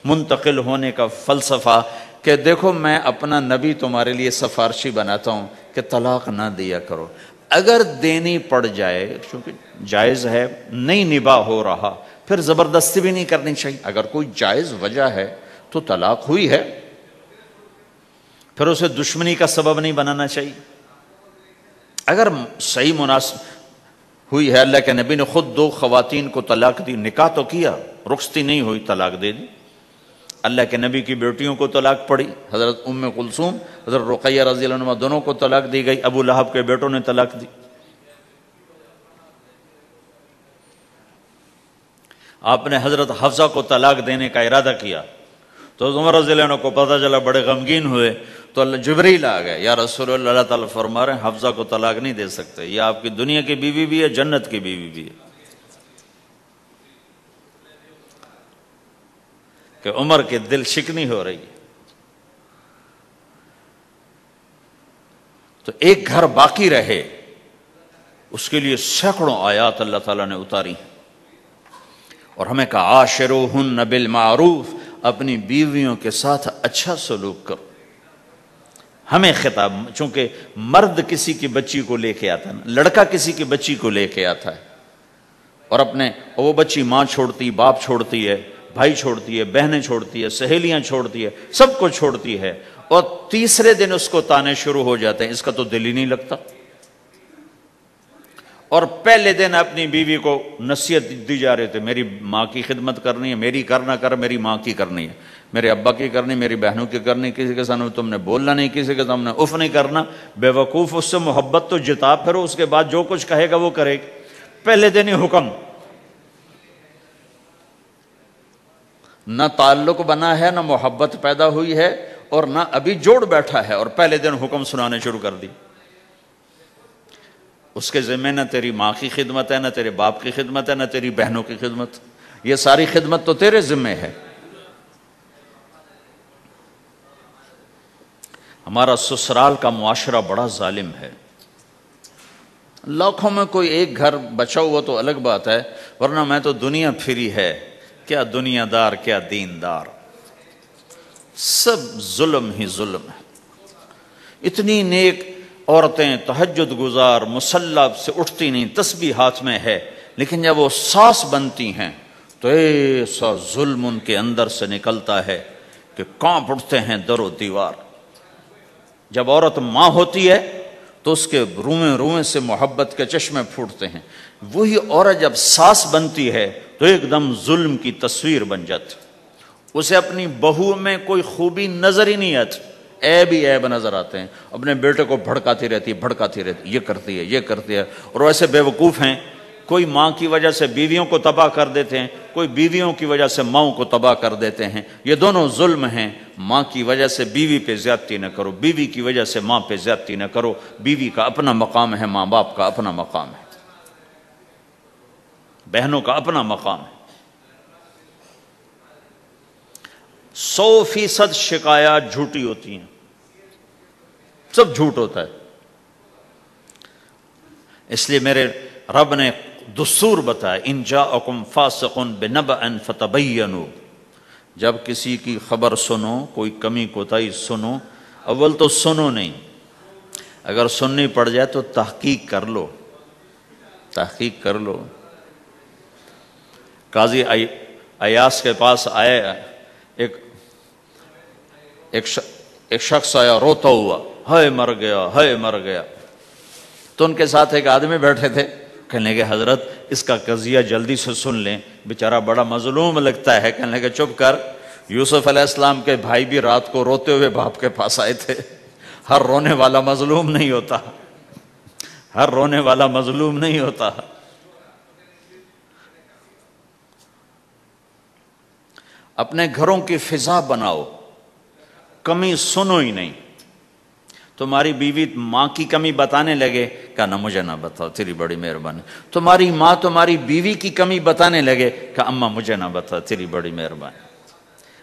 Speaker 1: منتقل ہونے کا فلسفہ کہ دیکھو میں اپنا نبی تمہارے لیے سفارشی بناتا ہوں کہ طلاق نہ دیا کرو. اگر دینی پڑ جائے، چونکہ جائز ہے، نہیں نباہ ہو رہا، پھر زبردستی بھی نہیں کرنی چاہیے. اگر کوئی جائز وجہ ہے تو طلاق ہوئی ہے، پھر اسے دشمنی کا سبب نہیں بنانا چاہیے. اگر صحیح مناسب ہوئی ہے، اللہ کے نبی نے خود 2 خواتین کو طلاق دی، نکاح تو کیا، رخصتی نہیں ہوئی، طلاق دے دی. اللہ کے نبی کی بیٹیوں کو طلاق پڑی، حضرت ام کلثوم، حضرت رقیہ رضی اللہ عنہ دونوں کو طلاق دی گئی. ابو لہب کے بیٹوں نے طلاق دی. آپ نے حضرت حفصہ کو طلاق دینے کا ارادہ کیا تو عمر رضی اللہ عنہ کو پتہ چلا، بڑے غمگین ہوئے. تو جبریل آ گئے، یا رسول اللہ، اللہ تعالیٰ فرما رہے ہیں حفصہ کو طلاق نہیں دے سکتے، یہ آپ کی دنیا کی بیوی بھی ہے، جنت کی بیوی بھی ہے. کہ عمر کے دل شکنی ہو رہی ہے. تو ایک گھر باقی رہے اس کے لیے سینکڑوں آیات اللہ تعالیٰ نے اتاری ہیں. اور ہمیں کہا عاشروہن بالمعروف، اپنی بیویوں کے ساتھ اچھا سلوک کرو. ہمیں خطاب، چونکہ مرد کسی کی بچی کو لے کے آتا ہے، لڑکا کسی کی بچی کو لے کے آتا ہے، اور وہ بچی ماں چھوڑتی، باپ چھوڑتی ہے، بھائی چھوڑتی ہے، بہنیں چھوڑتی ہے، سہیلیاں چھوڑتی ہے، سب کو چھوڑتی ہے، اور تیسرے دن اس کو تانے شروع ہو جاتے ہیں، اس کا تو دل ہی نہیں لگتا. اور پہلے دن اپنی بیوی کو نصیحت دی جا رہے تھے، میری ماں کی خدمت کرنی ہے، میری کرنا کر، میری ماں کی کرنی ہے، میرے ابا کی کرنی، میری بہنوں کی کرنی، کسی کے سامنے تم نے بولنا نہیں، کسی کے سامنے اف نہیں کرنا. بے وقوف، اس سے محبت تو جتا پھرو، اس کے بعد جو کچھ کہے گا وہ کرے گا. پہلے دن ہی حکم، نہ تعلق بنا ہے، نہ محبت پیدا ہوئی ہے، اور نہ ابھی جوڑ بیٹھا ہے، اور پہلے دن حکم سنانے شروع کر دی. اس کے ذمہ نہ تیری ماں کی خدمت ہے، نہ تیرے باپ کی خدمت ہے، نہ تیری بہنوں کی خدمت، یہ ساری خدمت تو تیرے ذمہ ہے۔ ہمارا سسرال کا معاشرہ بڑا ظالم ہے، لاکھوں میں کوئی ایک گھر بچا ہوا تو الگ بات ہے، ورنہ میں تو دنیا پھری ہے، کیا دنیا دار کیا دیندار، سب ظلم ہی ظلم ہے۔ اتنی نیک عورتیں تہجد گزار مصلی سے اٹھتی نہیں، تسبیح ہاتھ میں ہے، لیکن جب وہ ساس بنتی ہیں تو ایسا ظلم ان کے اندر سے نکلتا ہے کہ کانپ اٹھتے ہیں در و دیوار۔ جب عورت ماں ہوتی ہے تو اس کے روئیں روئیں سے محبت کے چشمے پھوٹتے ہیں، وہی عورت جب ساس بنتی ہے تو ایک دم ظلم کی تصویر بن جاتی، اسے اپنی بہو میں کوئی خوبی نظر ہی نہیں آتی، عیب ہی عیب نظر آتے ہیں، اپنے بیٹے کو بھڑکاتی رہتی، یہ کرتی ہے، اور ویسے بے وقوف ہیں، کوئی ماں کی وجہ سے بیویوں کو تباہ کر دیتے ہیں، کوئی بیویوں کی وجہ سے ماؤں کو تباہ کر دیتے ہیں، یہ دونوں ظلم ہیں۔ ماں کی وجہ سے بیوی پہ زیادتی نہ کرو، بیوی کی وجہ سے ماں پہ زیادتی نہ کرو، بیوی کا اپنا مقام ہے، ماں باپ کا اپنا مقام ہے، بہنوں کا اپنا مقام ہے۔ 100% شکایات جھوٹی ہوتی ہیں، سب جھوٹ ہوتا ہے۔ اس لیے میرے رب نے دستور بتایا، ان جاءکم فاسق بنبأ فتبینوا، جب کسی کی خبر سنو، کوئی کمی کوتاہی سنو، اول تو سنو نہیں، اگر سننی پڑ جائے تو تحقیق کر لو، تحقیق کر لو۔ قاضی ایاس کے پاس آئے، ایک شخص آیا روتا ہوا، ہائے مر گیا، ہائے مر گیا، تو ان کے ساتھ ایک آدمی بیٹھے تھے، کہنے لگے حضرت اس کا قضیہ جلدی سے سن لیں، بیچارہ بڑا مظلوم لگتا ہے۔ کہنے لگے چپ کر، یوسف علیہ السلام کے بھائی بھی رات کو روتے ہوئے باپ کے پاس آئے تھے، ہر رونے والا مظلوم نہیں ہوتا، ہر رونے والا مظلوم نہیں ہوتا۔ اپنے گھروں کی فضا بناؤ، کمی سنو ہی نہیں۔ تمہاری بیوی ماں کی کمی بتانے لگے، کہا نہ مجھے نہ بتاؤ، تیری بڑی مہربانی۔ تمہاری ماں تمہاری بیوی کی کمی بتانے لگے، کہا اماں مجھے نہ بتاؤ، تیری بڑی مہربانی۔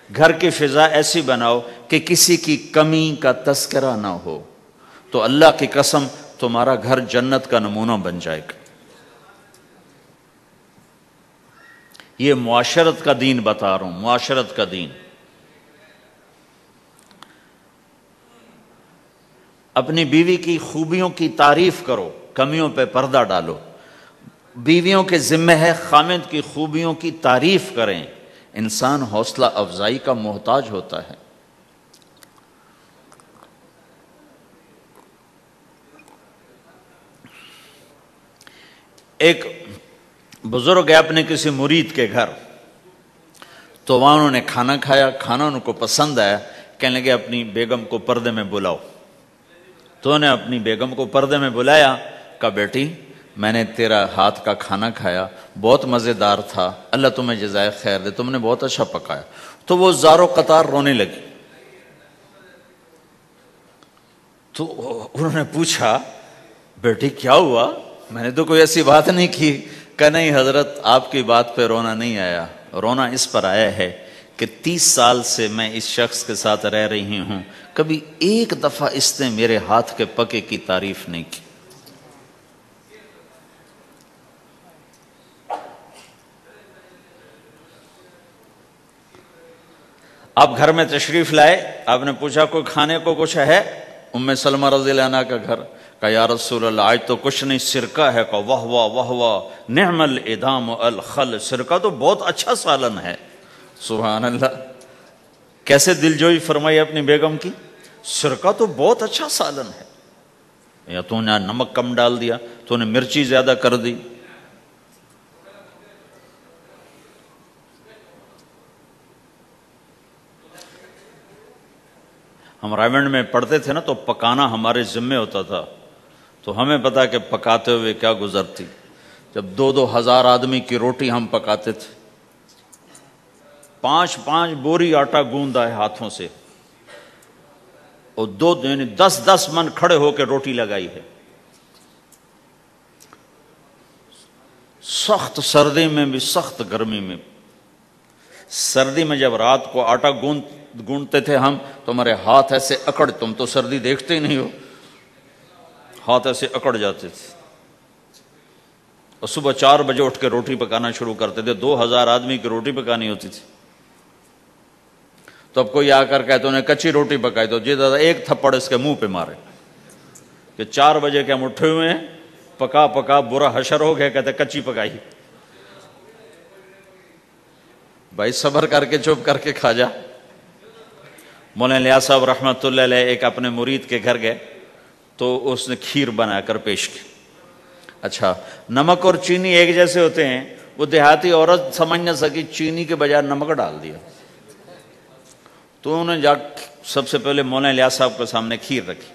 Speaker 1: گھر کی فضا ایسی بناؤ کہ کسی کی کمی کا تذکرہ نہ ہو، تو اللہ کی قسم تمہارا گھر جنت کا نمونہ بن جائے گا۔ یہ معاشرت کا دین بتا رہا ہوں، معاشرت کا دین۔ اپنی بیوی کی خوبیوں کی تعریف کرو، کمیوں پہ پردہ ڈالو۔ بیویوں کے ذمہ ہے خامد کی خوبیوں کی تعریف کریں، انسان حوصلہ افزائی کا محتاج ہوتا ہے۔ ایک بزرگ ہے اپنے کسی مرید کے گھر، تو وہاں انہوں نے کھانا کھایا، کھانا ان کو پسند آیا، کہنے لگے اپنی بیگم کو پردے میں بلاؤ۔ تو انہوں نے اپنی بیگم کو پردے میں بلایا، کہا بیٹی میں نے تیرا ہاتھ کا کھانا کھایا، بہت مزیدار تھا، اللہ تمہیں جزائے خیر دے، تم نے بہت اچھا پکایا۔ تو وہ زارو قطار رونے لگی۔ تو انہوں نے پوچھا بیٹی کیا ہوا، میں نے تو کوئی ایسی بات نہیں کی۔ کہ نہیں حضرت آپ کی بات پہ رونا نہیں آیا، رونا اس پر آیا ہے کہ 30 سال سے میں اس شخص کے ساتھ رہ رہی ہوں، کبھی ایک دفعہ اس نے میرے ہاتھ کے پکے کی تعریف نہیں کی۔ آپ گھر میں تشریف لائے، آپ نے پوچھا کوئی کھانے کو کچھ ہے؟ ام سلمہ رضی اللہ عنہ کا گھر، کہا یا رسول اللہ آج تو کچھ نہیں، سرکہ ہے۔ کہا واہ واہ واہ واہ، نعم الادام الخل، سرکہ تو بہت اچھا سالن ہے۔ سبحان اللہ، کیسے دلجوئی فرمائی اپنی بیگم کی، سرکہ تو بہت اچھا سالن ہے، یا تو نے نمک کم ڈال دیا، تو نے مرچی زیادہ کر دی۔ ہم رائمنڈ میں پڑھتے تھے نا، تو پکانا ہمارے ذمے ہوتا تھا، تو ہمیں پتا کہ پکاتے ہوئے کیا گزرتی۔ جب 2-2 ہزار آدمی کی روٹی ہم پکاتے تھے، 5-5 بوری آٹا گوندا ہے ہاتھوں سے، اور 10-10 من کھڑے ہو کے روٹی لگائی ہے۔ سخت سردی میں بھی سخت گرمی میں. سردی میں جب رات کو آٹا گونڈتے تھے ہم تو ہمارے ہاتھ ایسے اکڑ، تم تو سردی دیکھتے ہی نہیں ہو، ہاتھ ایسے اکڑ جاتے تھے. اور صبح 4 بجے اٹھ کے روٹی پکانا شروع کرتے تھے. 2000 آدمی کی روٹی پکانی ہوتی تھی. تو اب کوئی آ کر کہتے انہیں کچی روٹی پکائی، تو جی دادا ایک تھپڑ اس کے منہ پہ مارے کہ 4 بجے کے ہم اٹھے ہوئے ہیں، پکا پکا برا حشر ہو گیا، کہتے کچی پکائی. بھائی صبر کر کے چپ کر کے کھا جا. مولانا الیاس صاحب رحمۃ اللہ علیہ ایک اپنے مرید کے گھر گئے تو اس نے کھیر بنا کر پیش کی. اچھا، نمک اور چینی ایک جیسے ہوتے ہیں، وہ دیہاتی عورت سمجھ نہ سکی، چینی کے بجائے نمک ڈال دیا. تو انہوں نے جا سب سے پہلے مولانا الیاس صاحب کے سامنے کھیر رکھی.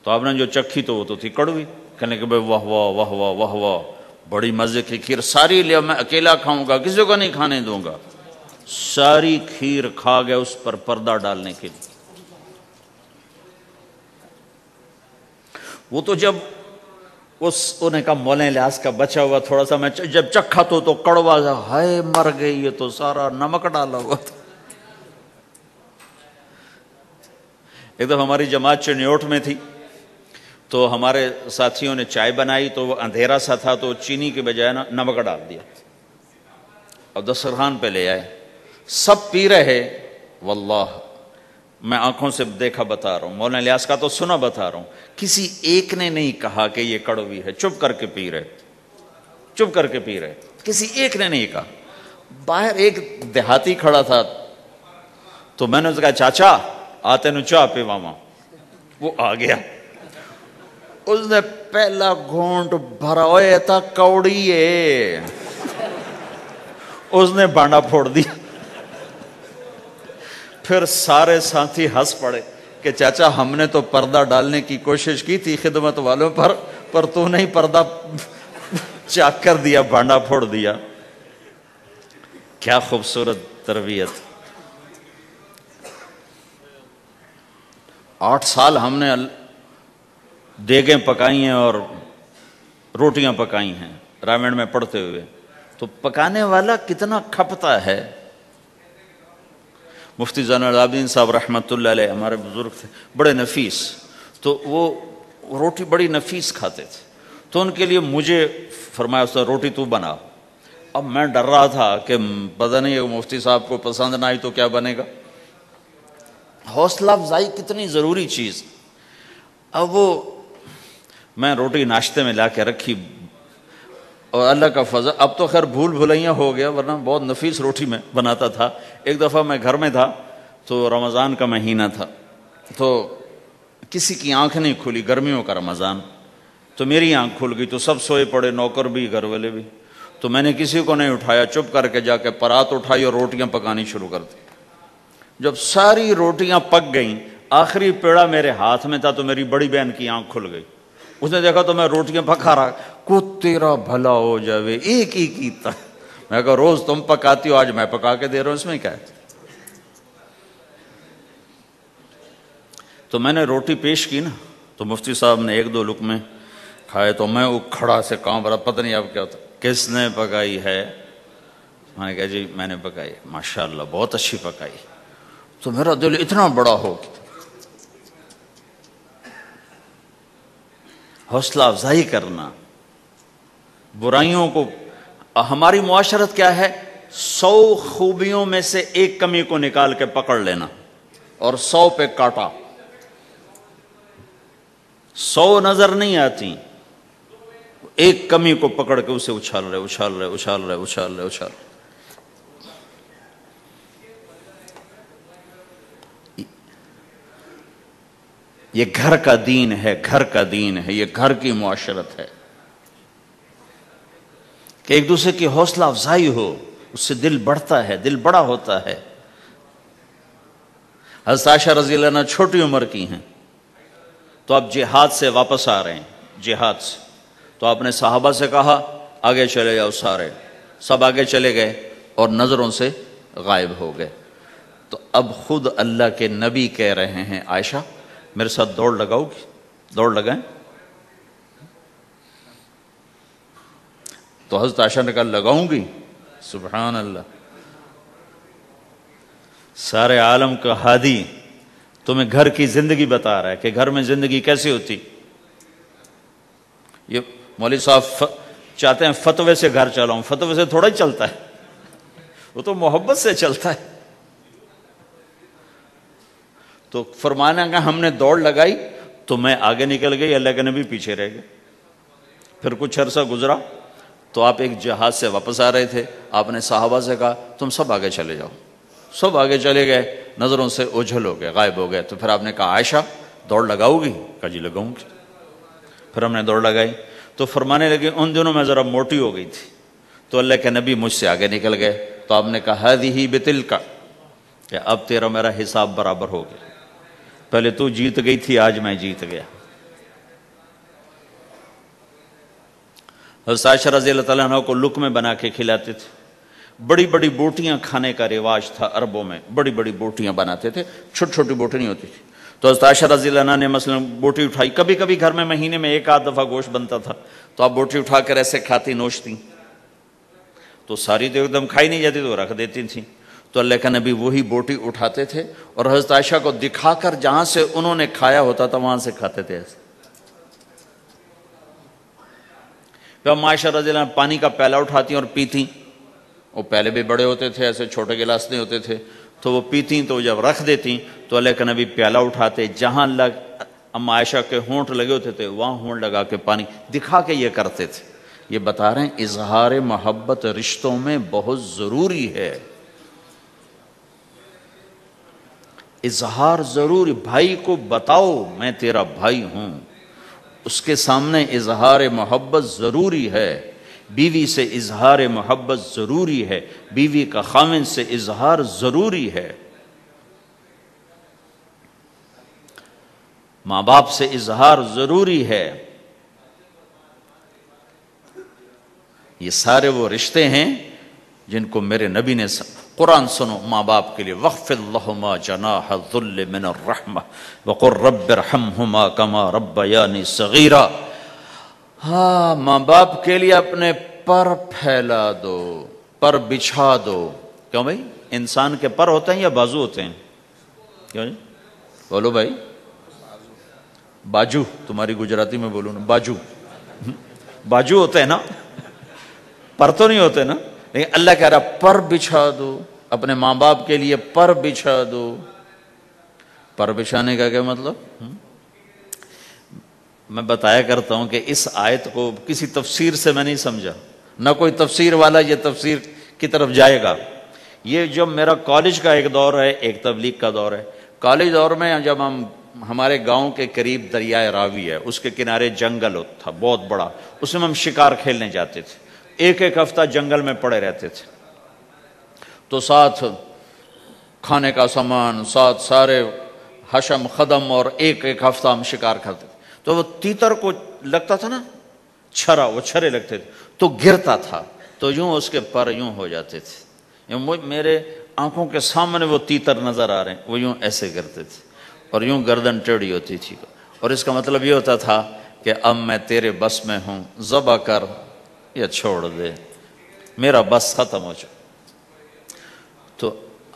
Speaker 1: تو آپ نے جو چکھی تو وہ تو تھی کڑوی. کہنے کہ بھائی واہ واہ واہ واہ واہ واہ، بڑی مزے کی کھیر، ساری لیا، میں اکیلا کھاؤں گا، کسی کو نہیں کھانے دوں گا. ساری کھیر کھا گیا اس پر پردہ ڈالنے کے لیے. وہ تو جب انہیں کہا مولانا الیاس کا بچا ہوا تھوڑا سا میں جب چکھا تو کڑوا سا، ہائے مر گئی، یہ تو سارا نمک ڈالا ہوا تھا. ایک دفعہ ہماری جماعت چنیوٹ میں تھی تو ہمارے ساتھیوں نے چائے بنائی تو وہ اندھیرا سا تھا تو چینی کے بجائے نمک ڈال دیا اور دسترخوان پہ لے آئے. سب پی رہے، واللہ میں آنکھوں سے دیکھا بتا رہا ہوں، مولانا الیاس کا تو سنا بتا رہا ہوں، کسی ایک نے نہیں کہا کہ یہ کڑوی ہے. چپ کر کے پی رہے، چپ کر کے پی رہے، کسی ایک نے نہیں کہا. باہر ایک دیہاتی کھڑا تھا تو میں نے اس کہا چاچا آتے نو چاہ پی ماما. وہ آ گیا، اس نے پہلا گھونٹ بھرا، ہوئے تھا کوڑی ہے، اس نے بانڈا پھوڑ دیا. پھر سارے ساتھی ہنس پڑے کہ چاچا ہم نے تو پردہ ڈالنے کی کوشش کی تھی خدمت والوں پر تو نہیں پردہ چاک کر دیا، بانڈا پھوڑ دیا. کیا خوبصورت تربیت. 8 سال ہم نے دیگیں پکائی ہیں اور روٹیاں پکائی ہیں رامین میں پڑھتے ہوئے. تو پکانے والا کتنا کھپتا ہے. مفتی زین العابدین صاحب رحمۃ اللہ علیہ ہمارے بزرگ تھے، بڑے نفیس، تو وہ روٹی بڑی نفیس کھاتے تھے. تو ان کے لیے مجھے فرمایا اس نے روٹی تو بنا. اب میں ڈر رہا تھا کہ پتہ نہیں مفتی صاحب کو پسند نہ آئی تو کیا بنے گا. حوصلہ افزائی کتنی ضروری چیز. اب وہ میں روٹی ناشتے میں لا کے رکھی اور اللہ کا فضل، اب تو خیر بھول بھلائیاں ہو گیا ورنہ بہت نفیس روٹی میں بناتا تھا. ایک دفعہ میں گھر میں تھا تو رمضان کا مہینہ تھا تو کسی کی آنکھ نہیں کھلی، گرمیوں کا رمضان، تو میری آنکھ کھل گئی تو سب سوئے پڑے، نوکر بھی گھر والے بھی. تو میں نے کسی کو نہیں اٹھایا، چپ کر کے جا کے پرات اٹھائی اور روٹیاں پکانی شروع کر دی. جب ساری روٹیاں پک گئیں، آخری پیڑا میرے ہاتھ میں تھا تو میری بڑی بہن کی آنکھ کھل گئی. اس نے دیکھا تو میں روٹیاں پکا رہا، کو تیرا بھلا ہو جاوے، ایک ہی کیتا. میں کہا روز تم پکاتی ہو، آج میں پکا کے دے رہا ہوں، اس میں کیا ہے. تو میں نے روٹی پیش کی نا تو مفتی صاحب نے 1-2 لقمے کھائے تو میں وہ کھڑا سے کانپ رہا، پتہ نہیں اب کیا ہوتا. کس نے پکائی ہے؟ میں نے کہا جی میں نے پکائی. ماشاءاللہ بہت اچھی پکائی. تو میرا دل اتنا بڑا ہو گیا. حوصلہ افزائی کرنا، برائیوں کو. ہماری معاشرت کیا ہے، 100 خوبیوں میں سے ایک کمی کو نکال کے پکڑ لینا اور 100 پہ کاٹا. 100 نظر نہیں آتی، ایک کمی کو پکڑ کے اسے اچھال رہے اچھال رہے اچھال رہے اچھال رہے اچھال رہے. یہ گھر کا دین ہے، گھر کا دین ہے، یہ گھر کی معاشرت ہے کہ ایک دوسرے کی حوصلہ افزائی ہو، اس سے دل بڑھتا ہے، دل بڑا ہوتا ہے. حضرت عائشہ رضی اللہ عنہ چھوٹی عمر کی ہیں تو آپ جہاد سے واپس آ رہے ہیں، جہاد سے. تو آپ نے صحابہ سے کہا آگے چلے جاؤ، سارے سب آگے چلے گئے اور نظروں سے غائب ہو گئے. تو اب خود اللہ کے نبی کہہ رہے ہیں عائشہ میرے ساتھ دوڑ لگاؤ گی؟ دوڑ لگائیں. تو حضرت عائشہ نے کہا لگاؤں گی؟ سبحان اللہ، سارے عالم کا ہادی تمہیں گھر کی زندگی بتا رہا ہے کہ گھر میں زندگی کیسی ہوتی۔ یہ مولوی صاحب چاہتے ہیں فتوے سے گھر چلاؤں، فتوے سے تھوڑا ہی چلتا ہے، وہ تو محبت سے چلتا ہے۔ تو فرمانا کہ ہم نے دوڑ لگائی تو میں آگے نکل گئی، اللہ کے نبی پیچھے رہ گئے۔ پھر کچھ عرصہ گزرا تو آپ ایک جہاز سے واپس آ رہے تھے، آپ نے صحابہ سے کہا تم سب آگے چلے جاؤ، سب آگے چلے گئے، نظروں سے اوجھل ہو گئے، غائب ہو گئے۔ تو پھر آپ نے کہا عائشہ دوڑ لگاؤ گی؟ کہا جی لگاؤں گی۔ پھر ہم نے دوڑ لگائی تو فرمانے لگے ان دنوں میں ذرا موٹی ہو گئی تھی، تو اللہ کے نبی مجھ سے آگے نکل گئے، تو آپ نے کہا ہذہ بتلک، کہ اب تیرا میرا حساب برابر ہو گیا، پہلے تو جیت گئی تھی، آج میں جیت گیا۔ حضرت عائشہ رضی اللہ تعالیٰ عنہ کو لقمے بنا کے کھلاتے تھے، بڑی بڑی بوٹیاں کھانے کا رواج تھا عربوں میں، بڑی بڑی بوٹیاں بناتے تھے، چھوٹی چھوٹی بوٹی نہیں ہوتی تھی۔ تو حضرت عائشہ رضی اللہ عنہ نے مثلا بوٹی اٹھائی، کبھی کبھی گھر میں مہینے میں ایک آدھ دفعہ گوشت بنتا تھا، تو آپ بوٹی اٹھا کر ایسے کھاتی نوچتی، تو ساری تو ایک دم کھائی نہیں جاتی تو رکھ دیتی تھیں۔ تو اللہ کا نبی وہی بوٹی اٹھاتے تھے اور حضرت عائشہ کو دکھا کر جہاں سے انہوں نے کھایا ہوتا تھا وہاں سے کھاتے تھے ایسے۔ پھر عائشہ رضی اللہ عنہ پانی کا پیالہ اٹھاتی اور پیتی، وہ پہلے بھی بڑے ہوتے تھے، ایسے چھوٹے گلاس نہیں ہوتے تھے، تو وہ پیتی تو جب رکھ دیتی تو اللہ کا نبی پیالہ اٹھاتے، جہاں اما عائشہ کے ہونٹ لگے ہوتے تھے وہاں ہونٹ لگا کے پانی دکھا کے یہ کرتے تھے۔ یہ بتا رہے ہیں اظہار محبت رشتوں میں بہت ضروری ہے، اظہار ضروری، بھائی کو بتاؤ میں تیرا بھائی ہوں، اس کے سامنے اظہار محبت ضروری ہے، بیوی سے اظہار محبت ضروری ہے، بیوی کا خاوند سے اظہار ضروری ہے، ماں باپ سے اظہار ضروری ہے۔ یہ سارے وہ رشتے ہیں جن کو میرے نبی نے قرآن سنو ماں باپ کے لیے وَخْفِضْ لَهُمَا جَنَاحَ الذُّلِّ مِنَ الرَّحْمَةِ وَقُلْ رَبِّ ارْحَمْهُمَا كَمَا رَبَّيَانِي صَغِيرًا۔ ہاں ماں باپ کے لیے اپنے پر پھیلا دو، پر بچھا دو۔ کیوں بھائی؟ انسان کے پر ہوتے ہیں یا بازو ہوتے ہیں؟ کیوں جی؟ بولو بھائی۔ باجو، تمہاری گجراتی میں بولوں نا، باجو، باجو ہوتے ہیں نا، پر تو نہیں ہوتے نا، لیکن اللہ کہہ رہا پر بچھا دو، اپنے ماں باپ کے لیے پر بچھا دو۔ پر بچھانے کا کیا مطلب؟ میں بتایا کرتا ہوں کہ اس آیت کو کسی تفسیر سے میں نہیں سمجھا، نہ کوئی تفسیر والا یہ تفسیر کی طرف جائے گا۔ یہ جو میرا کالج کا ایک دور ہے، ایک تبلیغ کا دور ہے، کالج دور میں جب ہمارے گاؤں کے قریب دریائے راوی ہے، اس کے کنارے جنگل تھا بہت بڑا، اس میں ہم شکار کھیلنے جاتے تھے، ایک ایک ہفتہ جنگل میں پڑے رہتے تھے، تو ساتھ کھانے کا سامان، ساتھ سارے حشم خدم، اور ایک ایک ہفتہ ہم شکار کرتے تھے۔ تو وہ تیتر کو لگتا تھا نا چھرا، وہ چھرے لگتے تھے تو گرتا تھا، تو یوں اس کے پر یوں ہو جاتے تھے، میرے آنکھوں کے سامنے وہ تیتر نظر آ رہے ہیں، وہ یوں ایسے گرتے تھے اور یوں گردن ٹیڑھی ہوتی تھی، اور اس کا مطلب یہ ہوتا تھا کہ اب میں تیرے بس میں ہوں، ذبح کر یا چھوڑ دے، میرا بس ختم ہو چکا۔ تو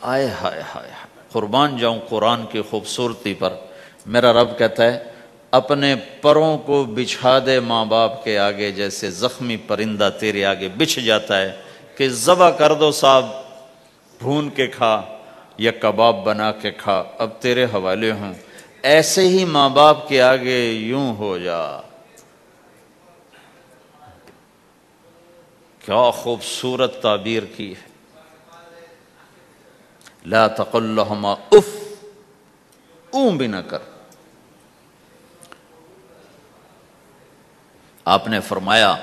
Speaker 1: آئے ہائے ہائے، قربان جاؤں قرآن کی خوبصورتی پر۔ میرا رب کہتا ہے اپنے پروں کو بچھا دے ماں باپ کے آگے، جیسے زخمی پرندہ تیرے آگے بچھ جاتا ہے، کہ ذبح کر دو صاحب، بھون کے کھا یا کباب بنا کے کھا، اب تیرے حوالے ہوں، ایسے ہی ماں باپ کے آگے یوں ہو جا۔ کیا خوبصورت تعبیر کی ہے، لا تقل لهما اف، اون بھی نہ کر۔ آپ نے فرمایا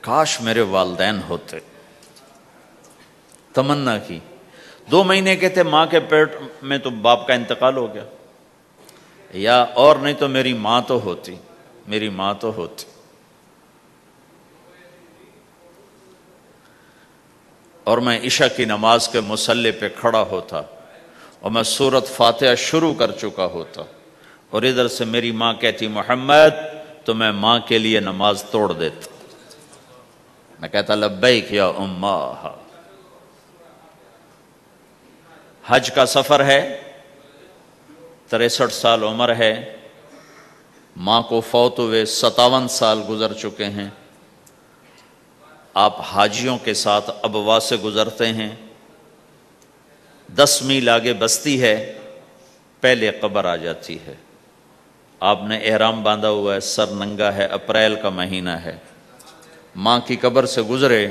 Speaker 1: کاش میرے والدین ہوتے، تمنا کی، 2 مہینے کے تھے ماں کے پیٹ میں تو باپ کا انتقال ہو گیا، یا اور نہیں تو میری ماں تو ہوتی، میری ماں تو ہوتی۔ اور میں عشاء کی نماز کے مصلی پہ کھڑا ہوتا اور میں سورۃ فاتحہ شروع کر چکا ہوتا، اور ادھر سے میری ماں کہتی محمد، تو میں ماں کے لیے نماز توڑ دیتا۔ میں کہتا لبیک یا اماہ۔ حج کا سفر ہے، 63 سال عمر ہے، ماں کو فوت ہوئے 57 سال گزر چکے ہیں۔ آپ حاجیوں کے ساتھ ابوا سے گزرتے ہیں، 10 میل آگے بستی ہے، پہلے قبر آ جاتی ہے۔ آپ نے احرام باندھا ہوا ہے، سر ننگا ہے، اپریل کا مہینہ ہے، ماں کی قبر سے گزرے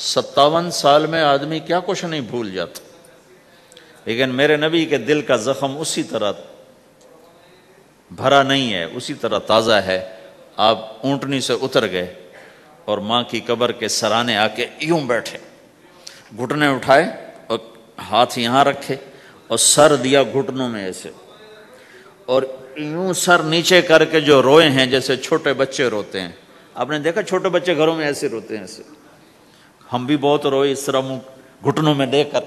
Speaker 1: 57 سال میں آدمی کیا کچھ نہیں بھول جاتا، لیکن میرے نبی کے دل کا زخم اسی طرح بھرا نہیں ہے، اسی طرح تازہ ہے۔ آپ اونٹنی سے اتر گئے اور ماں کی قبر کے سرانے آ کے یوں بیٹھے، گھٹنے اٹھائے اور ہاتھ یہاں رکھے اور سر دیا گھٹنوں میں ایسے، اور یوں سر نیچے کر کے جو روئے ہیں جیسے چھوٹے بچے روتے ہیں۔ آپ نے دیکھا چھوٹے بچے گھروں میں ایسے روتے ہیں، ایسے ہم بھی بہت روئے اس طرح منہ گھٹنوں میں دے کر،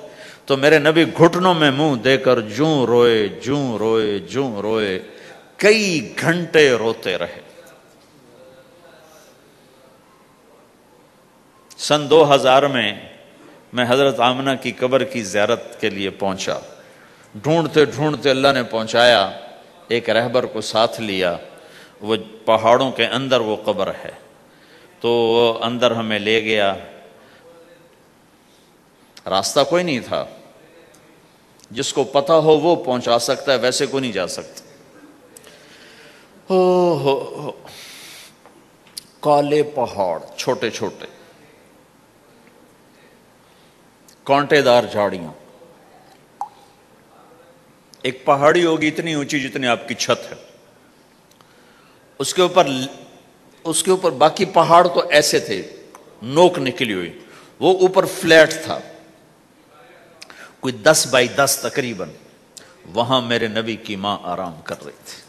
Speaker 1: تو میرے نبی گھٹنوں میں منہ دے کر جوں روئے جوں روئے جوں روئے، کئی گھنٹے روتے رہے۔ سن 2000 میں حضرت آمنہ کی قبر کی زیارت کے لیے پہنچا، ڈھونڈتے ڈھونڈتے اللہ نے پہنچایا، ایک رہبر کو ساتھ لیا، وہ پہاڑوں کے اندر وہ قبر ہے، تو وہ اندر ہمیں لے گیا، راستہ کوئی نہیں تھا، جس کو پتہ ہو وہ پہنچا سکتا ہے، ویسے کوئی نہیں جا سکتا۔ ہو کالے پہاڑ، چھوٹے چھوٹے کانٹے دار جھاڑیاں، ایک پہاڑی ہوگی اتنی اونچی جتنی آپ کی چھت ہے، اس کے اوپر باقی پہاڑ تو ایسے تھے، نوک نکلی ہوئی، وہ اوپر فلیٹ تھا، کوئی 10 بائی 10 تقریباً۔ وہاں میرے نبی کی ماں آرام کر رہی تھی،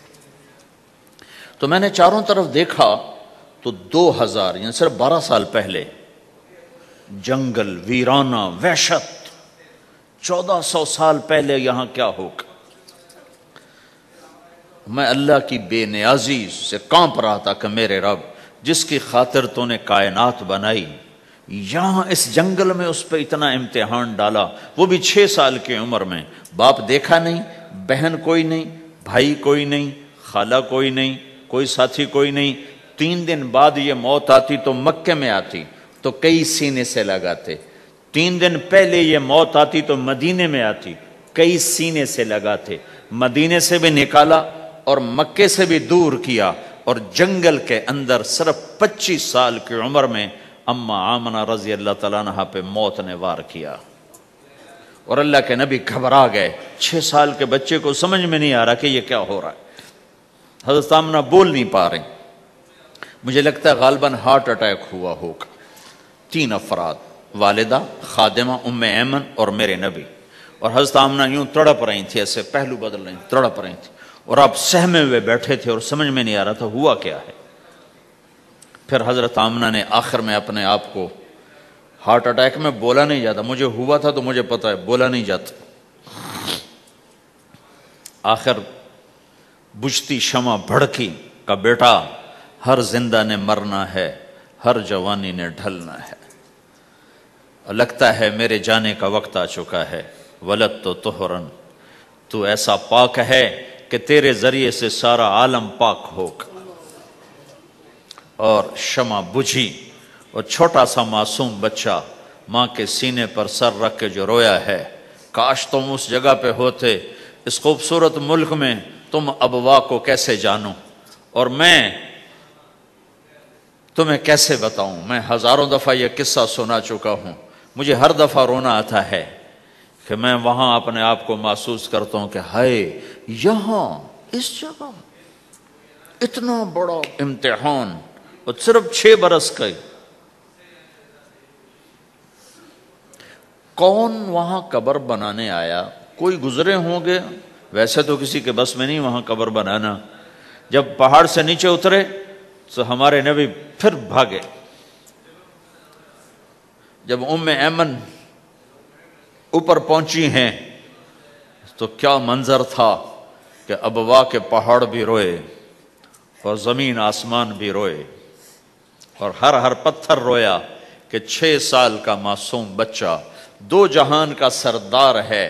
Speaker 1: تو میں نے چاروں طرف دیکھا تو 2000 یعنی صرف 12 سال پہلے جنگل، ویرانہ، وحشت، 1400 سال پہلے یہاں کیا ہوگا۔ میں اللہ کی بے نیازی سے کانپ رہا تھا کہ میرے رب، جس کی خاطر تو نے کائنات بنائی، یہاں اس جنگل میں اس پہ اتنا امتحان ڈالا، وہ بھی 6 سال کی عمر میں، باپ دیکھا نہیں، بہن کوئی نہیں، بھائی کوئی نہیں، خالہ کوئی نہیں، کوئی ساتھی کوئی نہیں۔ 3 دن بعد یہ موت آتی تو مکے میں آتی تو کئی سینے سے لگاتے، 3 دن پہلے یہ موت آتی تو مدینے میں آتی، کئی سینے سے لگاتے، مدینے سے بھی نکالا اور مکے سے بھی دور کیا، اور جنگل کے اندر صرف 25 سال کی عمر میں اما آمنہ رضی اللہ تعالیٰ عنہ پہ موت نے وار کیا، اور اللہ کے نبی گھبرا گئے۔ 6 سال کے بچے کو سمجھ میں نہیں آ رہا کہ یہ کیا ہو رہا ہے، حضرت آمنہ بول نہیں پا رہے، مجھے لگتا ہے غالباً ہارٹ اٹیک ہوا ہوگا۔ 3 افراد، والدہ، خادمہ ام ایمن اور میرے نبی، اور حضرت آمنہ یوں تڑپ رہی تھی، ایسے پہلو بدل رہی تھی، تڑپ رہی تھی، اور آپ سہمے ہوئے بیٹھے تھے اور سمجھ میں نہیں آ رہا تھا ہوا کیا ہے۔ پھر حضرت آمنہ نے آخر میں اپنے آپ کو، ہارٹ اٹیک میں بولا نہیں جاتا، مجھے ہوا تھا تو مجھے پتا ہے بولا نہیں جاتا، آخر بجھتی شمع بھڑکی کا بیٹا ہر زندہ نے مرنا ہے، ہر جوانی نے ڈھلنا ہے، اور لگتا ہے میرے جانے کا وقت آ چکا ہے، ولد تو طہرن، تو ایسا پاک ہے کہ تیرے ذریعے سے سارا عالم پاک ہوگا۔ اور شمع بجھی اور چھوٹا سا معصوم بچہ ماں کے سینے پر سر رکھ کے جو رویا ہے، کاش تم اس جگہ پہ ہوتے، اس خوبصورت ملک میں تم ابوا کو کیسے جانو، اور میں تمہیں کیسے بتاؤں، میں ہزاروں دفعہ یہ قصہ سنا چکا ہوں، مجھے ہر دفعہ رونا آتا ہے کہ میں وہاں اپنے آپ کو محسوس کرتا ہوں کہ ہائے، یہاں اس جگہ اتنا بڑا امتحان، اور صرف 6 برس کا، کون وہاں قبر بنانے آیا؟ کوئی گزرے ہوں گے، ویسے تو کسی کے بس میں نہیں وہاں قبر بنانا۔ جب پہاڑ سے نیچے اترے تو ہمارے نبی پھر بھاگے، جب ام ایمن اوپر پہنچی ہیں تو کیا منظر تھا کہ ابوا کے پہاڑ بھی روئے اور زمین آسمان بھی روئے، اور ہر پتھر رویا کہ 6 سال کا معصوم بچہ 2 جہان کا سردار ہے،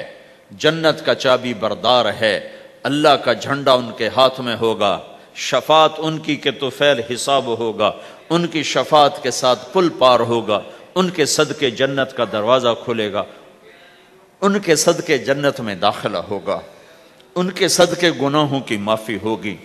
Speaker 1: جنت کا چابی بردار ہے، اللہ کا جھنڈا ان کے ہاتھ میں ہوگا، شفاعت ان کی کہ طفیل حساب ہوگا، ان کی شفاعت کے ساتھ پل پار ہوگا، ان کے صدقے جنت کا دروازہ کھلے گا، ان کے صدقے جنت میں داخلہ ہوگا، ان کے صدقے گناہوں کی معافی ہوگی۔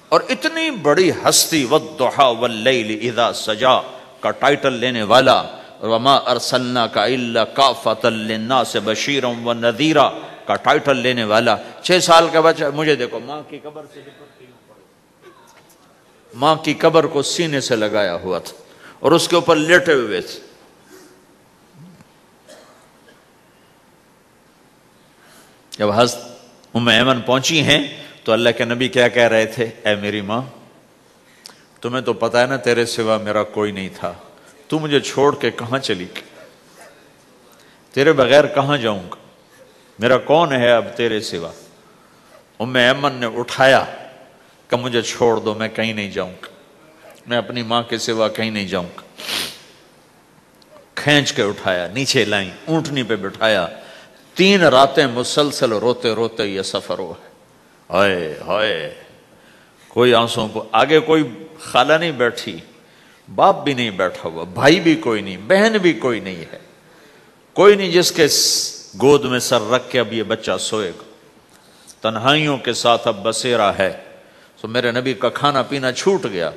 Speaker 1: اور اتنی بڑی ہستی والضحیٰ واللیل اذا سجا کا ٹائٹل لینے والا، وما ارسلناک الا کافۃ للناس بشیرا ونذیرا کا ٹائٹل لینے والا 6 سال کا بچہ، مجھے دیکھو ماں کی قبر سے لپٹ کے ماں کی قبر کو سینے سے لگایا ہوا تھا اور اس کے اوپر لیٹے ہوئے تھے۔ جب حضرت ام ایمن پہنچی ہیں تو اللہ کے نبی کیا کہہ رہے تھے؟ اے میری ماں، تمہیں تو پتا ہے نا تیرے سوا میرا کوئی نہیں تھا، تو مجھے چھوڑ کے کہاں چلی گئی؟ تیرے بغیر کہاں جاؤں گا؟ میرا کون ہے اب تیرے سوا؟ ام ایمن نے اٹھایا کہ مجھے چھوڑ دو، میں کہیں نہیں جاؤں گا، میں اپنی ماں کے سوا کہیں نہیں جاؤں گا۔ کھینچ کے اٹھایا، نیچے لائیں، اونٹنی پہ بٹھایا، 3 راتیں مسلسل روتے روتے یہ سفر ہوا ہے۔ ہائے ہائے، کوئی آنسوں کو آگے کوئی خالہ نہیں بیٹھی، باپ بھی نہیں بیٹھا ہوا، بھائی بھی کوئی نہیں، بہن بھی کوئی نہیں ہے، کوئی نہیں جس کے گود میں سر رکھ کے اب یہ بچہ سوئے گا۔ تنہائیوں کے ساتھ اب بسیرا ہے۔ تو میرے نبی کا کھانا پینا چھوٹ گیا،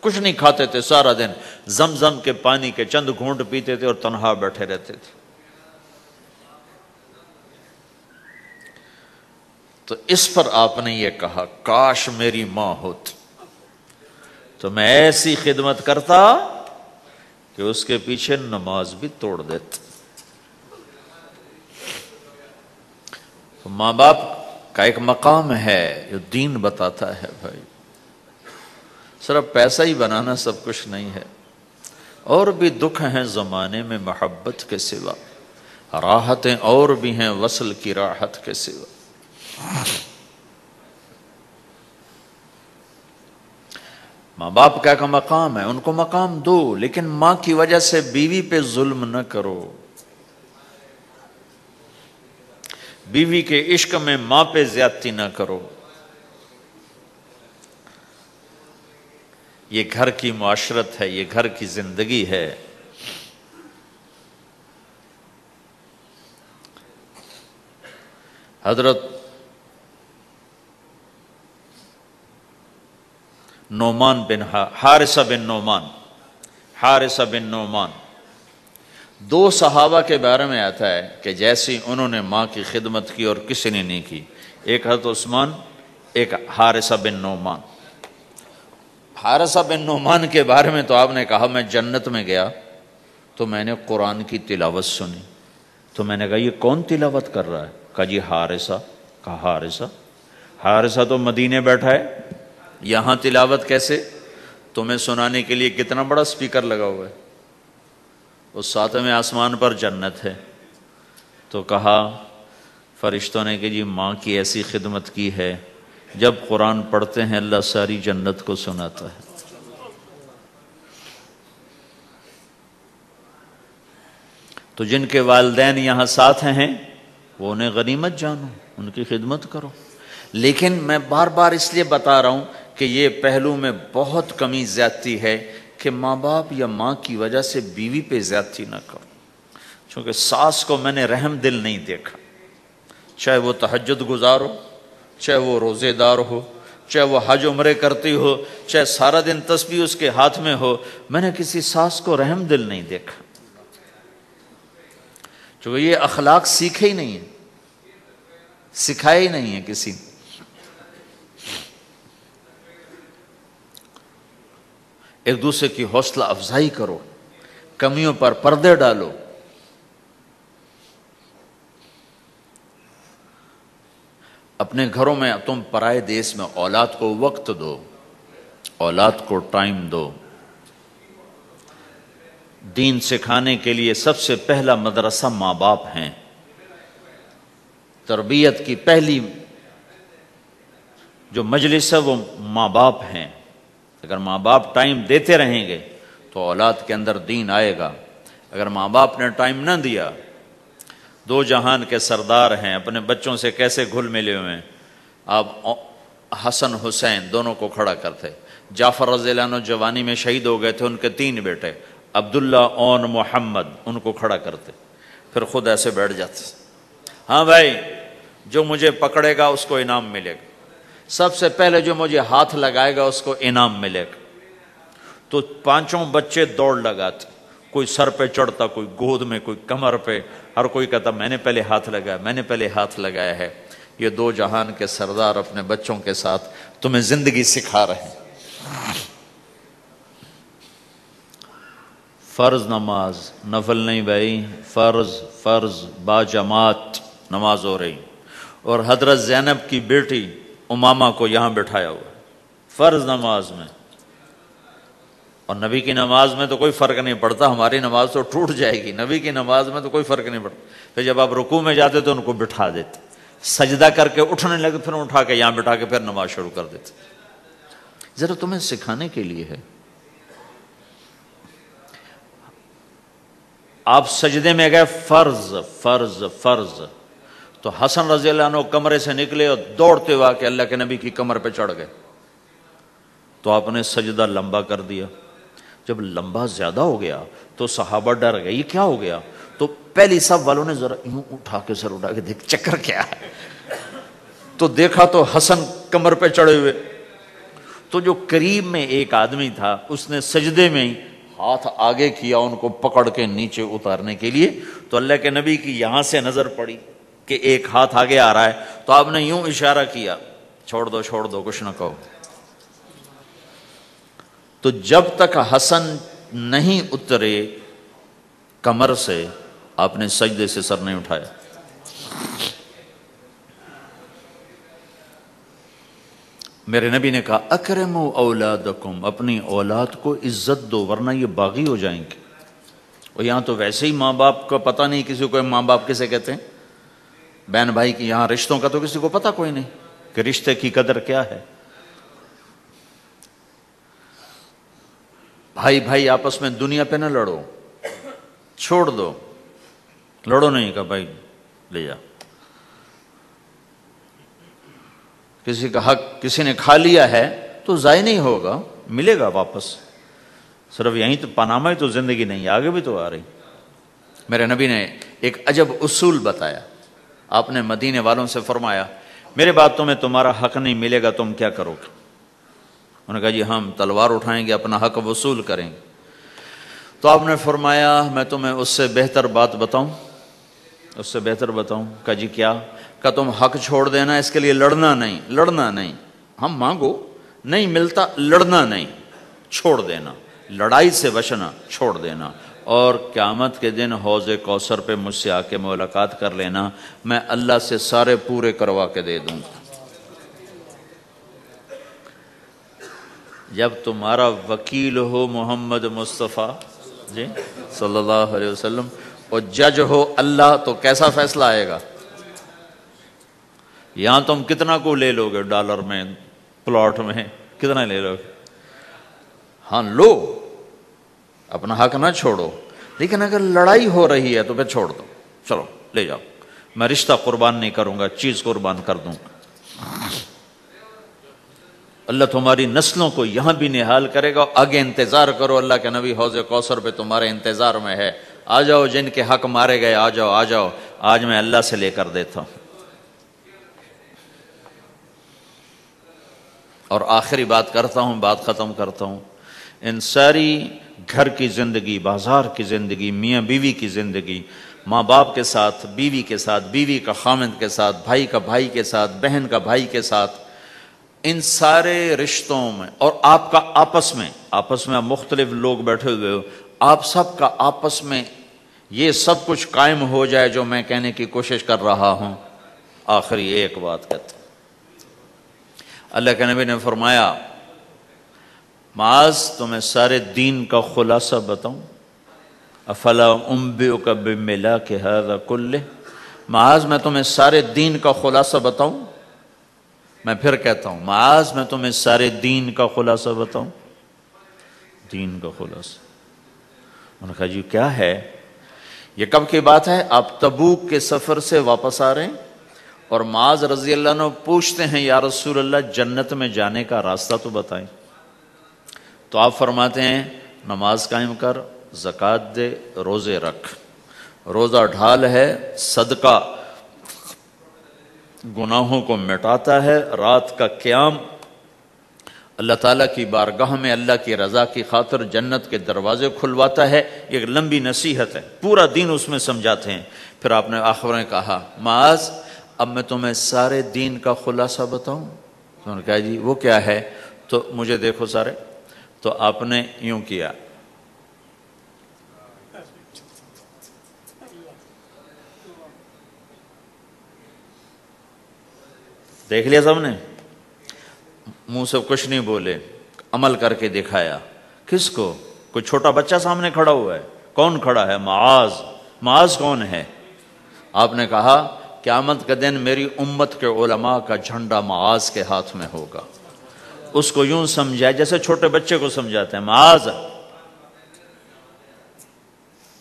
Speaker 1: کچھ نہیں کھاتے تھے سارا دن، زمزم کے پانی کے چند گھونٹ پیتے تھے اور تنہا بیٹھے رہتے تھے۔ تو اس پر آپ نے یہ کہا کاش میری ماں ہوتی تو میں ایسی خدمت کرتا کہ اس کے پیچھے نماز بھی توڑ دیتا۔ تو ماں باپ کا ایک مقام ہے جو دین بتاتا ہے بھائی، صرف پیسہ ہی بنانا سب کچھ نہیں ہے، اور بھی دکھ ہیں زمانے میں محبت کے سوا، راحتیں اور بھی ہیں وصل کی راحت کے سوا۔ ماں باپ کا مقام ہے، ان کو مقام دو، لیکن ماں کی وجہ سے بیوی پہ ظلم نہ کرو، بیوی کے عشق میں ماں پہ زیادتی نہ کرو۔ یہ گھر کی معاشرت ہے، یہ گھر کی زندگی ہے۔ حضرت نعمان بن حارثہ بن نعمان 2 صحابہ کے بارے میں آتا ہے کہ جیسی انہوں نے ماں کی خدمت کی اور کسی نے نہیں کی، ایک حضرت عثمان، ایک حارثہ بن نعمان۔ حارثہ بن نعمان کے بارے میں تو آپ نے کہا میں جنت میں گیا تو میں نے قرآن کی تلاوت سنی، تو میں نے کہا یہ کون تلاوت کر رہا ہے؟ کہا جی حارثہ۔ کہا حارثہ تو مدینے بیٹھا ہے، یہاں تلاوت کیسے؟ تمہیں سنانے کے لیے کتنا بڑا سپیکر لگا ہوا ہے، اس 7ویں آسمان پر جنت ہے۔ تو کہا فرشتوں نے کہ جی ماں کی ایسی خدمت کی ہے، جب قرآن پڑھتے ہیں اللہ ساری جنت کو سناتا ہے۔ تو جن کے والدین یہاں ساتھ ہیں وہ انہیں غنیمت جانو، ان کی خدمت کرو۔ لیکن میں بار بار اس لیے بتا رہا ہوں کہ یہ پہلو میں بہت کمی زیادتی ہے کہ ماں باپ یا ماں کی وجہ سے بیوی پہ زیادتی نہ کرو، چونکہ ساس کو میں نے رحم دل نہیں دیکھا، چاہے وہ تہجد گزار ہو، چاہے وہ روزے دار ہو، چاہے وہ حج عمرے کرتی ہو، چاہے سارا دن تسبیح اس کے ہاتھ میں ہو، میں نے کسی ساس کو رحم دل نہیں دیکھا، چونکہ یہ اخلاق سیکھے ہی نہیں ہیں، سکھائے ہی نہیں ہیں کسی نے۔ ایک دوسرے کی حوصلہ افزائی کرو، کمیوں پر پردے ڈالو۔ اپنے گھروں میں تم پرائے دیس میں اولاد کو وقت دو، اولاد کو ٹائم دو۔ دین سکھانے کے لیے سب سے پہلا مدرسہ ماں باپ ہیں، تربیت کی پہلی جو مجلس ہے وہ ماں باپ ہیں۔ اگر ماں باپ ٹائم دیتے رہیں گے تو اولاد کے اندر دین آئے گا۔ اگر ماں باپ نے ٹائم نہ دیا، دو جہان کے سردار ہیں، اپنے بچوں سے کیسے گھل ملے ہوئے ہیں. آپ حسن حسین دونوں کو کھڑا کرتے. جعفر رضی اللہ عنہ جوانی میں شہید ہو گئے تھے، ان کے 3 بیٹے عبداللہ اور محمد، ان کو کھڑا کرتے، پھر خود ایسے بیٹھ جاتے. ہاں بھائی، جو مجھے پکڑے گا اس کو انعام ملے گا، سب سے پہلے جو مجھے ہاتھ لگائے گا اس کو انعام ملے گا. تو 5 بچے دوڑ لگاتے، کوئی سر پہ چڑھتا، کوئی گود میں، کوئی کمر پہ، ہر کوئی کہتا میں نے پہلے ہاتھ لگایا، میں نے پہلے ہاتھ لگایا ہے. یہ 2 جہان کے سردار اپنے بچوں کے ساتھ تمہیں زندگی سکھا رہے ہیں. فرض نماز، نفل نہیں بھائی، فرض با جماعت نماز ہو رہی. اور حضرت زینب کی بیٹی امامہ کو یہاں بٹھایا ہوا فرض نماز میں. اور نبی کی نماز میں تو کوئی فرق نہیں پڑتا، ہماری نماز تو ٹوٹ جائے گی، نبی کی نماز میں تو کوئی فرق نہیں پڑتا. پھر جب آپ رکوع میں جاتے تو ان کو بٹھا دیتے، سجدہ کر کے اٹھنے لگے پھر اٹھا کے یہاں بٹھا کے پھر نماز شروع کر دیتے. ذرا تمہیں سکھانے کے لیے ہے. آپ سجدے میں گئے، فرض. تو حسن رضی اللہ عنہ کمرے سے نکلے اور دوڑتے ہوئے کہ اللہ کے نبی کی کمر پہ چڑھ گئے. تو آپ نے سجدہ لمبا کر دیا. جب لمبا زیادہ ہو گیا تو صحابہ ڈر گئے، یہ کیا ہو گیا؟ تو پہلی صف والوں نے ذرا یوں اٹھا کے سر اٹھا کے دیکھ چکر کیا ہے. تو دیکھا تو حسن کمر پہ چڑھے ہوئے. تو جو قریب میں ایک آدمی تھا اس نے سجدے میں ہی ہاتھ آگے کیا ان کو پکڑ کے نیچے اتارنے کے لیے. تو اللہ کے نبی کی یہاں سے نظر پڑی کہ ایک ہاتھ آگے آ رہا ہے، تو آپ نے یوں اشارہ کیا، چھوڑ دو کچھ نہ کہو. تو جب تک حسن نہیں اترے کمر سے آپ نے سجدے سے سر نہیں اٹھایا. میرے نبی نے کہا اکرموا اولادکم، اپنی اولاد کو عزت دو ورنہ یہ باغی ہو جائیں گے. اور یہاں تو ویسے ہی ماں باپ کا پتہ نہیں کسی کو ماں باپ کسے کہتے ہیں، بہن بھائی کی یہاں رشتوں کا تو کسی کو پتہ کوئی نہیں کہ رشتے کی قدر کیا ہے. بھائی آپس میں دنیا پہ نہ لڑو، چھوڑ دو، لڑو نہیں کہ بھائی لے جا. کسی کا حق کسی نے کھا لیا ہے تو ضائع نہیں ہوگا، ملے گا واپس. صرف یہیں تو پاناما ہی تو زندگی نہیں، آگے بھی تو آ رہی. میرے نبی نے ایک عجب اصول بتایا. آپ نے مدینے والوں سے فرمایا میرے بعد تمہیں تمہارا حق نہیں ملے گا، تم کیا کرو گے؟ انہوں نے کہا جی ہم تلوار اٹھائیں گے، اپنا حق وصول کریں گے. تو آپ نے فرمایا میں تمہیں اس سے بہتر بات بتاؤں، اس سے بہتر بتاؤں؟ کہا جی کیا؟ کہ تم حق چھوڑ دینا، اس کے لیے لڑنا نہیں. ہم مانگو نہیں ملتا، لڑنا نہیں، چھوڑ دینا، لڑائی سے بچنا، چھوڑ دینا. اور قیامت کے دن حوض کوثر پہ مجھ سے آ کے ملاقات کر لینا، میں اللہ سے سارے پورے کروا کے دے دوں. جب تمہارا وکیل ہو محمد مصطفیٰ جی صلی اللہ علیہ وسلم اور جج ہو اللہ، تو کیسا فیصلہ آئے گا؟ یہاں تم کتنا کو لے لو گے ڈالر میں، پلاٹ میں کتنا لے لو گے؟ ہاں لو، اپنا حق نہ چھوڑو. لیکن اگر لڑائی ہو رہی ہے تو پھر چھوڑ دو، چلو لے جاؤ، میں رشتہ قربان نہیں کروں گا، چیز قربان کر دوں گا. اللہ تمہاری نسلوں کو یہاں بھی نحال کرے گا. آگے انتظار کرو، اللہ کے نبی حوض کوثر پہ تمہارے انتظار میں ہے. آ جاؤ، جن کے حق مارے گئے آ جاؤ، آج میں اللہ سے لے کر دیتا ہوں. اور آخری بات کرتا ہوں، بات ختم کرتا ہوں. ان ساری گھر کی زندگی، بازار کی زندگی، میاں بیوی کی زندگی، ماں باپ کے ساتھ، بیوی کے ساتھ، بیوی کا خامند کے ساتھ، بھائی کا بھائی کے ساتھ، بہن کا بھائی کے ساتھ، ان سارے رشتوں میں اور آپ کا آپس میں آپ مختلف لوگ بیٹھے ہوئے ہو، آپ سب کا آپس میں یہ سب کچھ قائم ہو جائے جو میں کہنے کی کوشش کر رہا ہوں. آخری ایک بات کہتا ہوں. اللہ کے نبی نے فرمایا معاذ تمہیں سارے دین کا خلاصہ بتاؤں؟ افلا انبئک بملاک ھذا کلہ، معاذ میں تمہیں سارے دین کا خلاصہ بتاؤں؟ میں پھر کہتا ہوں معاذ میں تمہیں سارے دین کا خلاصہ بتاؤں؟ دین کا خلاصہ. انہوں نے کہا جی کیا ہے؟ یہ کب کی بات ہے؟ آپ تبوک کے سفر سے واپس آ رہے ہیں اور معاذ رضی اللہ عنہ پوچھتے ہیں یا رسول اللہ جنت میں جانے کا راستہ تو بتائیں. تو آپ فرماتے ہیں نماز قائم کر، زکوٰۃ دے، روزے رکھ. روزہ ڈھال ہے، صدقہ گناہوں کو مٹاتا ہے، رات کا قیام اللہ تعالیٰ کی بارگاہ میں اللہ کی رضا کی خاطر جنت کے دروازے کھلواتا ہے. ایک لمبی نصیحت ہے، پورا دین اس میں سمجھاتے ہیں. پھر آپ نے آخر میں کہا معاذ اب میں تمہیں سارے دین کا خلاصہ بتاؤں؟ تو انہوں نے کہا جی وہ کیا ہے؟ تو مجھے دیکھو سارے. تو آپ نے یوں کیا، دیکھ لیا سب نے، منہ سے کچھ نہیں بولے، عمل کر کے دکھایا. کس کو؟ کوئی چھوٹا بچہ سامنے کھڑا ہوا ہے. کون کھڑا ہے؟ معاذ. معاذ کون ہے؟ آپ نے کہا قیامت کے دن میری امت کے علماء کا جھنڈا معاذ کے ہاتھ میں ہوگا. اس کو یوں سمجھا جیسے چھوٹے بچے کو سمجھاتے ہیں. معاذ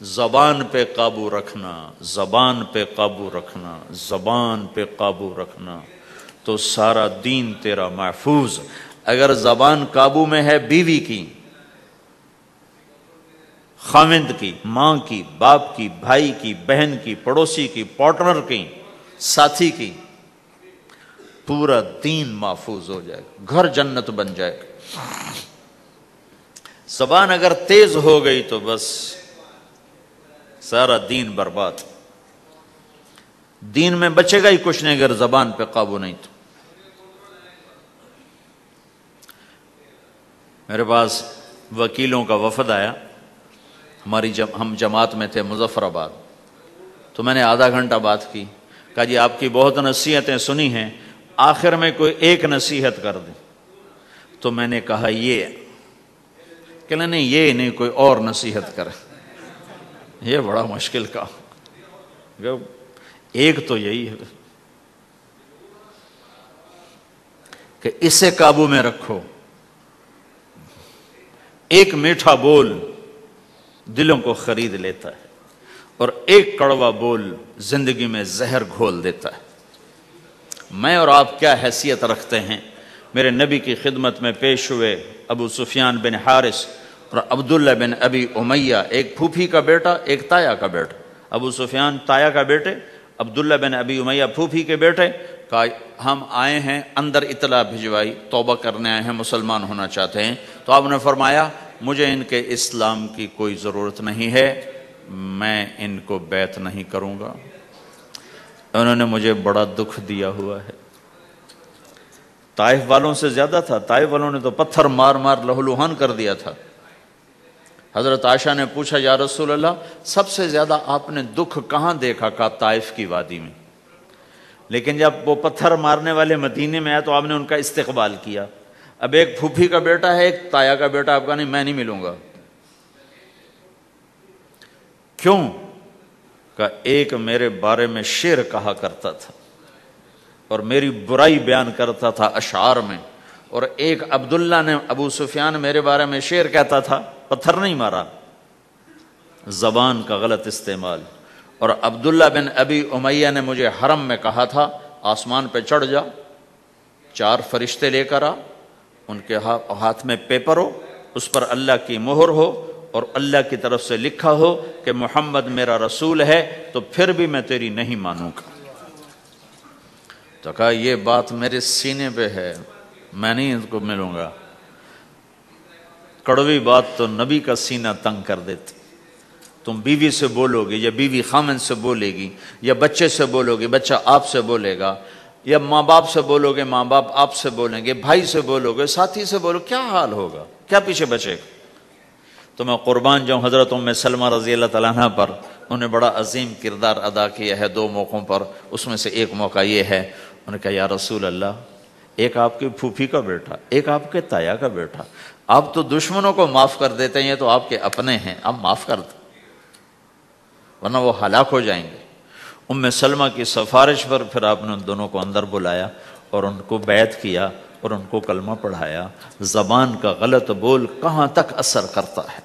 Speaker 1: زبان پہ قابو رکھنا، زبان پہ قابو رکھنا، زبان پہ قابو رکھنا تو سارا دین تیرا محفوظ. اگر زبان قابو میں ہے بیوی کی، خاوند کی، ماں کی، باپ کی، بھائی کی، بہن کی، پڑوسی کی، پارٹنر کی، ساتھی کی، پورا دین محفوظ ہو جائے گا، گھر جنت بن جائے گا. زبان اگر تیز ہو گئی تو بس سارا دین برباد. دین میں بچے گا ہی کچھ نہیں اگر زبان پہ قابو نہیں. تو میرے پاس وکیلوں کا وفد آیا، ہم جماعت میں تھے مظفر آباد. تو میں نے آدھا گھنٹہ بات کی، کہا جی آپ کی بہت نصیحتیں سنی ہیں، آخر میں کوئی ایک نصیحت کر دیں. تو میں نے کہا یہ کہ نہیں یہ نہیں، کوئی اور نصیحت کرے. یہ بڑا مشکل کا، ایک تو یہی ہے کہ اسے قابو میں رکھو. ایک میٹھا بول دلوں کو خرید لیتا ہے اور ایک کڑوا بول زندگی میں زہر گھول دیتا ہے. میں اور آپ کیا حیثیت رکھتے ہیں؟ میرے نبی کی خدمت میں پیش ہوئے ابو سفیان بن حارث اور عبداللہ بن ابی امیہ، ایک پھوپھی کا بیٹا ایک تایا کا بیٹا. ابو سفیان تایا کا بیٹے، عبداللہ بن ابی امیہ پھوپھی کے بیٹے. کہا ہم آئے ہیں، اندر اطلاع بھجوائی، توبہ کرنے آئے ہیں، مسلمان ہونا چاہتے ہیں. تو آپ نے فرمایا مجھے ان کے اسلام کی کوئی ضرورت نہیں ہے، میں ان کو بیعت نہیں کروں گا. انہوں نے مجھے بڑا دکھ دیا ہوا ہے. طائف والوں سے زیادہ تھا، طائف والوں نے تو پتھر مار مار لہولوہان کر دیا تھا. حضرت عائشہ نے پوچھا یا رسول اللہ سب سے زیادہ آپ نے دکھ کہاں دیکھا؟ کہا طائف کی وادی میں. لیکن جب وہ پتھر مارنے والے مدینے میں آئے تو آپ نے ان کا استقبال کیا. اب ایک پھوپھی کا بیٹا ہے، ایک تایا کا بیٹا، آپ کا نہیں میں نہیں ملوں گا. کیوں؟ کہ ایک میرے بارے میں شعر کہا کرتا تھا اور میری برائی بیان کرتا تھا اشعار میں، اور ایک عبداللہ نے ابو سفیان میرے بارے میں شعر کہتا تھا. پتھر نہیں مارا، زبان کا غلط استعمال. اور عبداللہ بن ابی امیہ نے مجھے حرم میں کہا تھا آسمان پہ چڑھ جا، 4 فرشتے لے کر آ، ان کے ہاتھ میں پیپر ہو، اس پر اللہ کی مہر ہو اور اللہ کی طرف سے لکھا ہو کہ محمد میرا رسول ہے، تو پھر بھی میں تیری نہیں مانوں گا. تو کہا یہ بات میرے سینے پہ ہے، میں نہیں ان کو ملوں گا. کڑوی بات تو نبی کا سینہ تنگ کر دیتی. تم بیوی سے بولو گے یا بیوی خامن سے بولے گی، یا بچے سے بولو گے بچہ آپ سے بولے گا، یا ماں باپ سے بولو گے ماں باپ آپ سے بولیں گے، بھائی سے بولو گے، ساتھی سے بولو، کیا حال ہوگا؟ کیا پیچھے بچے گا؟ تو میں قربان جاؤں حضرت ام سلمہ رضی اللہ تعالیٰ عنہ پر. انہوں نے بڑا عظیم کردار ادا کیا ہے 2 موقعوں پر. اس میں سے ایک موقع یہ ہے، انہوں نے کہا یا رسول اللہ ایک آپ کی پھوپھی کا بیٹا، ایک آپ کے تایا کا بیٹا، آپ تو دشمنوں کو معاف کر دیتے ہیں، یہ تو آپ کے اپنے ہیں، آپ معاف کر دیں ورنہ وہ ہلاک ہو جائیں گے. ام سلمہ کی سفارش پر پھر آپ نے ان دونوں کو اندر بلایا اور ان کو بیعت کیا اور ان کو کلمہ پڑھایا. زبان کا غلط بول کہاں تک اثر کرتا ہے.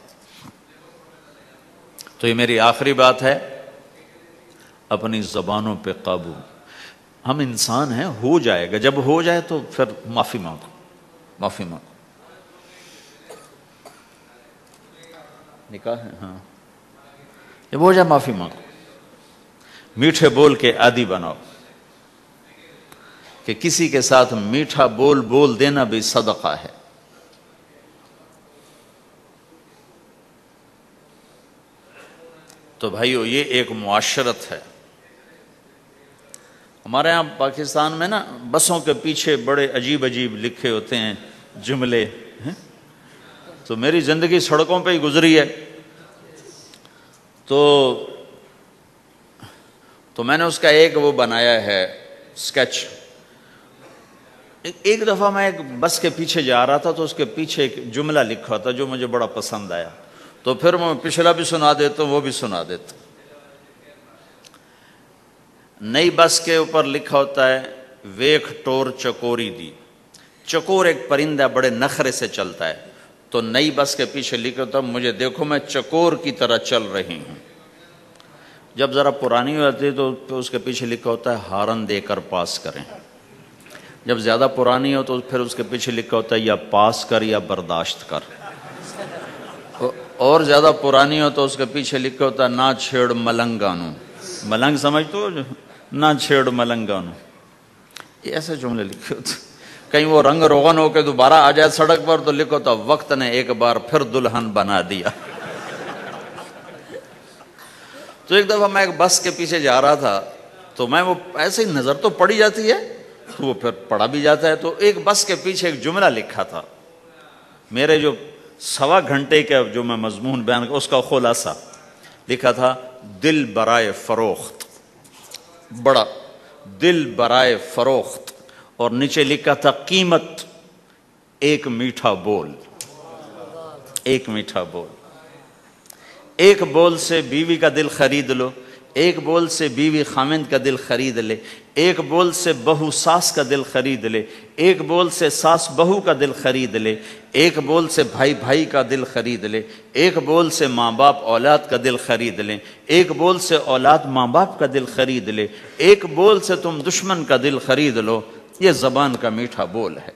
Speaker 1: تو یہ میری آخری بات ہے. اپنی زبانوں پہ قابو. ہم انسان ہیں، ہو جائے گا، جب ہو جائے تو پھر معافی مانگو، معافی مانگو. نکاح ہے، ہاں، جب ہو جائے معافی مانگو. میٹھے بول کے عادی بناؤ کہ کسی کے ساتھ میٹھا بول بول دینا بھی صدقہ ہے. تو بھائیو یہ ایک معاشرت ہے. ہمارے ہاں پاکستان میں نا بسوں کے پیچھے بڑے عجیب عجیب لکھے ہوتے ہیں جملے. تو میری زندگی سڑکوں پہ ہی گزری ہے، تو میں نے اس کا ایک وہ بنایا ہے سکیچ. ایک دفعہ میں ایک بس کے پیچھے جا رہا تھا تو اس کے پیچھے ایک جملہ لکھا تھا جو مجھے بڑا پسند آیا، تو پھر میں پچھلا بھی سنا دیتا ہوں، وہ بھی سنا دیتا ہوں. نئی بس کے اوپر لکھا ہوتا ہے ویکھ ٹور چکوری دی. چکور ایک پرندہ بڑے نخرے سے چلتا ہے، تو نئی بس کے پیچھے لکھا ہوتا ہے مجھے دیکھو میں چکور کی طرح چل رہی ہوں. جب ذرا پرانی ہو جاتی ہے تو اس کے پیچھے لکھا ہوتا ہے ہارن دے کر پاس کریں. جب زیادہ پرانی ہو تو پھر اس کے پیچھے لکھا ہوتا ہے یا پاس کر یا برداشت کر. اور زیادہ پرانی ہو تو اس کے پیچھے لکھا ہوتا ہے نہ چھیڑ ملنگانو. ملنگ سمجھ تو نہ چھیڑ ملنگانو. یہ ایسے جملے لکھے ہوتے. کہیں وہ رنگ روغن ہو کے دوبارہ آ جائے سڑک پر تو لکھو تو وقت نے ایک بار پھر دلہن بنا دیا. تو ایک دفعہ میں ایک بس کے پیچھے جا رہا تھا تو میں وہ ایسے ہی نظر تو پڑی جاتی ہے تو وہ پھر پڑھا بھی جاتا ہے. تو ایک بس کے پیچھے ایک جملہ لکھا تھا، میرے جو 1.25 گھنٹے کا جو میں مضمون بیان اس کا خلاصہ لکھا تھا دل برائے فروخت. بڑا دل برائے فروخت، اور نیچے لکھا تھا قیمت ایک میٹھا بول. ایک میٹھا بول. ایک بول سے بیوی کا دل خرید لو، ایک بول سے بیوی خامند کا دل خرید لے، ایک بول سے بہو ساس کا دل خرید لے، ایک بول سے ساس بہو کا دل خرید لے، ایک بول سے بھائی بھائی کا دل خرید لے، ایک بول سے ماں باپ اولاد کا دل خرید لیں، ایک بول سے اولاد ماں باپ کا دل خرید لے، ایک بول سے تم دشمن کا دل خرید لو. یہ زبان کا میٹھا بول ہے.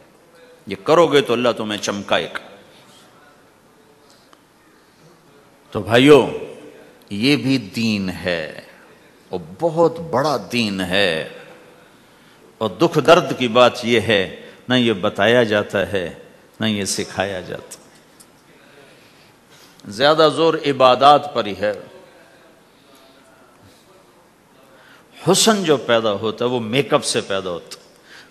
Speaker 1: یہ کرو گے تو اللہ تمہیں چمکائے گا. تو بھائیو یہ بھی دین ہے اور بہت بڑا دین ہے. اور دکھ درد کی بات یہ ہے نہ یہ بتایا جاتا ہے نہ یہ سکھایا جاتا. زیادہ زور عبادات پر ہی ہے. حسن جو پیدا ہوتا ہے وہ میک اپ سے پیدا ہوتا ہے.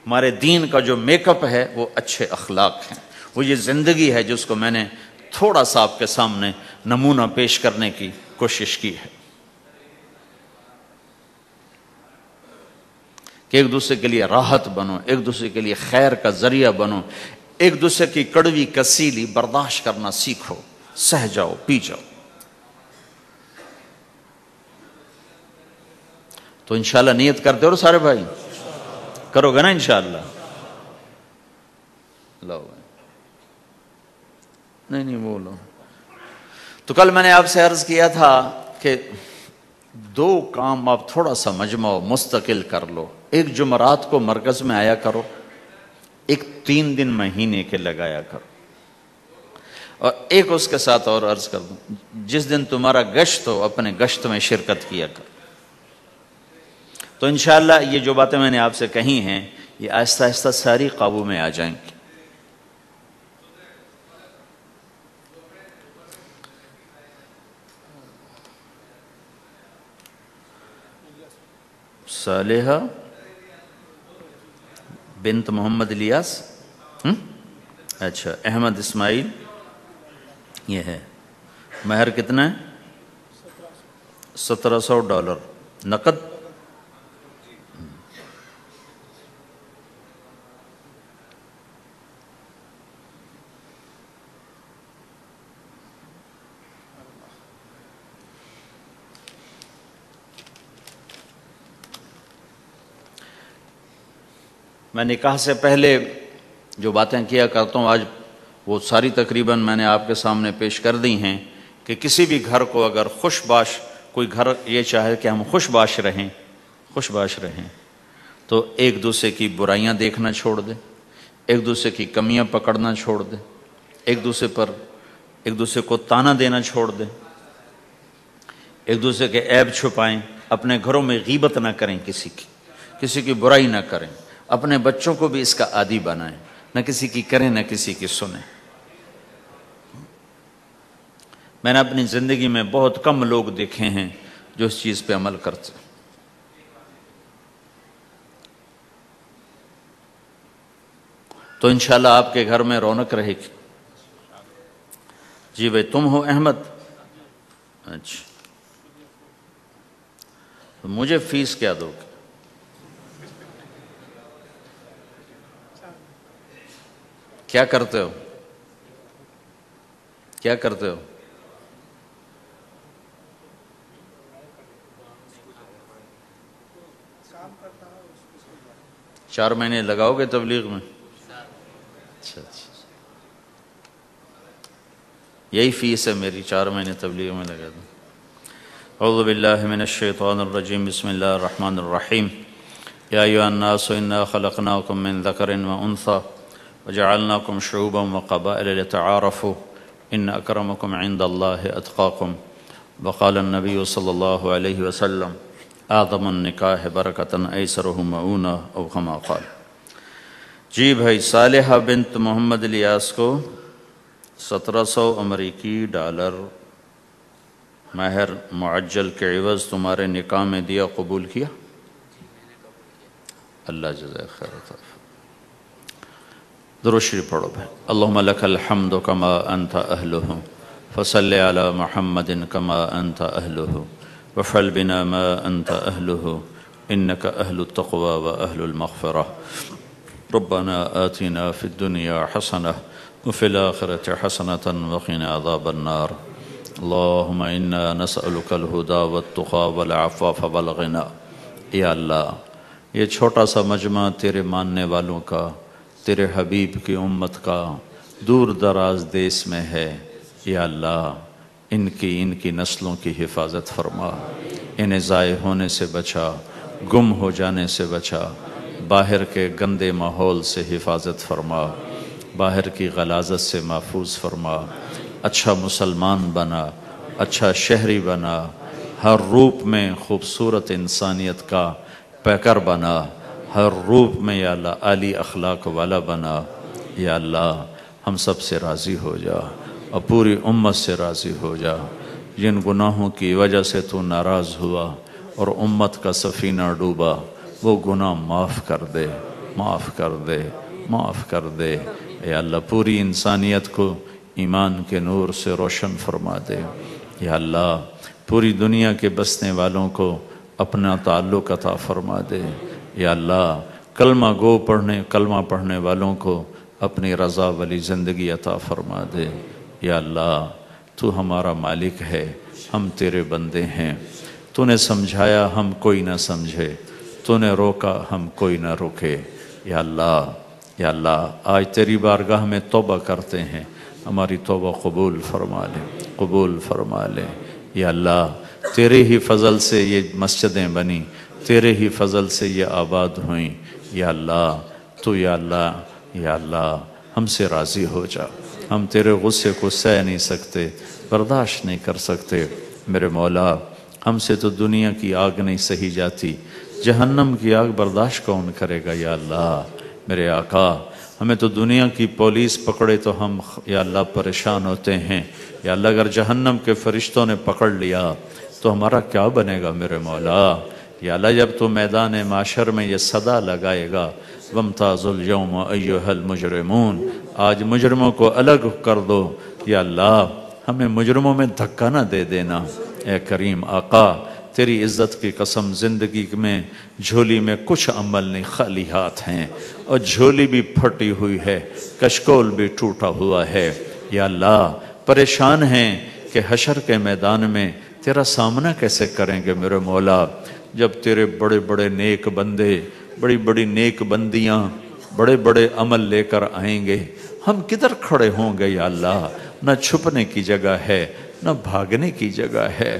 Speaker 1: ہمارے دین کا جو میک اپ ہے وہ اچھے اخلاق ہیں. وہ یہ زندگی ہے جس کو میں نے تھوڑا سا آپ کے سامنے نمونہ پیش کرنے کی کوشش کی ہے کہ ایک دوسرے کے لیے راحت بنو، ایک دوسرے کے لیے خیر کا ذریعہ بنو، ایک دوسرے کی کڑوی کسیلی برداشت کرنا سیکھو، سہ جاؤ، پی جاؤ. تو انشاءاللہ نیت کرتے ہو سارے بھائی؟ کرو گے نا انشاءاللہ؟ لاؤ بھائی. نہیں بولو. تو کل میں نے آپ سے عرض کیا تھا کہ 2 کام آپ تھوڑا سا مجمع مستقل کر لو. ایک جمعرات کو مرکز میں آیا کرو، ایک 3 دن مہینے کے لگایا کرو، اور ایک اس کے ساتھ اور عرض کر دوں جس دن تمہارا گشت ہو اپنے گشت میں شرکت کیا کرو. تو انشاءاللہ یہ جو باتیں میں نے آپ سے کہی ہیں یہ آہستہ آہستہ ساری قابو میں آ جائیں گی. صالحہ بنت محمد الیاس، اچھا احمد اسماعیل، یہ ہے. مہر کتنا ہے؟ $1700 نقد. میں نکاح سے پہلے جو باتیں کیا کرتا ہوں آج وہ ساری تقریباً میں نے آپ کے سامنے پیش کر دی ہیں کہ کسی بھی گھر کو اگر خوش باش کوئی گھر یہ چاہے کہ ہم خوش باش رہیں تو ایک دوسرے کی برائیاں دیکھنا چھوڑ دے، ایک دوسرے کی کمیاں پکڑنا چھوڑ دے، ایک دوسرے کو تانا دینا چھوڑ دے، ایک دوسرے کے عیب چھپائیں، اپنے گھروں میں غیبت نہ کریں، کسی کی برائی نہ کریں، اپنے بچوں کو بھی اس کا عادی بنائیں، نہ کسی کی کریں نہ کسی کی سنیں۔ میں نے اپنی زندگی میں بہت کم لوگ دیکھے ہیں جو اس چیز پہ عمل کرتے ہیں۔ تو انشاءاللہ آپ کے گھر میں رونق رہے گی۔ جی بھائی تم ہو احمد؟ اچھا، تو مجھے فیس کیا دو گے؟ کیا کرتے ہو؟ 4 مہینے لگاؤ گے تبلیغ میں؟ اچھا، یہی فیس ہے میری، 4 مہینے تبلیغ میں لگا دوں۔ اعوذ باللہ من الشیطان الرجیم، بسم اللہ الرحمن الرحیم۔ یا ایھا الناس انا خلقناکم من ذکر وانثی وجعلناکم شعوبا وقبائل لتعارفوا ان اکرمکم عند اللہ اتقاکم، وقال النبی صلی اللہ علیہ وسلم اعظم النکاح برکۃ ایسرہ مؤونہ او کما قال۔ جی بھائی، صالحہ بنت محمد الیاس کو 1700 امریکی ڈالر مہر معجل کے عوض تمہارے نکاح میں دیا، قبول کیا؟ اللہ جزائے خیر عطا فرمائے۔ درود شریف پڑھو بھائی۔ اللہم لک الحمد کما انت اہلہ فصلی علی محمد کما انت اہلہ وافعل بنا ما انت اہلہ انک اہل التقوی و اہل المغفرہ۔ ربنا آتنا فی الدنیا حسنہ وفی الآخرة حسنة وقنا عذاب النار۔ اللہم انا نسألک الہدی والتقی والعفاف والغنی۔ یا اللہ، یہ چھوٹا سا مجمع تیرے ماننے والوں کا، تیرے حبیب کی امت کا دور دراز دیس میں ہے، یا اللہ ان کی نسلوں کی حفاظت فرما، انہیں ضائع ہونے سے بچا، گم ہو جانے سے بچا، باہر کے گندے ماحول سے حفاظت فرما، باہر کی غلاظت سے محفوظ فرما، اچھا مسلمان بنا، اچھا شہری بنا، ہر روپ میں خوبصورت انسانیت کا پیکر بنا، ہر روپ میں یا اللہ عالی اخلاق والا بنا۔ یا اللہ ہم سب سے راضی ہو جا اور پوری امت سے راضی ہو جا۔ جن گناہوں کی وجہ سے تو ناراض ہوا اور امت کا سفینہ ڈوبا، وہ گناہ معاف کر دے، معاف کر دے، معاف کر دے۔ یا اللہ پوری انسانیت کو ایمان کے نور سے روشن فرما دے۔ یا اللہ پوری دنیا کے بسنے والوں کو اپنا تعلق عطا فرما دے۔ یا اللہ کلمہ پڑھنے والوں کو اپنی رضا والی زندگی عطا فرما دے۔ یا اللہ تو ہمارا مالک ہے، ہم تیرے بندے ہیں، تو نے سمجھایا ہم کوئی نہ سمجھے، تو نے روکا ہم کوئی نہ روکے۔ یا اللہ آج تیری بارگاہ میں توبہ کرتے ہیں، ہماری توبہ قبول فرما لے، قبول فرما لے۔ یا اللہ تیرے ہی فضل سے یہ مسجدیں بنی، تیرے ہی فضل سے یہ آباد ہوئیں۔ یا اللہ ہم سے راضی ہو جا، ہم تیرے غصے کو سہ نہیں سکتے، برداشت نہیں کر سکتے۔ میرے مولا ہم سے تو دنیا کی آگ نہیں سہی جاتی، جہنم کی آگ برداشت کون کرے گا؟ یا اللہ میرے آقا ہمیں تو دنیا کی پولیس پکڑے تو ہم یا اللہ پریشان ہوتے ہیں، یا اللہ اگر جہنم کے فرشتوں نے پکڑ لیا تو ہمارا کیا بنے گا میرے مولا؟ یا اللہ جب تو میدان معاشر میں یہ صدا لگائے گا وَامْتَازُوا الْيَوْمَ أَيُّهَا الْمُجْرِمُونَ، آج مجرموں کو الگ کر دو۔ یا اللہ ہمیں مجرموں میں دھکا نہ دے دینا۔ اے کریم آقا تیری عزت کی قسم زندگی میں جھولی میں کچھ عمل نہیں، خالی ہاتھ ہیں، اور جھولی بھی پھٹی ہوئی ہے، کشکول بھی ٹوٹا ہوا ہے۔ یا اللہ پریشان ہیں کہ حشر کے میدان میں تیرا سامنا کیسے کریں گے میرے مولا، جب تیرے بڑے بڑے نیک بندے، بڑی بڑی نیک بندیاں، بڑے بڑے عمل لے کر آئیں گے، ہم کدھر کھڑے ہوں گے؟ یا اللہ نہ چھپنے کی جگہ ہے، نہ بھاگنے کی جگہ ہے،